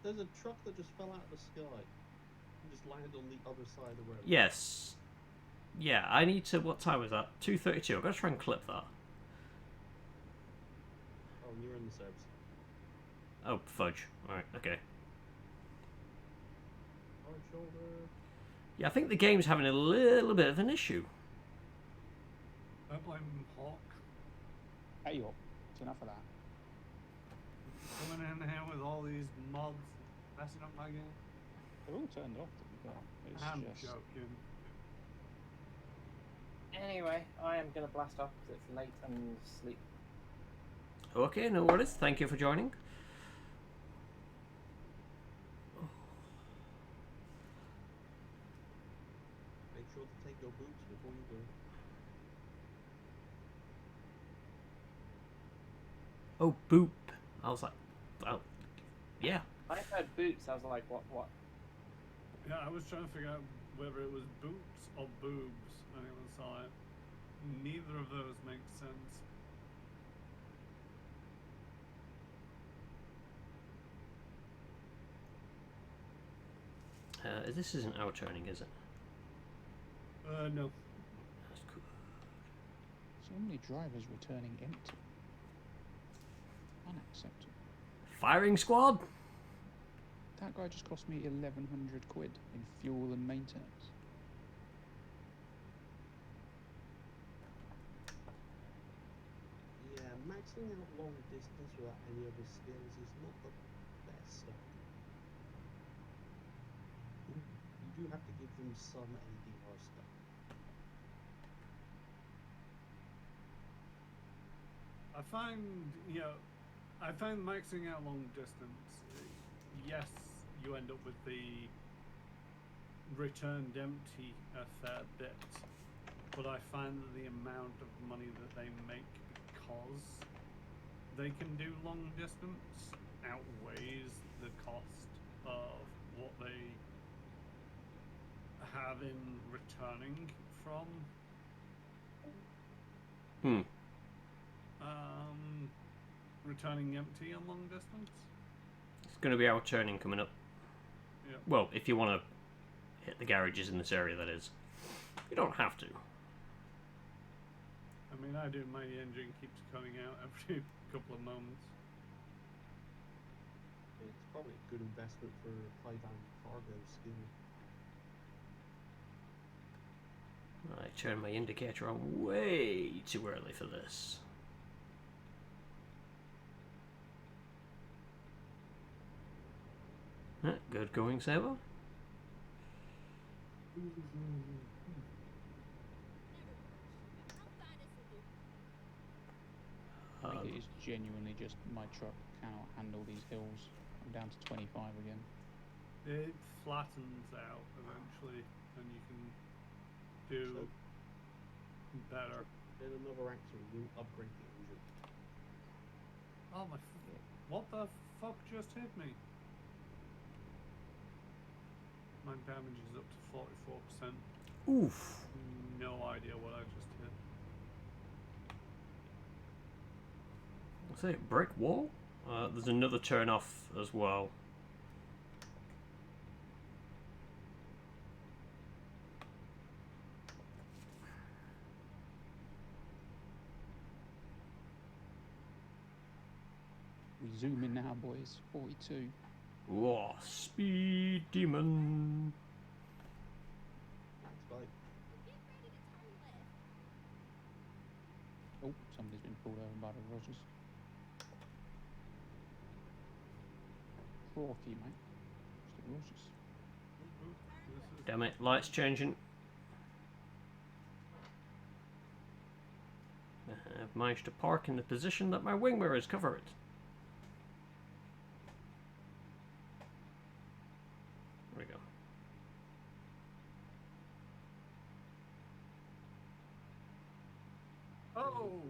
There's a truck that just fell out of the sky and just landed on the other side of the road. Yes. Yeah, I need to. What time was that? 2:32. I've got to try and clip that. Oh, and you're in the subs. Oh, fudge. Alright, okay. Hard shoulder. Yeah, I think the game's having a little bit of an issue. I blame Hawk. Hey up. It's enough of that. Coming in here with all these mods, messing up my game. They're all turned off to be fair. It's I'm just joking. Anyway, I am going to blast off because it's late and sleep. Okay, no worries. Thank you for joining. Make sure to take your boots before you go. Oh, boop. I was like, oh, yeah. I heard boots. I was like, what? Yeah, I was trying to figure out whether it was boots or boobs, and it was like, neither of those make sense. This isn't our turning, is it? No. That's cool. so many drivers returning empty. Unacceptable. Firing squad. That guy just cost me 1,100 quid in fuel and maintenance. Yeah, maxing out long distance without any other skills is not the best stuff. You do have to give them some ADR stuff. I find, I find maxing out long distance, yes, you end up with the returned empty a fair bit, but I find that the amount of money that they make because they can do long distance outweighs the cost of what they have in returning from returning empty on long distance. It's going to be our turning coming up. Yeah. Well, if you want to hit the garages in this area, that is. You don't have to. I mean, I do. My engine keeps coming out every couple of moments. Probably a good investment for high value cargo skill. I turned my indicator on way too early for this. Good going, Sabo. I think it is genuinely just my truck cannot handle these hills. I'm down to 25 again. It flattens out eventually, and you can do better. Then another axle will upgrade the engine. Oh my! What the fuck just hit me? My damage is up to 44%. Oof. No idea what I just hit. What's it? Brick wall? There's another turn off as well. We zoom in now, boys. 42. Whoa, speed demon. That's like Oh, somebody's been pulled over by the Rogers. Crikey, mate. It's the Rogers. This is Damn it, lights changing. I've managed to park in the position that my wing mirrors cover it. There we go. Oh!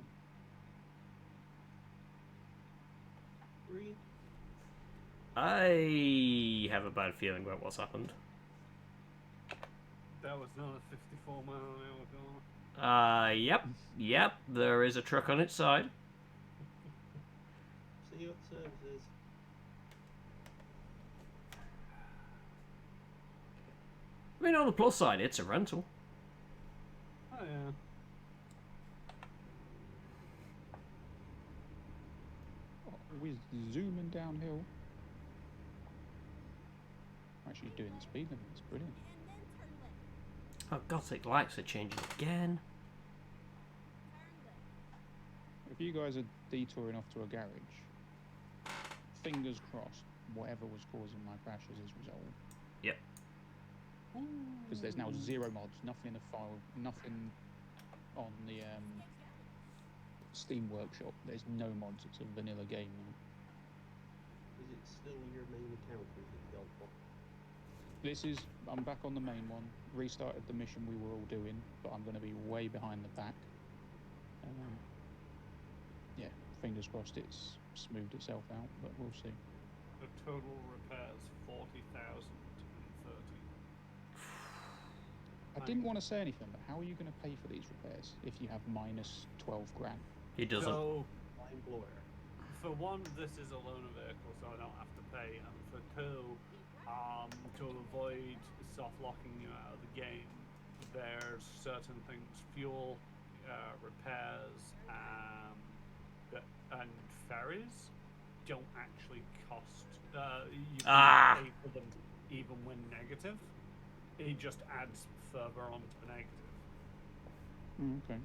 green. I have a bad feeling about what's happened. That was not a 54 mile an hour car. Yep, there is a truck on its side. See what services. I mean, on the plus side, it's a rental. Oh yeah. Oh, we're zooming downhill. Actually doing the speed limit. It's brilliant. Oh, God's sake, lights are changing again. If you guys are detouring off to a garage, fingers crossed, whatever was causing my crashes is resolved. Yep. Because there's now 0 mods, nothing in the file, nothing on the Steam Workshop. There's no mods. It's a vanilla game now. Is it still your main account or is it the old one? I'm back on the main one. Restarted the mission we were all doing, but I'm going to be way behind the pack. Yeah, fingers crossed it's smoothed itself out, but we'll see. The total repairs 40,030. I didn't want to say anything, but how are you going to pay for these repairs if you have minus 12 grand? He doesn't. So, Mind blower. for one, this is a loaner vehicle, so I don't have to pay, and for two, to avoid soft locking you out of the game, there's certain things, fuel, repairs, and ferries don't actually cost. You can pay for them even when negative. It just adds further onto the negative. Okay.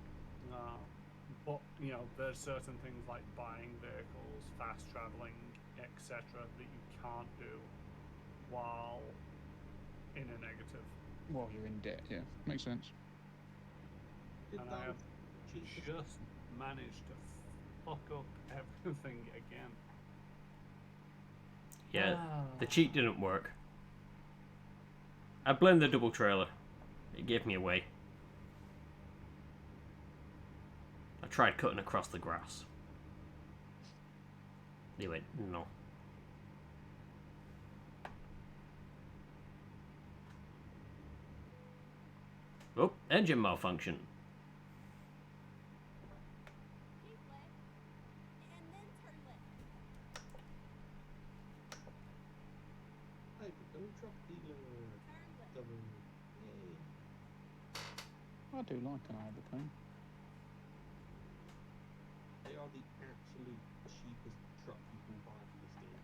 But you know, there's certain things like buying vehicles, fast traveling, etc., that you can't do while in a negative. Well, you're in debt, yeah. Makes sense. Did And that I have cheat just managed to fuck up everything again. Yeah, the cheat didn't work. I blame the double trailer. It gave me away. I tried cutting across the grass. They went, no. Oh, engine malfunction. Hey, but don't drop dealer. Double. Yay. I do like an Ibercone. They are the absolute cheapest truck you can buy in this game.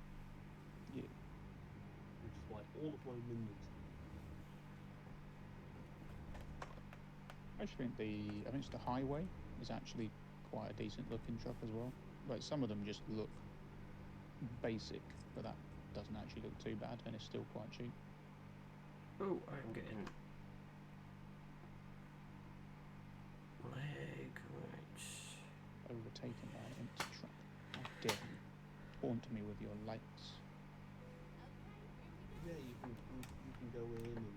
Yeah. all of my minions. I just think it's the highway is actually quite a decent looking truck as well. Like some of them just look basic, but that doesn't actually look too bad, and it's still quite cheap. Oh, I'm getting leg right. Overtaken by an empty truck. How dare you haunt me with your lights? Yeah, you can go in and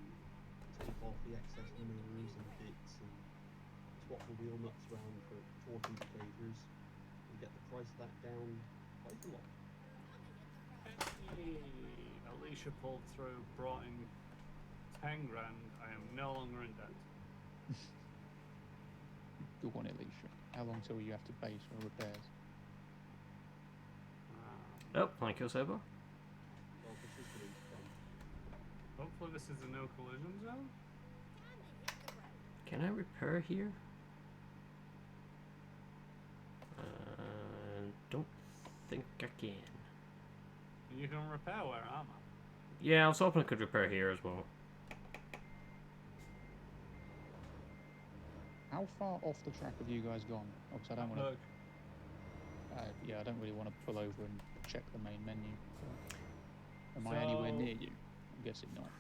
take off the excess mirrors and bits and swap the wheel nuts around for torque indicators and get the price of that down quite a lot. Hey, Alicia pulled through, brought in 10 grand. I am no longer in debt. Good one, Alicia. How long till you have to pay for repairs? Oh, thank you, Saber. Well, this is going to be fun. Hopefully this is a no collision zone. Can I repair here? Don't think I can. You can repair where am I? Yeah, I was hoping I could repair here as well. How far off the track have you guys gone? Because I don't want to. Look, Yeah, I don't really want to pull over and check the main menu. Am I anywhere near you? I'm guessing not.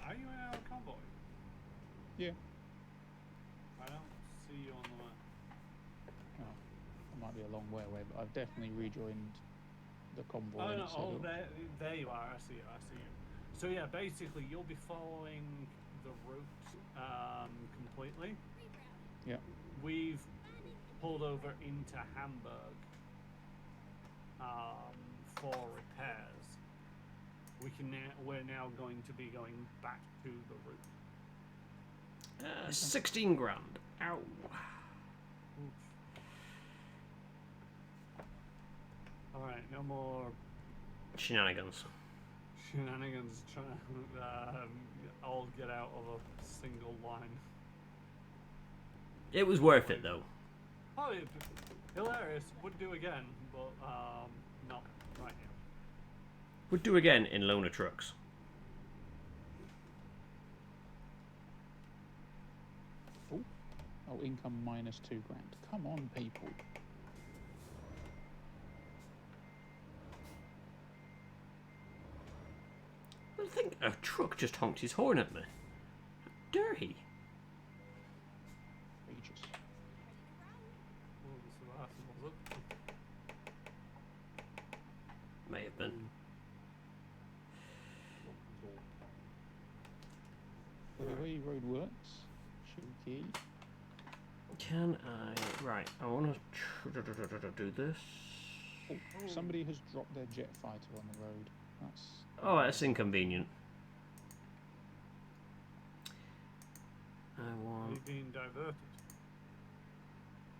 are you in our convoy? Yeah. I don't see you on the map. Oh, I might be a long way away, but I've definitely rejoined the convoy. Oh, and no, it's sort of- there you are. I see you. So yeah, basically you'll be following the route completely. Yeah. We've pulled over into Hamburg for repairs. We're now going to be going back to the route. 16 grand. Ow. Alright, no more Shenanigans. shenanigans trying to all get out of a single line. It was worth it though. Oh, hilarious. Would do again, but not right now. Would do again in loaner trucks. Oh, income minus 2 grand. Come on, people. I think a truck just honked his horn at me. How dare he? Outrageous. Oh, so that's was it? May have been. Not at all. By the way, Roadworks. Shinky. Can I? Right, I want to do this. Oh, somebody has dropped their jet fighter on the road. That's. Oh, that's inconvenient. I Are you want. being diverted?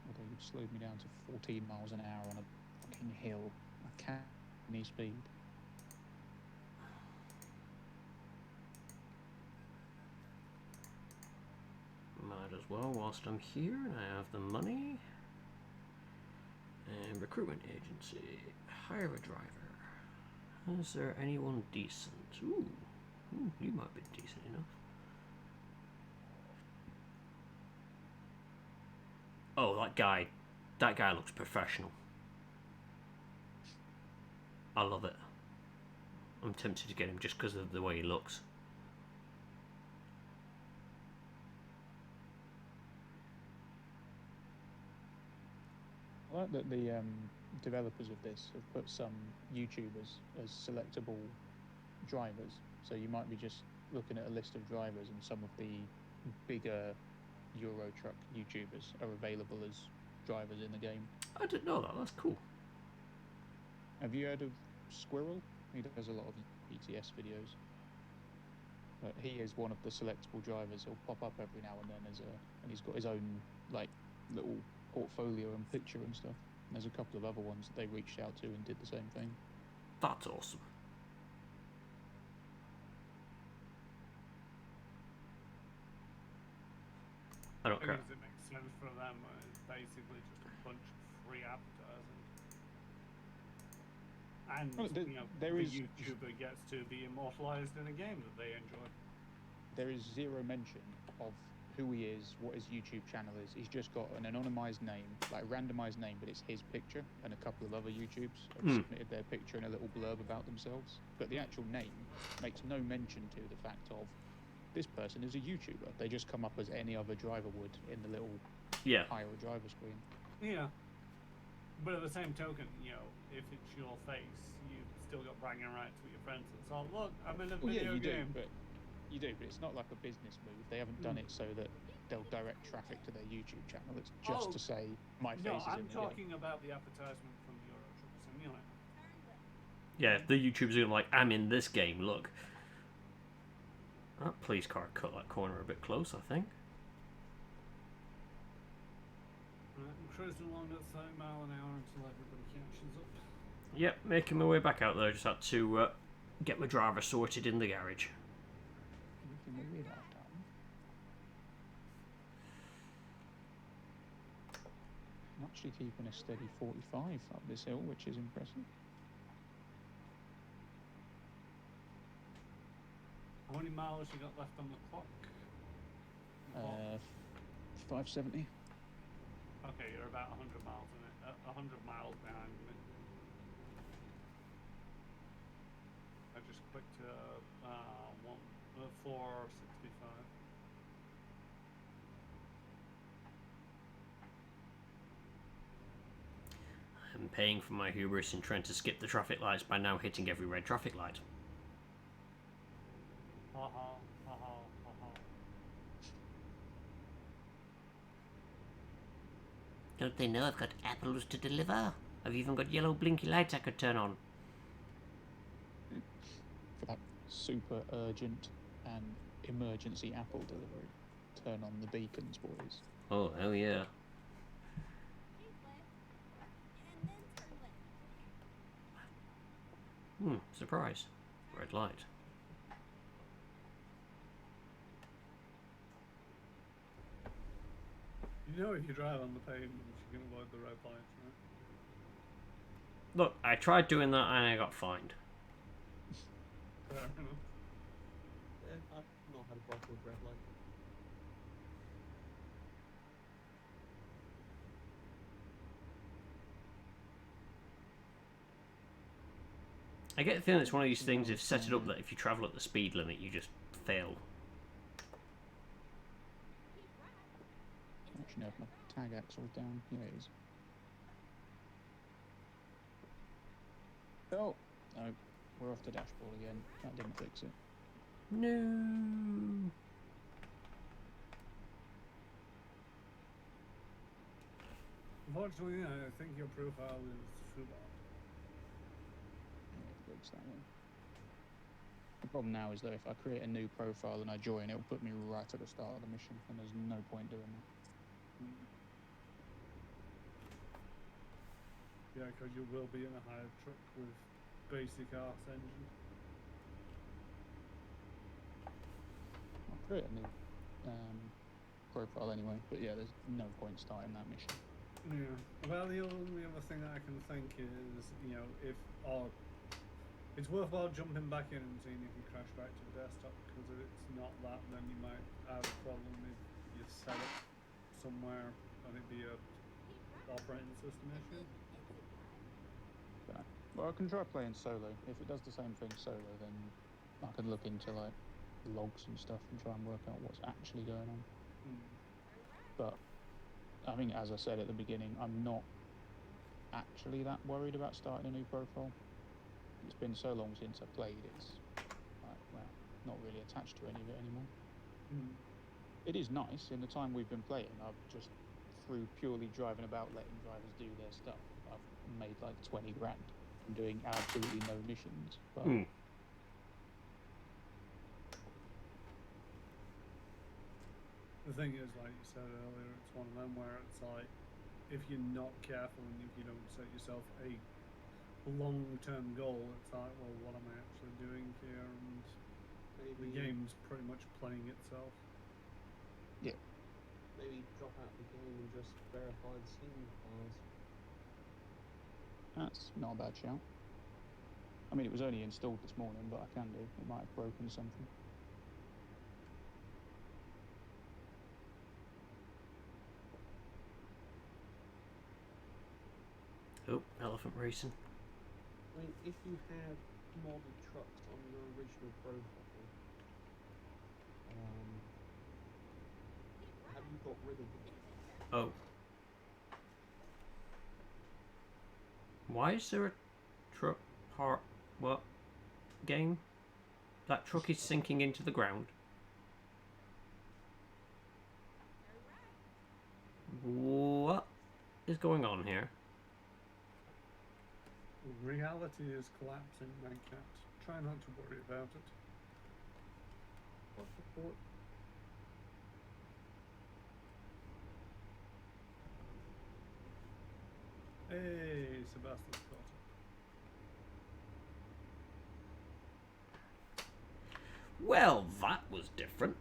Although you've slowed me down to 14 miles an hour on a fucking hill. I can't any speed. Might as well whilst I'm here and I have the money. And recruitment agency. Hire a driver. Is there anyone decent? Ooh, you might be decent enough. Oh, that guy looks professional. I love it. I'm tempted to get him just because of the way he looks. I like that the developers of this have put some YouTubers as selectable drivers. So you might be just looking at a list of drivers, and some of the bigger Euro truck YouTubers are available as drivers in the game. I didn't know that. That's cool. Have you heard of Squirrel? He does a lot of ETS videos. But he is one of the selectable drivers. He'll pop up every now and then and he's got his own like little portfolio and picture and stuff. And there's a couple of other ones that they reached out to and did the same thing. That's awesome. I don't care. Because it makes sense for them. It's basically just a bunch of free advertising. And Well, you know, there the is- YouTuber gets to be immortalized in a game that they enjoy. There is zero mention of who he is, what his YouTube channel is. He's just got an anonymized name, like a randomized name, but it's his picture, and a couple of other YouTubes have submitted their picture and a little blurb about themselves. But the actual name makes no mention to the fact of this person is a YouTuber. They just come up as any other driver would in the little Yeah. hire driver screen. Yeah. But at the same token, you know, if it's your face, you've still got bragging rights with your friends. It's like, look, I'm in a Well, yeah, video you game. do, but it's not like a business move. They haven't done it so that they'll direct traffic to their YouTube channel. It's just Oh, to say my face No, is I'm in the game. talking about the advertisement from the Euro Truck Simulator. Yeah, the YouTubers are like, I'm in this game, look. That police car cut that corner a bit close, I think. Right, I'm cruising along at 30 mile an hour until everybody catches up. Yep, making my way back out there. Just had to get my driver sorted in the garage. Making the radar down. I'm actually keeping a steady 45 up this hill, which is impressive. How many miles you got left on the clock? 570. Okay, you're about 100 miles in it. 100 miles behind me. I just clicked 465. I'm paying for my hubris in trying to skip the traffic lights by now hitting every red traffic light. Ha ha, ha ha, ha ha. Don't they know I've got apples to deliver? I've even got yellow blinky lights I could turn on. For that super urgent and emergency apple delivery. Turn on the beacons, boys. Oh, hell yeah. Surprise. Red light. You know if you drive on the pavement, you can avoid the red lights, right? Look, I tried doing that and I got fined. Fair enough. Yeah, I've not had a problem with red light. I get the feeling it's one of these things, if set it up that if you travel at the speed limit, you just fail. Actually, no, if my tag axle's down. Yeah, it is. Oh, no. We're off the dashboard again. That didn't fix it. No. Unfortunately, I think your profile is too bad. Yeah, fix that one. The problem now is that if I create a new profile and I join, it'll put me right at the start of the mission, and there's no point doing that. Yeah, because you will be in a hired truck with basic arse engine. I'll create a new profile anyway, but yeah, there's no point starting that mission. Yeah. Well, the only other thing that I can think is, you know, it's worthwhile jumping back in and seeing if you crash back to the desktop, because if it's not that, then you might have a problem if you set it somewhere and it be a operating system issue. Well, I can try playing solo. If it does the same thing solo, then I could look into like logs and stuff and try and work out what's actually going on. But I think, as I said at the beginning, I'm not actually that worried about starting a new profile. It's been so long since I played, it's like, well, not really attached to any of it anymore. It is nice. In the time we've been playing, I've just, through purely driving about, letting drivers do their stuff, I've made like 20 grand from doing absolutely no missions. But The thing is, like you said earlier, it's one of them where it's like, if you're not careful and if you don't set yourself a long-term goal, it's like, well, what am I actually doing here? And the game's pretty much playing itself. yeah, Maybe drop out the game and just verify the Steam files. that's not a bad shout. I mean, it was only installed this morning, but I can do. It might have broken something. Oh, elephant racing. I mean, if you had modded trucks on your original profile, have you got rid of them? Oh. Why is there a truck part? What? Game? That truck is sinking into the ground. What is going on here? Reality is collapsing, my cat. Try not to worry about it. What the fuck? Hey, Sebastian's caught up. Well, that was different.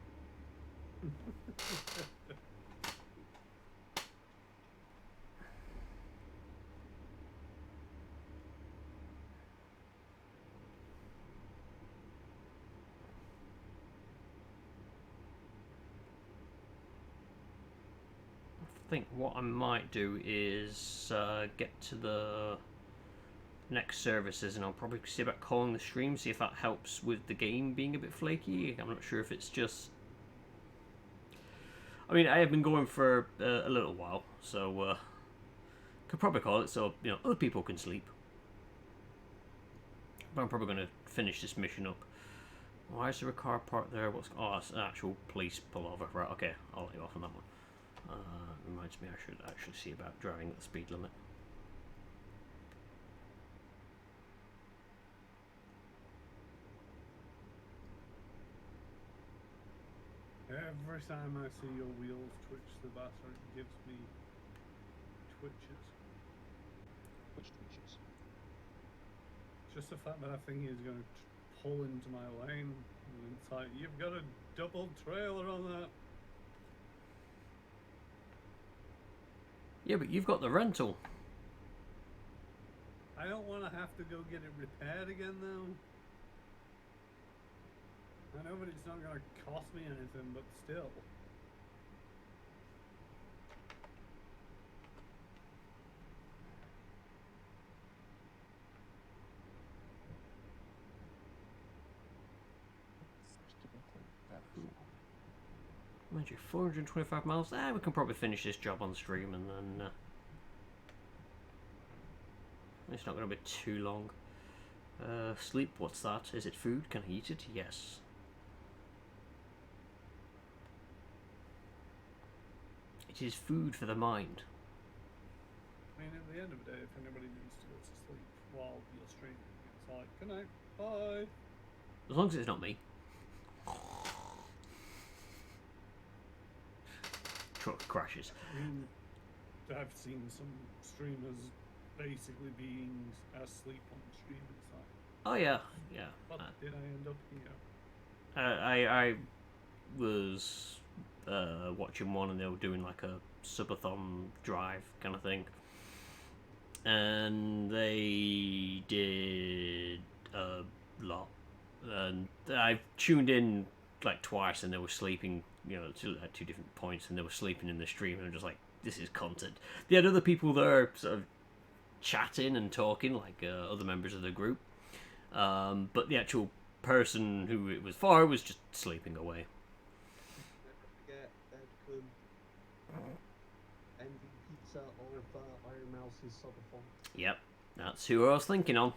I think what I might do is get to the next services, and I'll probably see about calling the stream, see if that helps with the game being a bit flaky. I'm not sure if it's just... I mean, I have been going for a little while, so could probably call it so, you know, other people can sleep. But I'm probably going to finish this mission up. Why is there a car parked there? What's... Oh, that's an actual police pullover. Right, okay, I'll let you off on that one. Reminds me I should actually see about driving at the speed limit. Every time I see your wheels twitch, Sebastian, it gives me twitches. Which twitches? Just the fact that I think he's going to pull into my lane, and it's like, you've got a double trailer on that. Yeah, but you've got the rental. I don't want to have to go get it repaired again, though. I know, but it's not going to cost me anything, but still. Mind you, 425 miles. We can probably finish this job on stream, and then it's not going to be too long. Sleep, what's that? Is it food? Can I eat it? Yes. It is food for the mind. I mean, at the end of the day, if anybody needs to go to sleep while you're streaming, it's like, good night, bye. As long as it's not me. Truck crashes. I mean, I've seen some streamers basically being asleep on stream. It's like, Oh yeah, yeah. what did I end up here? I was watching one, and they were doing like a subathon drive kind of thing, and they did a lot, and I tuned in like twice, and they were sleeping, you know, at two different points, and they were sleeping in the stream, and I'm just like, this is content. They had other people there sort of chatting and talking, like other members of the group, but the actual person who it was for was just sleeping away. Never forget Envy Pizza of Iron Mouse's subathon. Yep, that's who I was thinking on.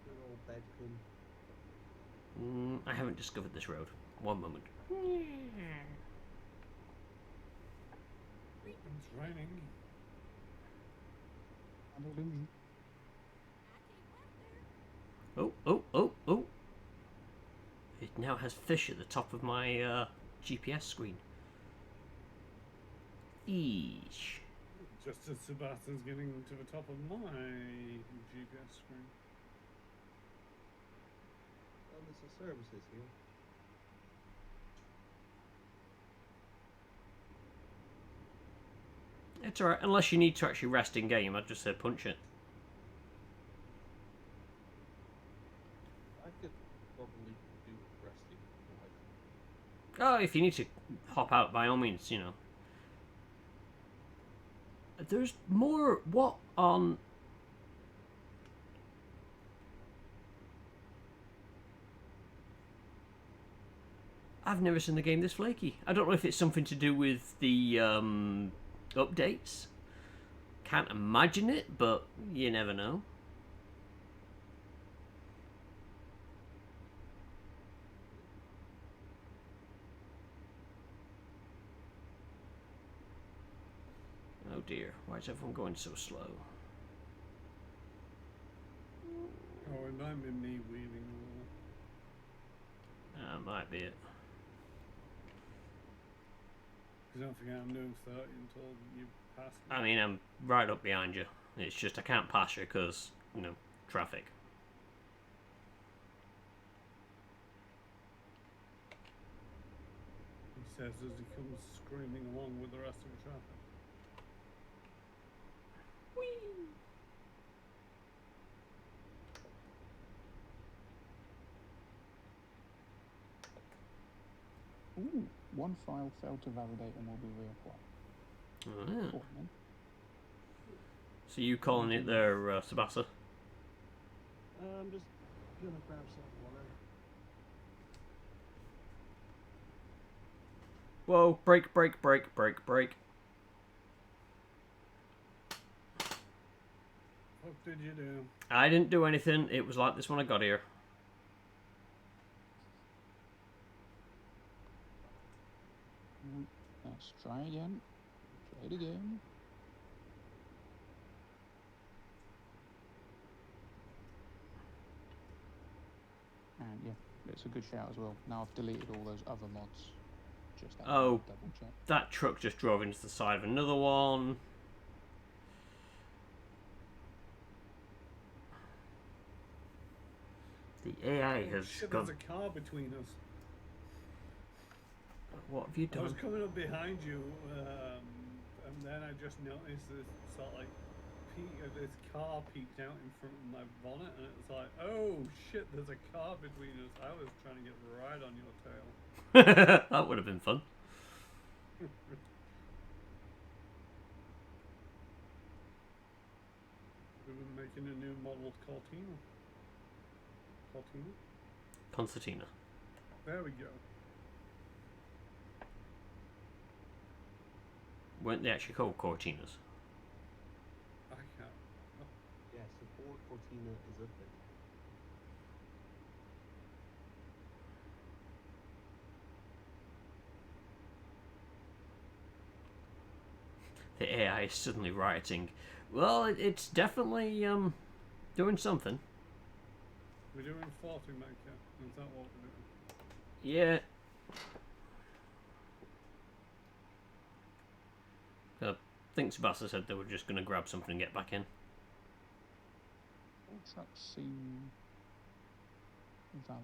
Good old Bedcombe. I haven't discovered this road. One moment. It's raining. An illusion. Oh, oh, oh, oh. It now has fish at the top of my GPS screen. Eesh. Just as Sebastian's getting to the top of my GPS screen. Oh, there's some services here. It's alright, unless you need to actually rest in game, I'd just say punch it. I could probably do resting. Oh, if you need to hop out, by all means, you know. There's more. What on. I've never seen the game this flaky. I don't know if it's something to do with the updates. Can't imagine it, but you never know. Oh dear, why is everyone going so slow? Oh, it might be me weaving all. Might be it. Because don't forget I'm doing 30 until you pass me. I mean, I'm right up behind you. It's just I can't pass you because, you know, traffic. He says as he comes screaming along with the rest of the traffic. Ooh, one file failed to validate and will be reapplied. Oh, yeah. Cool, man. So you calling it there, Sabasa? I'm just gonna grab some water. Whoa, break, break, break, break, break. What did you do? I didn't do anything. It was like this when I got here. Let's try again. Try it again. And yeah, it's a good shout as well. Now I've deleted all those other mods. Just that Oh. double check. That truck just drove into the side of another one. The AI has Shit, gone. there's a car between us. What have you I was done? coming up behind you, and then I just noticed this sort of like this car peeked out in front of my bonnet, and it was like, oh shit, there's a car between us. I was trying to get right on your tail. That would have been fun. We've been making a new model Cortina. Cortina? Concertina. There we go. Weren't they actually called Cortinas? I can't. Yes, the Ford Cortina is a thing. The AI is suddenly rioting. Well, it's definitely doing something. We're doing 40 maker. Is that what we're doing? Yeah. I think Sebastian said they were just going to grab something and get back in. All trucks seem valid.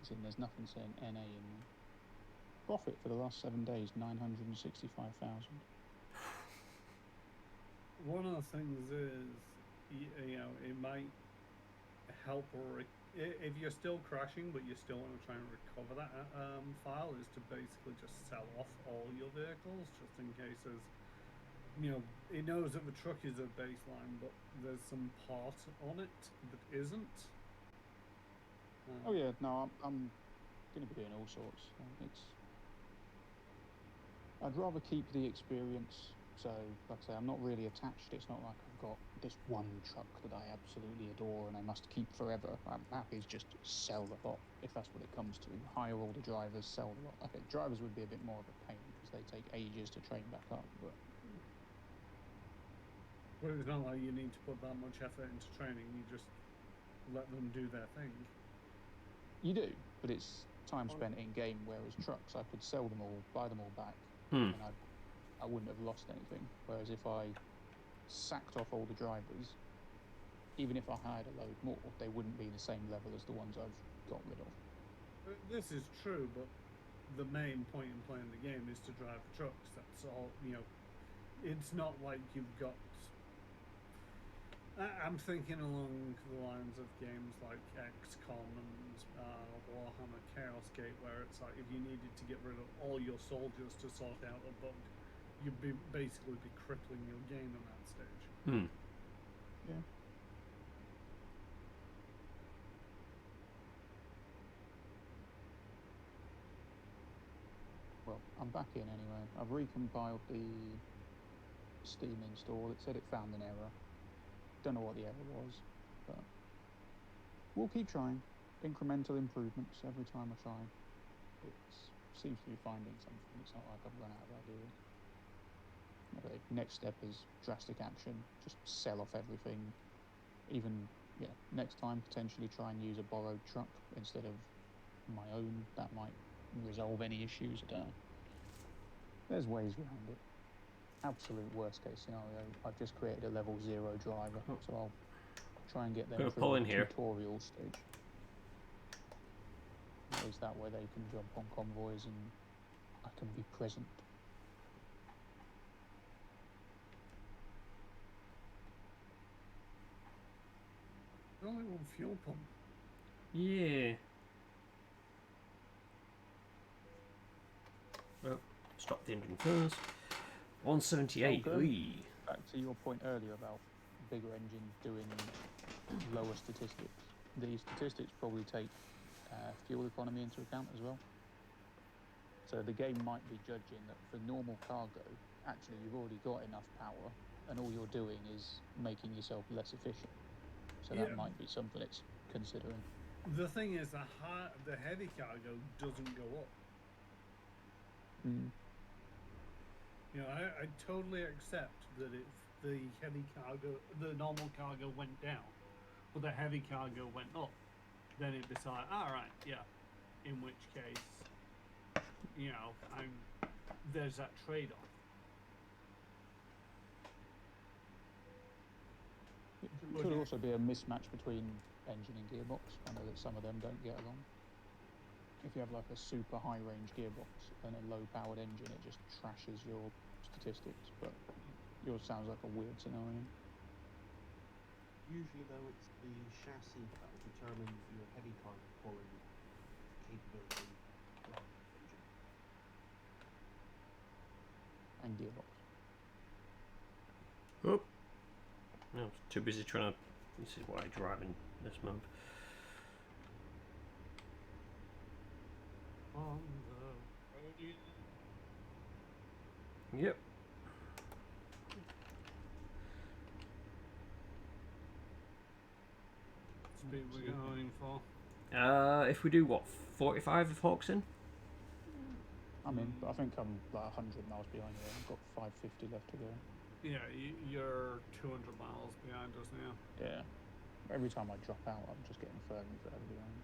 As in, there's nothing saying NA in them. Profit for the last 7 days, 965,000. One of the things is, you know, it might help, or if you're still crashing but you still want to try and recover that file, is to basically just sell off all your vehicles, just in case there's, you know, it knows that the truck is a baseline, but there's some part on it that isn't. Oh yeah, no, I'm going to be doing all sorts. I'd rather keep the experience. So, like I say, I'm not really attached. It's not like I've got this one truck that I absolutely adore and I must keep forever. I'm happy to just sell the lot, if that's what it comes to. Hire all the drivers, sell the lot. Okay, drivers would be a bit more of a pain because they take ages to train back up, but... Well, it's not like you need to put that much effort into training, you just let them do their thing. You do, but it's time spent in-game, whereas trucks, I could sell them all, buy them all back, and I wouldn't have lost anything. Whereas if I sacked off all the drivers, even if I hired a load more, they wouldn't be the same level as the ones I've got rid of. This is true, but the main point in playing the game is to drive the trucks. That's all, you know, it's not like you've got. I'm thinking along the lines of games like XCOM and Warhammer Chaos Gate, where it's like if you needed to get rid of all your soldiers to sort out a bug, you'd basically be crippling your game in that stage. Yeah. Well, I'm back in anyway. I've recompiled the Steam install. It said it found an error. Don't know what the error was, but we'll keep trying. Incremental improvements every time I try. It seems to be finding something. It's not like I've run out of ideas. Okay, next step is drastic action. Just sell off everything. Even, next time potentially try and use a borrowed truck instead of my own. That might resolve any issues. I don't know. There's ways around it. Absolute worst case scenario, I've just created a level 0 driver, so I'll try and get them Gonna through pull the in here. tutorial stage. At least that way they can jump on convoys and I can be present. There's only one fuel pump. Yeah. Well, stop the engine first. 178. Okay. Wee. Back to your point earlier about bigger engines doing lower statistics. The statistics probably take fuel economy into account as well. So the game might be judging that for normal cargo, actually you've already got enough power and all you're doing is making yourself less efficient. So that might be something it's considering. The thing is, the heavy cargo doesn't go up. You know, I totally accept that if the heavy cargo, the normal cargo went down, but the heavy cargo went up, then it'd be like, all right, yeah. In which case, you know, there's that trade-off. It could also be a mismatch between engine and gearbox. I know that some of them don't get along. If you have like a super high range gearbox and a low powered engine, it just trashes your statistics, but yours sounds like a weird scenario. Usually, though, it's the chassis that will determine your heavy cargo pulling capability rather than the engine. And gearbox. Oh. No, I was too busy trying to. This is what I drive in this month. On the road. Yep. Speed we're going for. If we do what, 45 if Hawk's in? I'm in, but I think I'm like 100 miles behind you. I've got 550 left to go. Yeah, you're 200 miles behind us now. Yeah. Every time I drop out, I'm just getting further and further behind.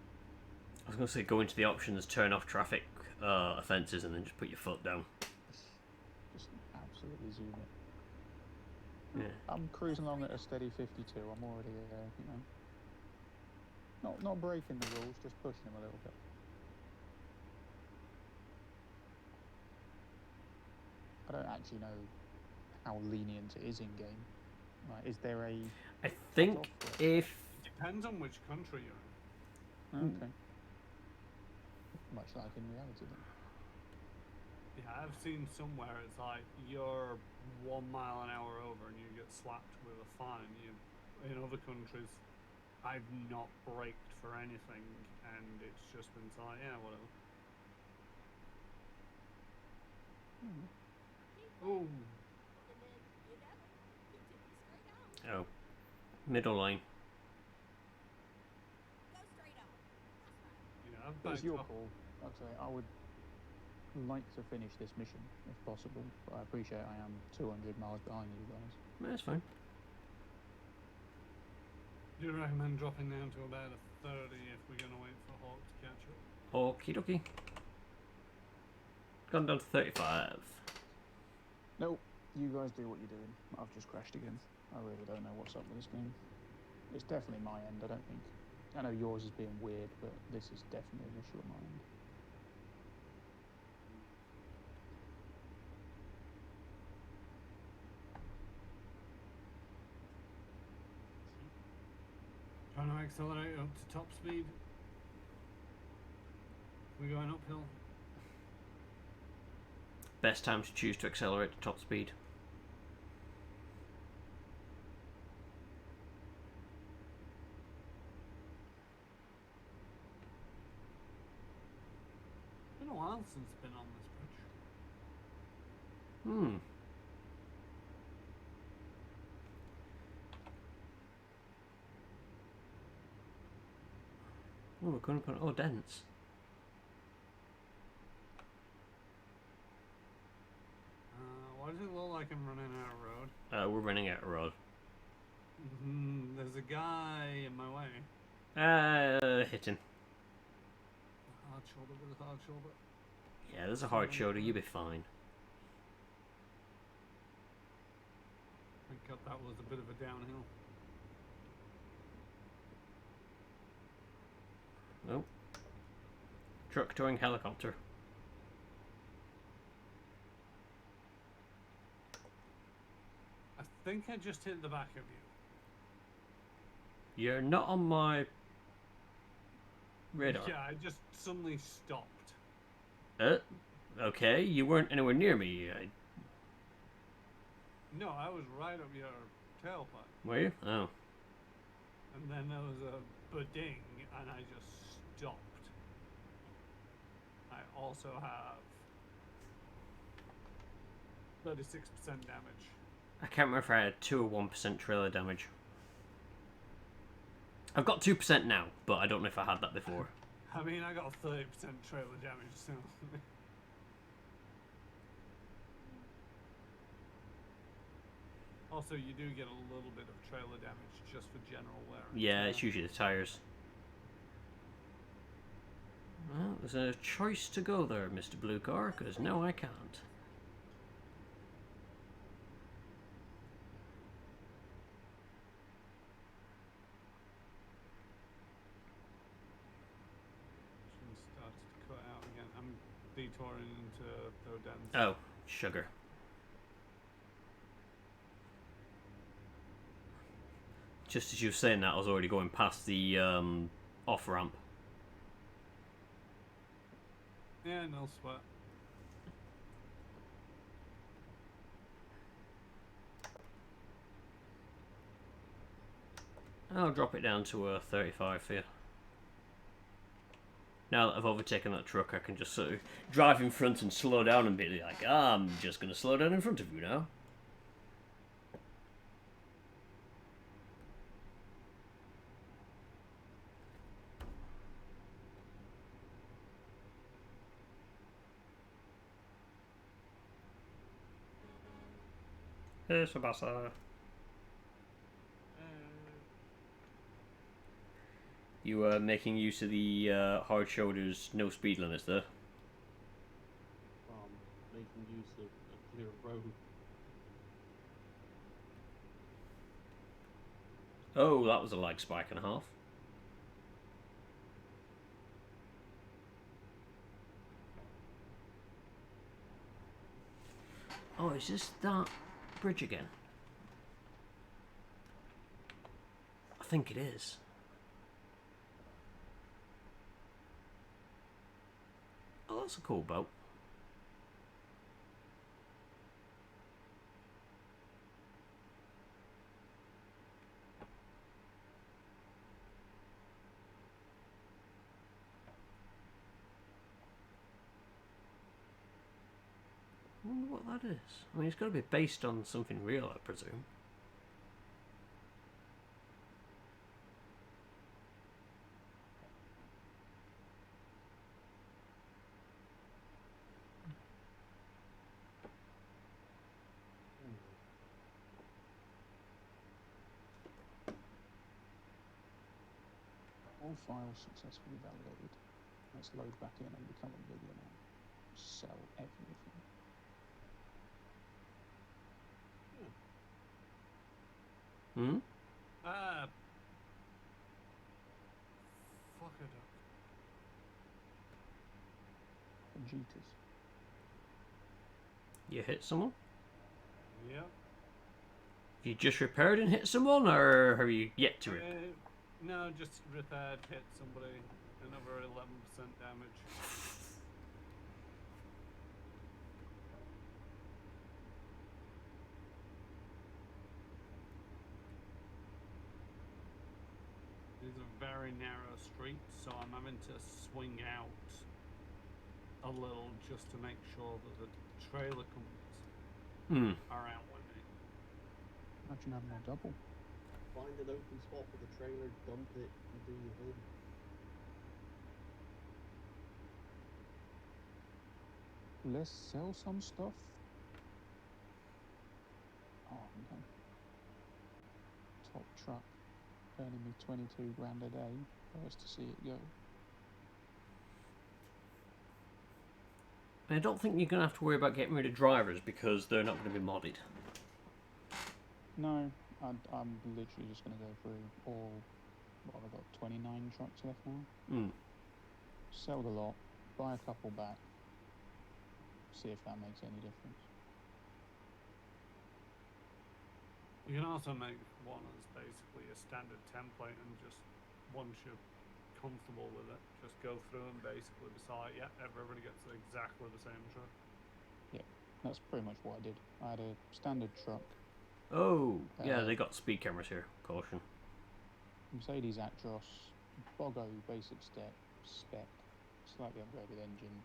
I was going to say go into the options, turn off traffic offences, and then just put your foot down. Just absolutely zoom it. Yeah. I'm cruising along at a steady 52. I'm already, not breaking the rules, just pushing them a little bit. I don't actually know how lenient it is in game. Like, is there a? I think if Depends on which country you're in. Okay. Much like in reality, then. Yeah, I've seen somewhere it's like you're 1 mile an hour over and you get slapped with a fine. In other countries, I've not braked for anything and it's just been like, yeah, whatever. Oh, oh, middle line. yeah, I've But it's backed your up. call. Like I say, I would like to finish this mission if possible, but I appreciate I am 200 miles behind you guys. That's fine. Do you recommend dropping down to about a 30 if we're going to wait for Hawk to catch up? Okie dokie. Gone down to 35. Nope, you guys do what you're doing. I've just crashed again. I really don't know what's up with this game. It's definitely my end, I don't think. I know yours is being weird, but this is definitely an issue on my end. Trying to accelerate up to top speed. We're going uphill. Best time to choose to accelerate to top speed. It's been a while since I've been on this bridge. Hmm. Oh, we're going up on... Oh, dense. Why does it look like I'm running out of road? We're running out of road. There's a guy in my way. Hit him. Hard shoulder with a hard shoulder. Yeah, there's a hard shoulder. You'll be fine. Thank God that was a bit of a downhill. Oh. Truck towing helicopter. I think I just hit the back of you. You're not on my radar. Yeah, I just suddenly stopped. Okay, you weren't anywhere near me. No, I was right up your tailpipe. Were you? Oh. And then there was a ba-ding, and I just stopped. I also have 36% damage. I can't remember if I had 2 or 1% trailer damage. I've got 2% now, but I don't know if I had that before. I mean, I got 30% trailer damage, so... Also, you do get a little bit of trailer damage just for general wear. Yeah, it's usually the tires. Well, there's a choice to go there, Mr. Blue Car, because no, I can't. Started to cut out again. I'm detouring into Rodens. Oh, sugar. Just as you were saying that, I was already going past the off-ramp. Yeah, no sweat. I'll drop it down to a 35 for you. Now that I've overtaken that truck, I can just sort of drive in front and slow down and be like, I'm just going to slow down in front of you now. Hey, Sabasa. You are making use of the hard shoulders, no speed limits there. Making use of a clear road. Oh, that was a lag spike and a half. Oh, is this that bridge again? I think it is. Oh, that's a cool boat. I wonder what that is. I mean, it's got to be based on something real, I presume. All files successfully validated. Let's load back in and become a millionaire. Sell everything. Hmm? Fuck a duck. Jeeters. You hit someone? Yep. You just repaired and hit someone, or have you yet to repair? No, just repaired, hit somebody, another 11% damage. These are very narrow streets, so I'm having to swing out a little just to make sure that the trailer companies are out with me. Imagine having a double. Find an open spot for the trailer, dump it, and do your thing. Let's sell some stuff. Oh no. Top truck earning me 22 grand a day. First to see it go. I don't think you're going to have to worry about getting rid of drivers because they're not going to be modded. No, I'm literally just going to go through all. What have I got? 29 trucks left now. Sell the lot, buy a couple back. See if that makes any difference. You can also make one as basically a standard template and just once you're comfortable with it, just go through and basically decide, yeah, everybody gets exactly the same truck. Yeah, that's pretty much what I did. I had a standard truck. Oh, yeah, they got speed cameras here. Caution. Mercedes Actros, Bogo basic spec, slightly upgraded engine,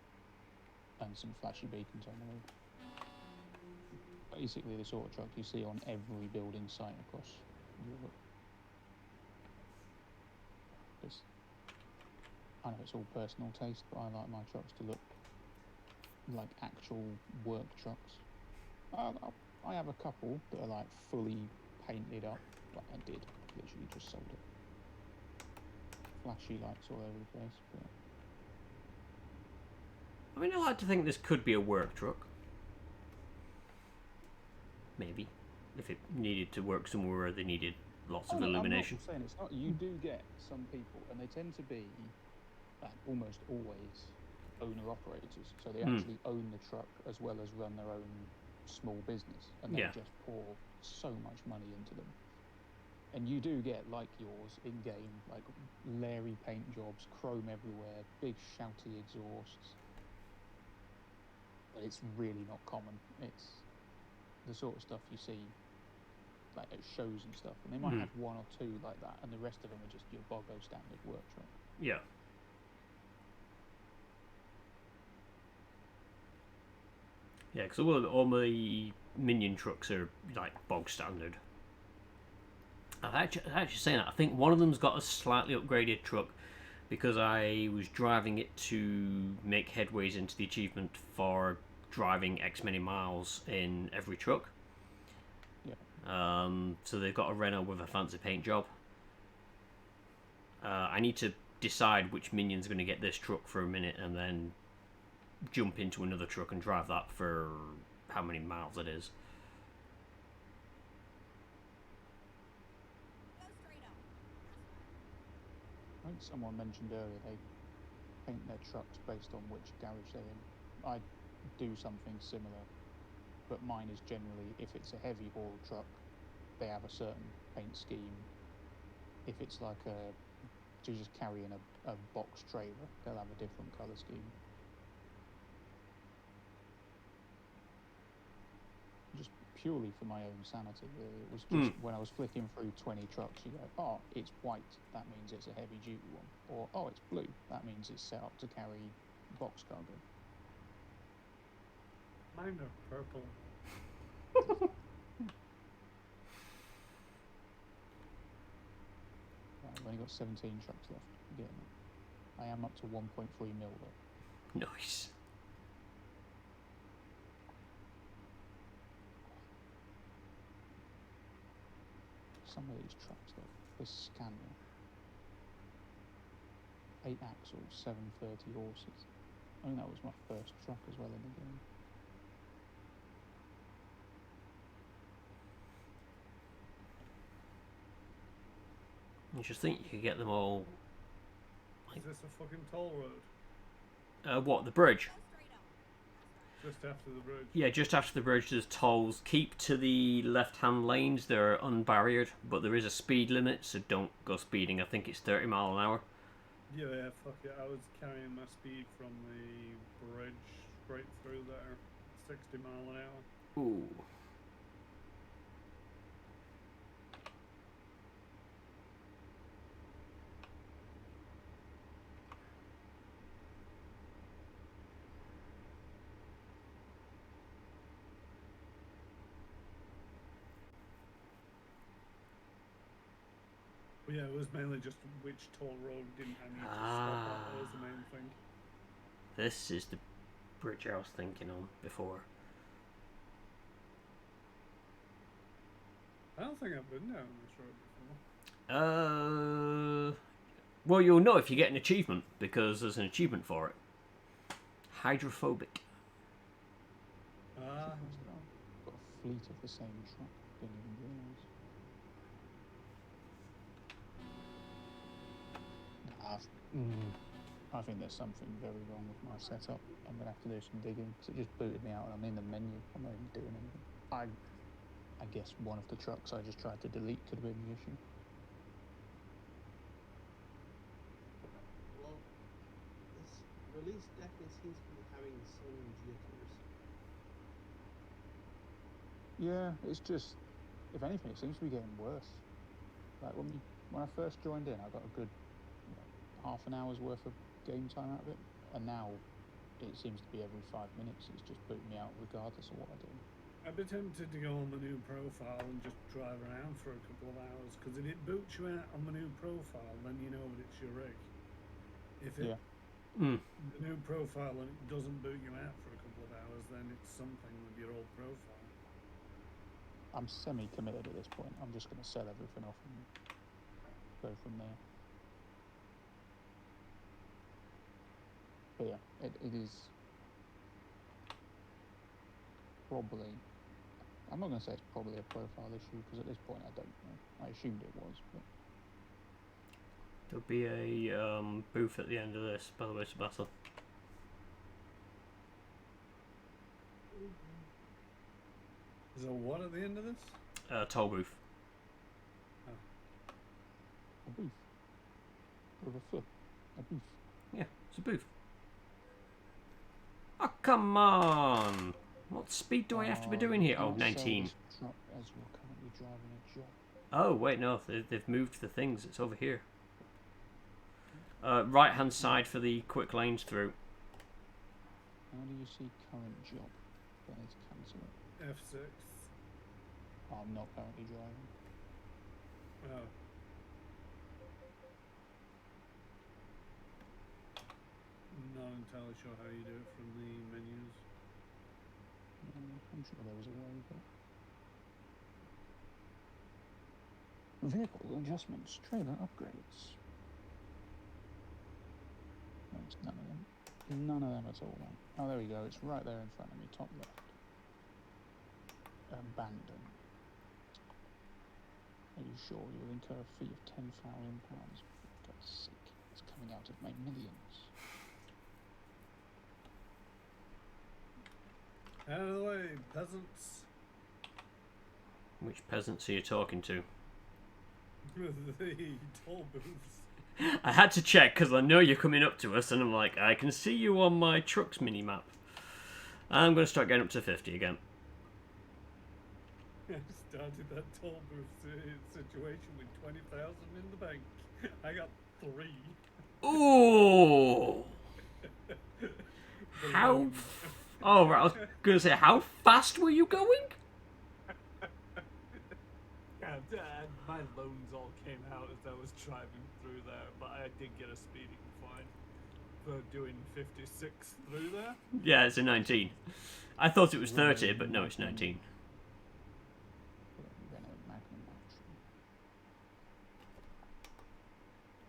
and some flashy beacons on the roof. Basically the sort of truck you see on every building site across Europe. I know it's all personal taste, but I like my trucks to look like actual work trucks. I have a couple that are like fully painted up, like I did, literally just sold it. Flashy lights all over the place, but... I mean, I like to think this could be a work truck. Maybe. If it needed to work somewhere where they needed lots of illumination. I'm not saying it's not. You do get some people, and they tend to be almost always owner-operators. So they actually own the truck as well as run their own small business. And they just pour so much money into them. And you do get, like yours, in-game, like Larry paint jobs, chrome everywhere, big shouty exhausts. But it's really not common. It's the sort of stuff you see like at shows and stuff. And they might have one or two like that, and the rest of them are just your Bogo standard work truck. Yeah. Yeah, because all my minion trucks are like bog standard. I'm actually saying that. I think one of them's got a slightly upgraded truck because I was driving it to make headways into the achievement for driving X many miles in every truck. Yeah. So they've got a Renault with a fancy paint job. I need to decide which minion's going to get this truck for a minute and then jump into another truck and drive that for how many miles it is. I think someone mentioned earlier they paint their trucks based on which garage they're in. I do something similar, but mine is generally, if it's a heavy haul truck, they have a certain paint scheme. If it's like you're just carrying a box trailer, they'll have a different colour scheme. Just purely for my own sanity, really. It was just when I was flicking through 20 trucks, you go, oh, it's white, that means it's a heavy duty one. Or, oh, it's blue, that means it's set up to carry box cargo. Mine are purple. Right, I've only got 17 trucks left. Getting it. I am up to 1.3 mil though. Nice. Some of these trucks though, this Scania, 8 axles, 730 horses. I think that was my first truck as well in the game. You just think you could get them all. Is this a fucking toll road? What, the bridge? Just after the bridge. Yeah, just after the bridge, there's tolls. Keep to the left-hand lanes; they're unbarriered, but there is a speed limit, so don't go speeding. I think it's 30 mile an hour. Yeah, fuck it. I was carrying my speed from the bridge straight through there, 60 mile an hour. Ooh. But yeah, it was mainly just which toll road didn't I need to stop at. That was the main thing. This is the bridge I was thinking on before. I don't think I've been down this road before. Well, you'll know if you get an achievement, because there's an achievement for it. Hydrophobic. Ah, Got a fleet of the same truck. Didn't even realise. I think there's something very wrong with my setup. I'm gonna have to do some digging because it just booted me out and I'm in the menu. I'm not even doing anything. I guess one of the trucks I just tried to delete could have been the issue. Well, this release definitely seems to be having some jitters. Yeah, it's just, if anything, it seems to be getting worse. Like when I first joined in, I got a good half an hour's worth of game time out of it, and now it seems to be every 5 minutes. It's just booting me out regardless of what I do. I'd be tempted to go on the new profile and just drive around for a couple of hours, because if it boots you out on the new profile, then you know that it's your rig. If it the new profile and it doesn't boot you out for a couple of hours, then it's something with your old profile. I'm semi-committed at this point. I'm just going to sell everything off and go from there. But yeah, it is probably, I'm not going to say it's probably a profile issue, because at this point I don't know. I assumed it was, but There'll be a booth at the end of this, by the way, Sebastian. Is there what at the end of this? Toll booth. a booth. With a foot. A booth. Yeah, it's a booth. Oh, come on! What speed do I have to be doing here? Oh, 19. As you're currently driving a job. Oh, wait, no, they've moved the things. It's over here. Right hand side for the quick lanes through. How do you see current job? Do I need to cancel it? F6. I'm not currently driving. Oh. Not entirely sure how you do it from the menus. I'm sure there was a way, but... Vehicle adjustments, trailer upgrades. No, it's none of them. None of them at all, man. Oh, there we go. It's right there in front of me, top left. Abandon. Are you sure you'll incur a fee of £10,000? For God's sake, it's coming out of my millions. Out of the way, peasants. Which peasants are you talking to? The toll booths. I had to check because I know you're coming up to us, and I'm like, I can see you on my trucks mini map. I'm going to start getting up to 50 again. I started that toll booth situation with 20,000 in the bank. I got 3. Ooh! How? Oh, right. I was going to say, how fast were you going? Yeah, my loans all came out as I was driving through there, but I did get a speeding fine for doing 56 through there. Yeah, it's a 19. I thought it was 30, but no, it's 19.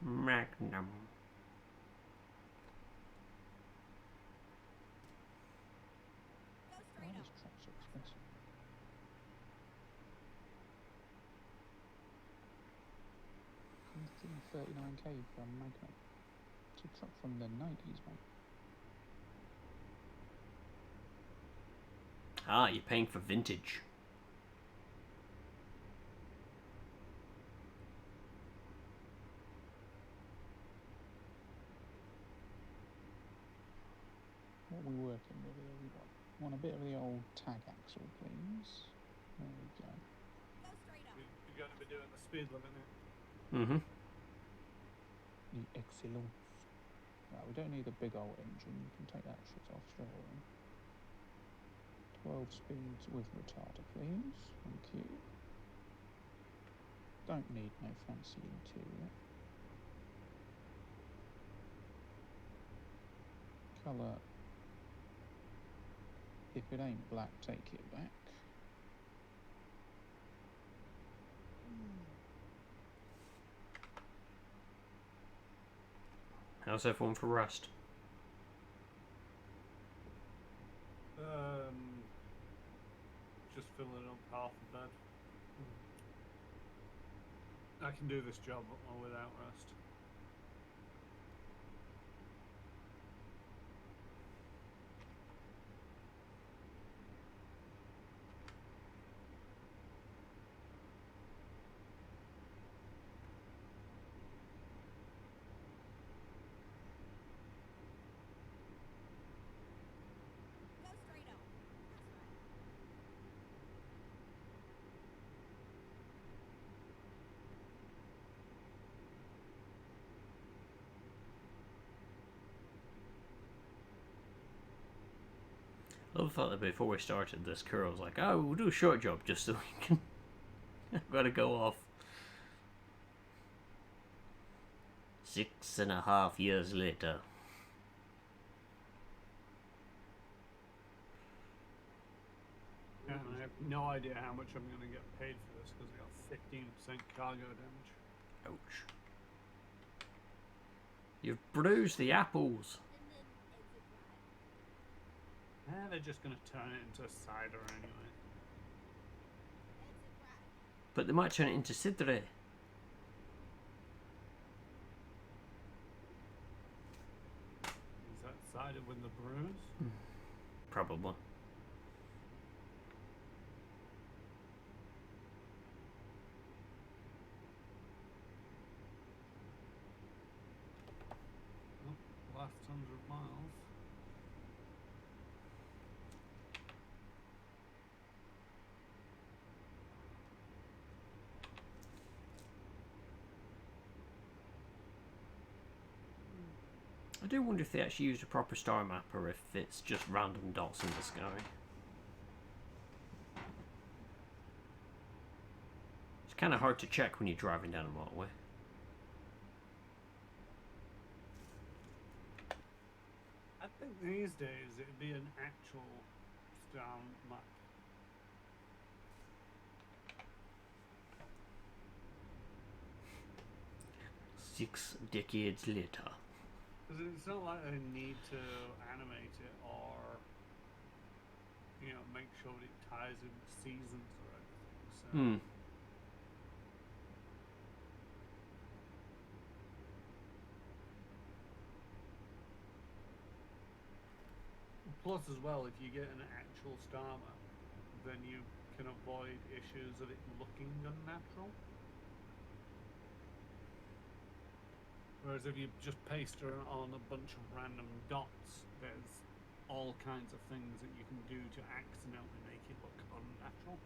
Magnum. Why is truck so expensive? $139k for a Magnum. It's a truck from the 90s, man. Ah, you're paying for vintage. What are we working with here? We want a bit of the old tag axle, please. There we go. You're going to be doing the speed limit now. Mm-hmm. The excellence. Right, we don't need a big old engine. You can take that shit off straight away. 12 speeds with retarder, please. Thank you. Don't need no fancy interior. Colour. If it ain't black, take it back. How's everyone for rust? Just filling up half the bed. I can do this job without rest. I love the fact that before we started this, Kira was like, oh, we'll do a short job just so we can... I've got to go off. 6.5 years later. And I have no idea how much I'm going to get paid for this because I got 15% cargo damage. Ouch. You've bruised the apples. They're just going to turn it into cider anyway. But they might turn it into cidre. Is that cider with the bruise? Probably. Oh, last 100 miles. I do wonder if they actually used a proper star map or if it's just random dots in the sky. It's kind of hard to check when you're driving down a motorway. I think these days it'd be an actual star map. Six decades later. Because it's not like they need to animate it or, make sure that it ties in with seasons or anything. So. Hmm. Plus, as well, if you get an actual star map, then you can avoid issues of it looking unnatural. Whereas if you just paste on a bunch of random dots, there's all kinds of things that you can do to accidentally make it look unnatural.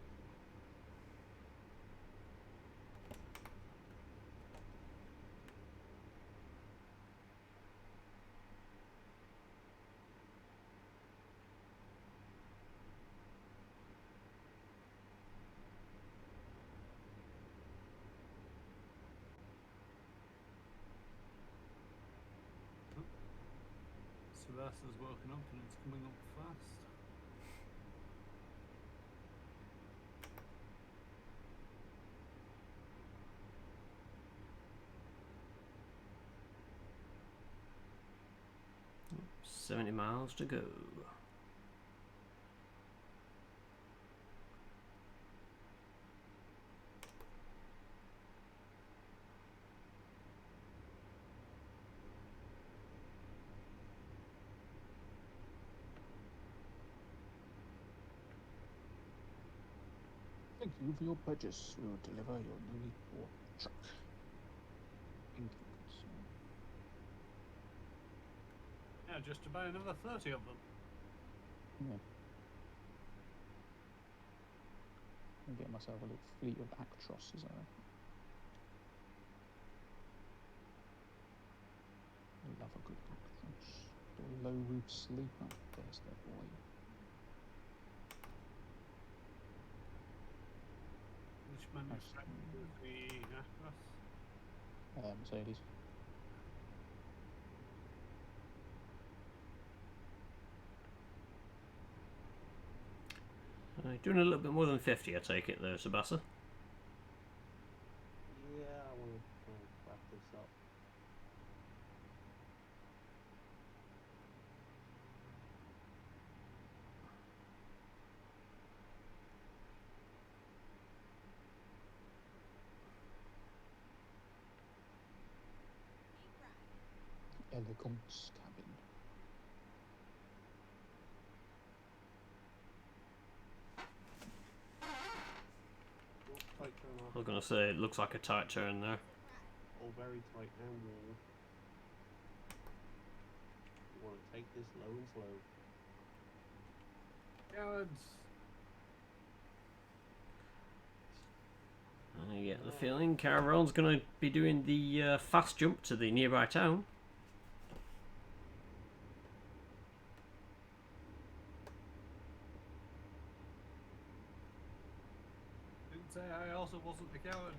Sylvester's woken up and it's coming up fast. — 70 miles to go. Move your purchase. We will deliver your newly bought truck. Thank you, good sir. Yeah, just to buy another 30 of them. Yeah. I'll get myself a little fleet of Actrosses, I reckon. I love a good Actros. The low roof sleeper. There's the boy. Which manufacturer is the Actros? Mercedes. Doing a little bit more than 50, I take it, there, Sabasa. Yeah, I want to wrap this up. Elegance cabin. Oh, tight turn off. I was going to say, it looks like a tight turn there. Oh, very tight and wall. You want to take this low and slow. Cowards. I get the feeling Caravel's going to be doing the fast jump to the nearby town. Didn't say I also wasn't the coward.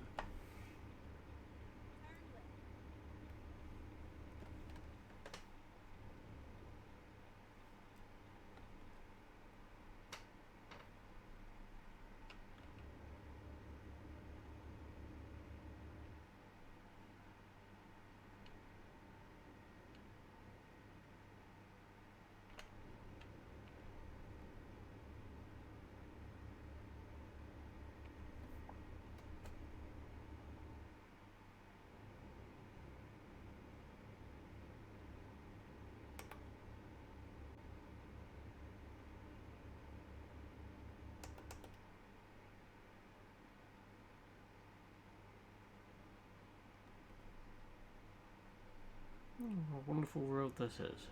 Oh, what a wonderful road this is.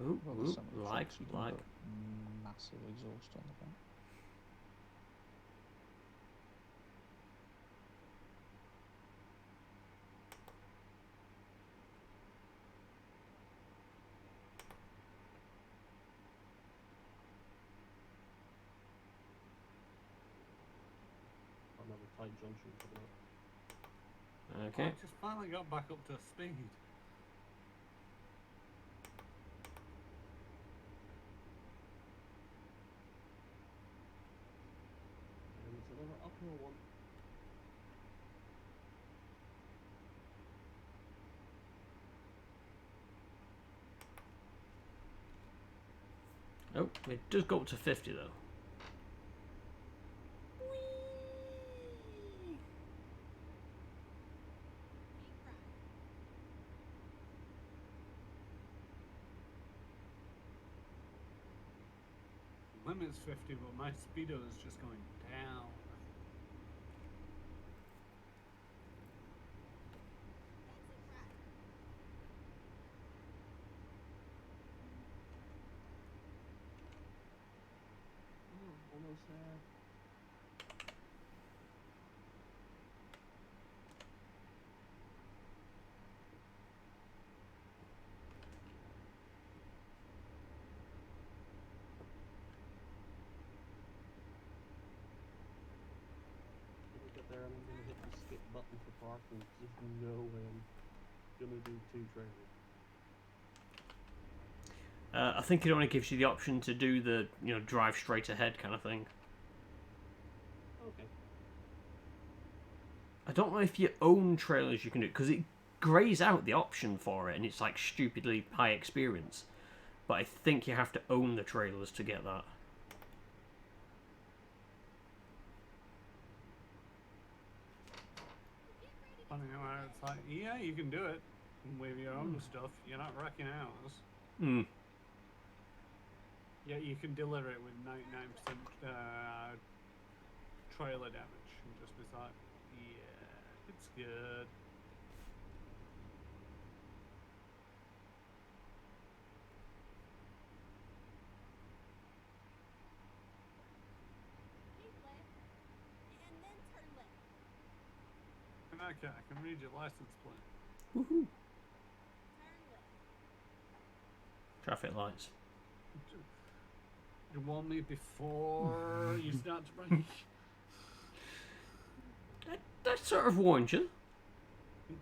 Ooh, Well, ooh, there's some of the like, trucks you can like. put massive exhaust on the back. Another tight junction coming up. Okay. I just finally got back up to speed. And it's another uphill one. Oh, it does go up to 50 though. Limit's 50, but my speedo is just going down. Oh, almost there. When we get there, I'm going to hit the skip button for parking because there's no way I'm going to do two trailers. I think it only gives you the option to do the, drive straight ahead kind of thing. Okay. I don't know if you own trailers you can do it, because it greys out the option for it, and it's like stupidly high experience. But I think you have to own the trailers to get that. Funny how it's like, yeah, you can do it. with your own stuff. You're not wrecking ours. Hmm. Yeah, you can deliver it with 99% trailer damage and just be like, yeah, it's good. Okay, I can read your license plate. Woohoo! Traffic lights. You warn me before you start to brake. That sort of warned you.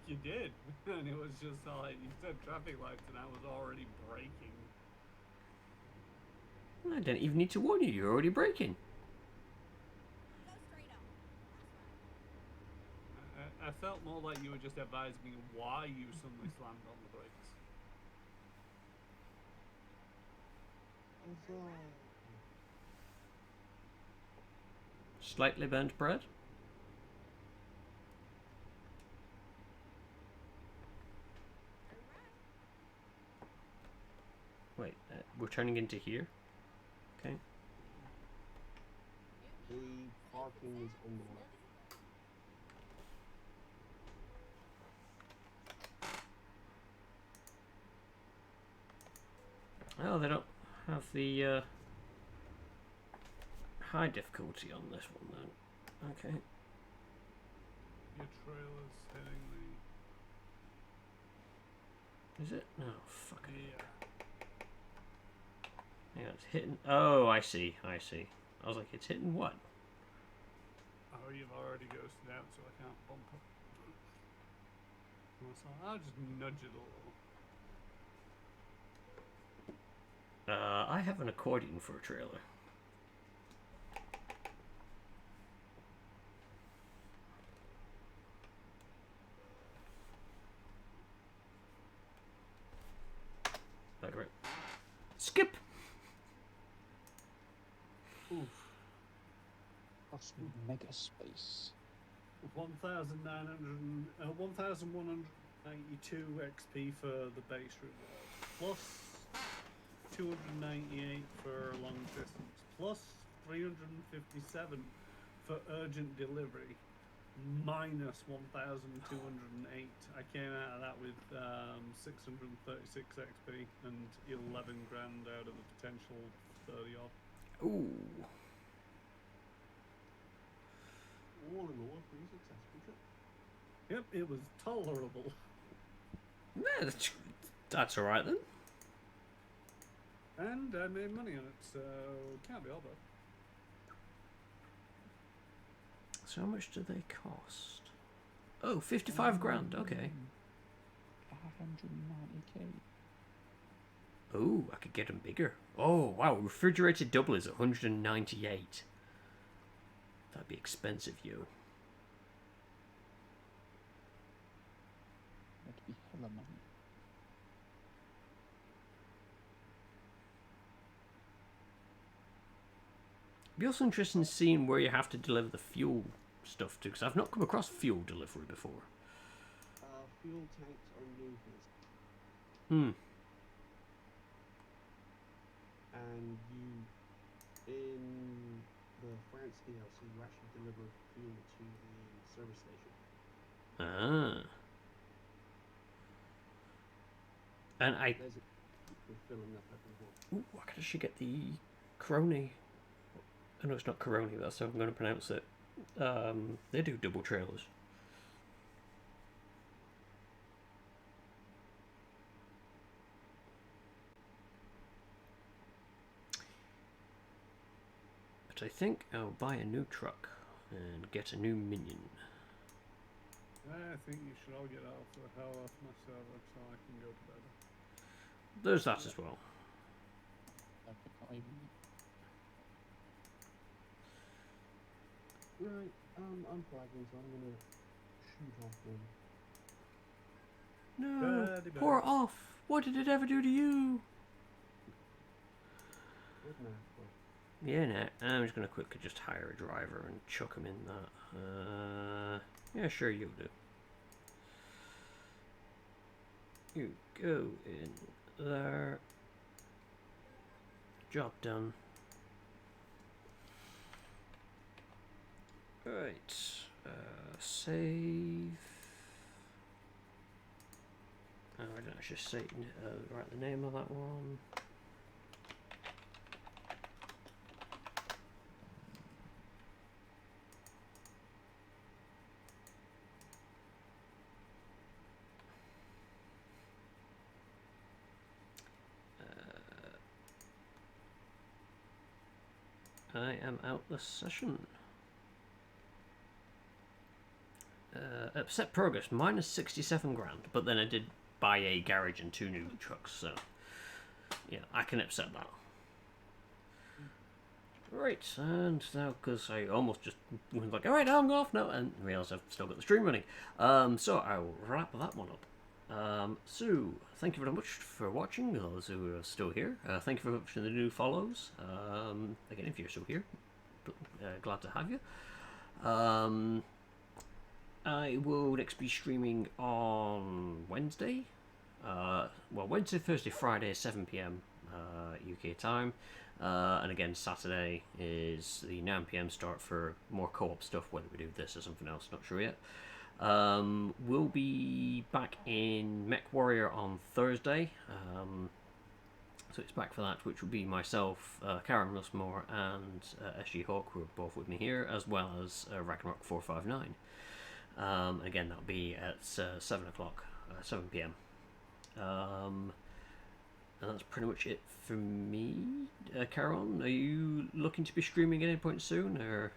You did, and it was just like you said traffic lights, and I was already braking. I didn't even need to warn you. You're already braking. I felt more like you were just advising me why you suddenly slammed on the brakes. Slightly burnt bread. Wait, we're turning into here? Okay. The parking is on the left. Oh, they don't have the high difficulty on this one then. Okay. Your trailer's hitting Is it? No, fuck the. it. Yeah, it's hitting. Oh, I see. I was like, it's hitting what? Oh, you've already ghosted out, so I can't bump it. So I'll just nudge it a little. I have an accordion for a trailer. Like right. Skip. Oof. Plus mega space. 1,192 XP for the base reward, plus 298 for long distance, plus 357 for urgent delivery, minus 1,208. I came out of that with 636 XP and 11 grand out of the potential 30 odd. Ooh. All in all, pretty successful trip. Yep, it was tolerable. Yeah, that's all right then. And I made money on it, so can't be all bad. So how much do they cost? Oh, 55 grand. Okay. 590k. Oh, I could get them bigger. Oh, wow. Refrigerated double is 198. That'd be expensive, yo. That'd be hella money. It'd be also interesting seeing where you have to deliver the fuel stuff to, because I've not come across fuel delivery before. Fuel tanks are new for this. And in the France DLC, you actually deliver fuel to the service station. Ah. And We're filling up every one. Ooh, I could actually get the Coroni. I know it's not Coroni, but that's how I'm going to pronounce it. They do double trailers. But I think I'll buy a new truck and get a new minion. I think you should all get off the hell off my server so I can go to bed. There's that as well. Right, I'm flagging, so I'm gonna shoot off then. No, Daddy pour bad. off. What did it ever do to you? Good man. Yeah, no, I'm just gonna quickly just hire a driver and chuck him in that. Yeah, sure, you'll do. You go in there. Job done. Right. Save. Oh, I didn't actually say write the name of that one. I am out the session. Upset progress, minus 67 grand. But then I did buy a garage and 2 new trucks, so yeah, I can upset that. Right, and now, because I almost just was like, alright, I'm off now, and realised I've still got the stream running. So I will wrap that one up. So, thank you very much for watching, those who are still here. Thank you very much for the new follows. Again, if you're still here, glad to have you. I will next be streaming on Wednesday. Wednesday, Thursday, Friday, 7 PM UK time. And again, Saturday is the 9 PM start for more co-op stuff, whether we do this or something else, not sure yet. We'll be back in Mech Warrior on Thursday. So it's back for that, which will be myself, Karen Nussmore, and SG Hawk, who are both with me here, as well as Ragnarok 459. Again, that'll be at 7 o'clock, 7 PM. And that's pretty much it for me. Caron, are you looking to be streaming at any point soon, or?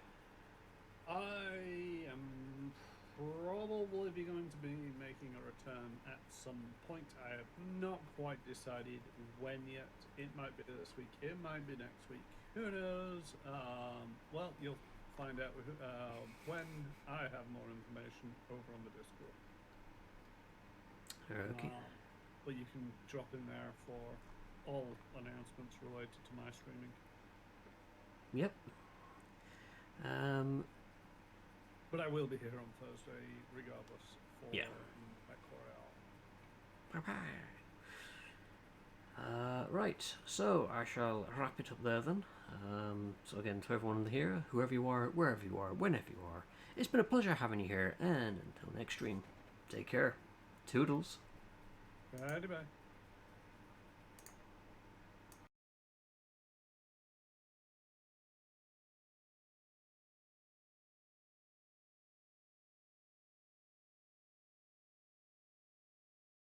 I am probably be going to be making a return at some point. I have not quite decided when yet. It might be this week, it might be next week. Who knows? Well, you'll find out when I have more information over on the Discord. Okay. But you can drop in there for all announcements related to my streaming. Yep. But I will be here on Thursday regardless for Yeah. Mech Royale. Right, so I shall wrap it up there then. So again, to everyone here, whoever you are, wherever you are, whenever you are, it's been a pleasure having you here, and until next stream, take care. Toodles. Bye bye.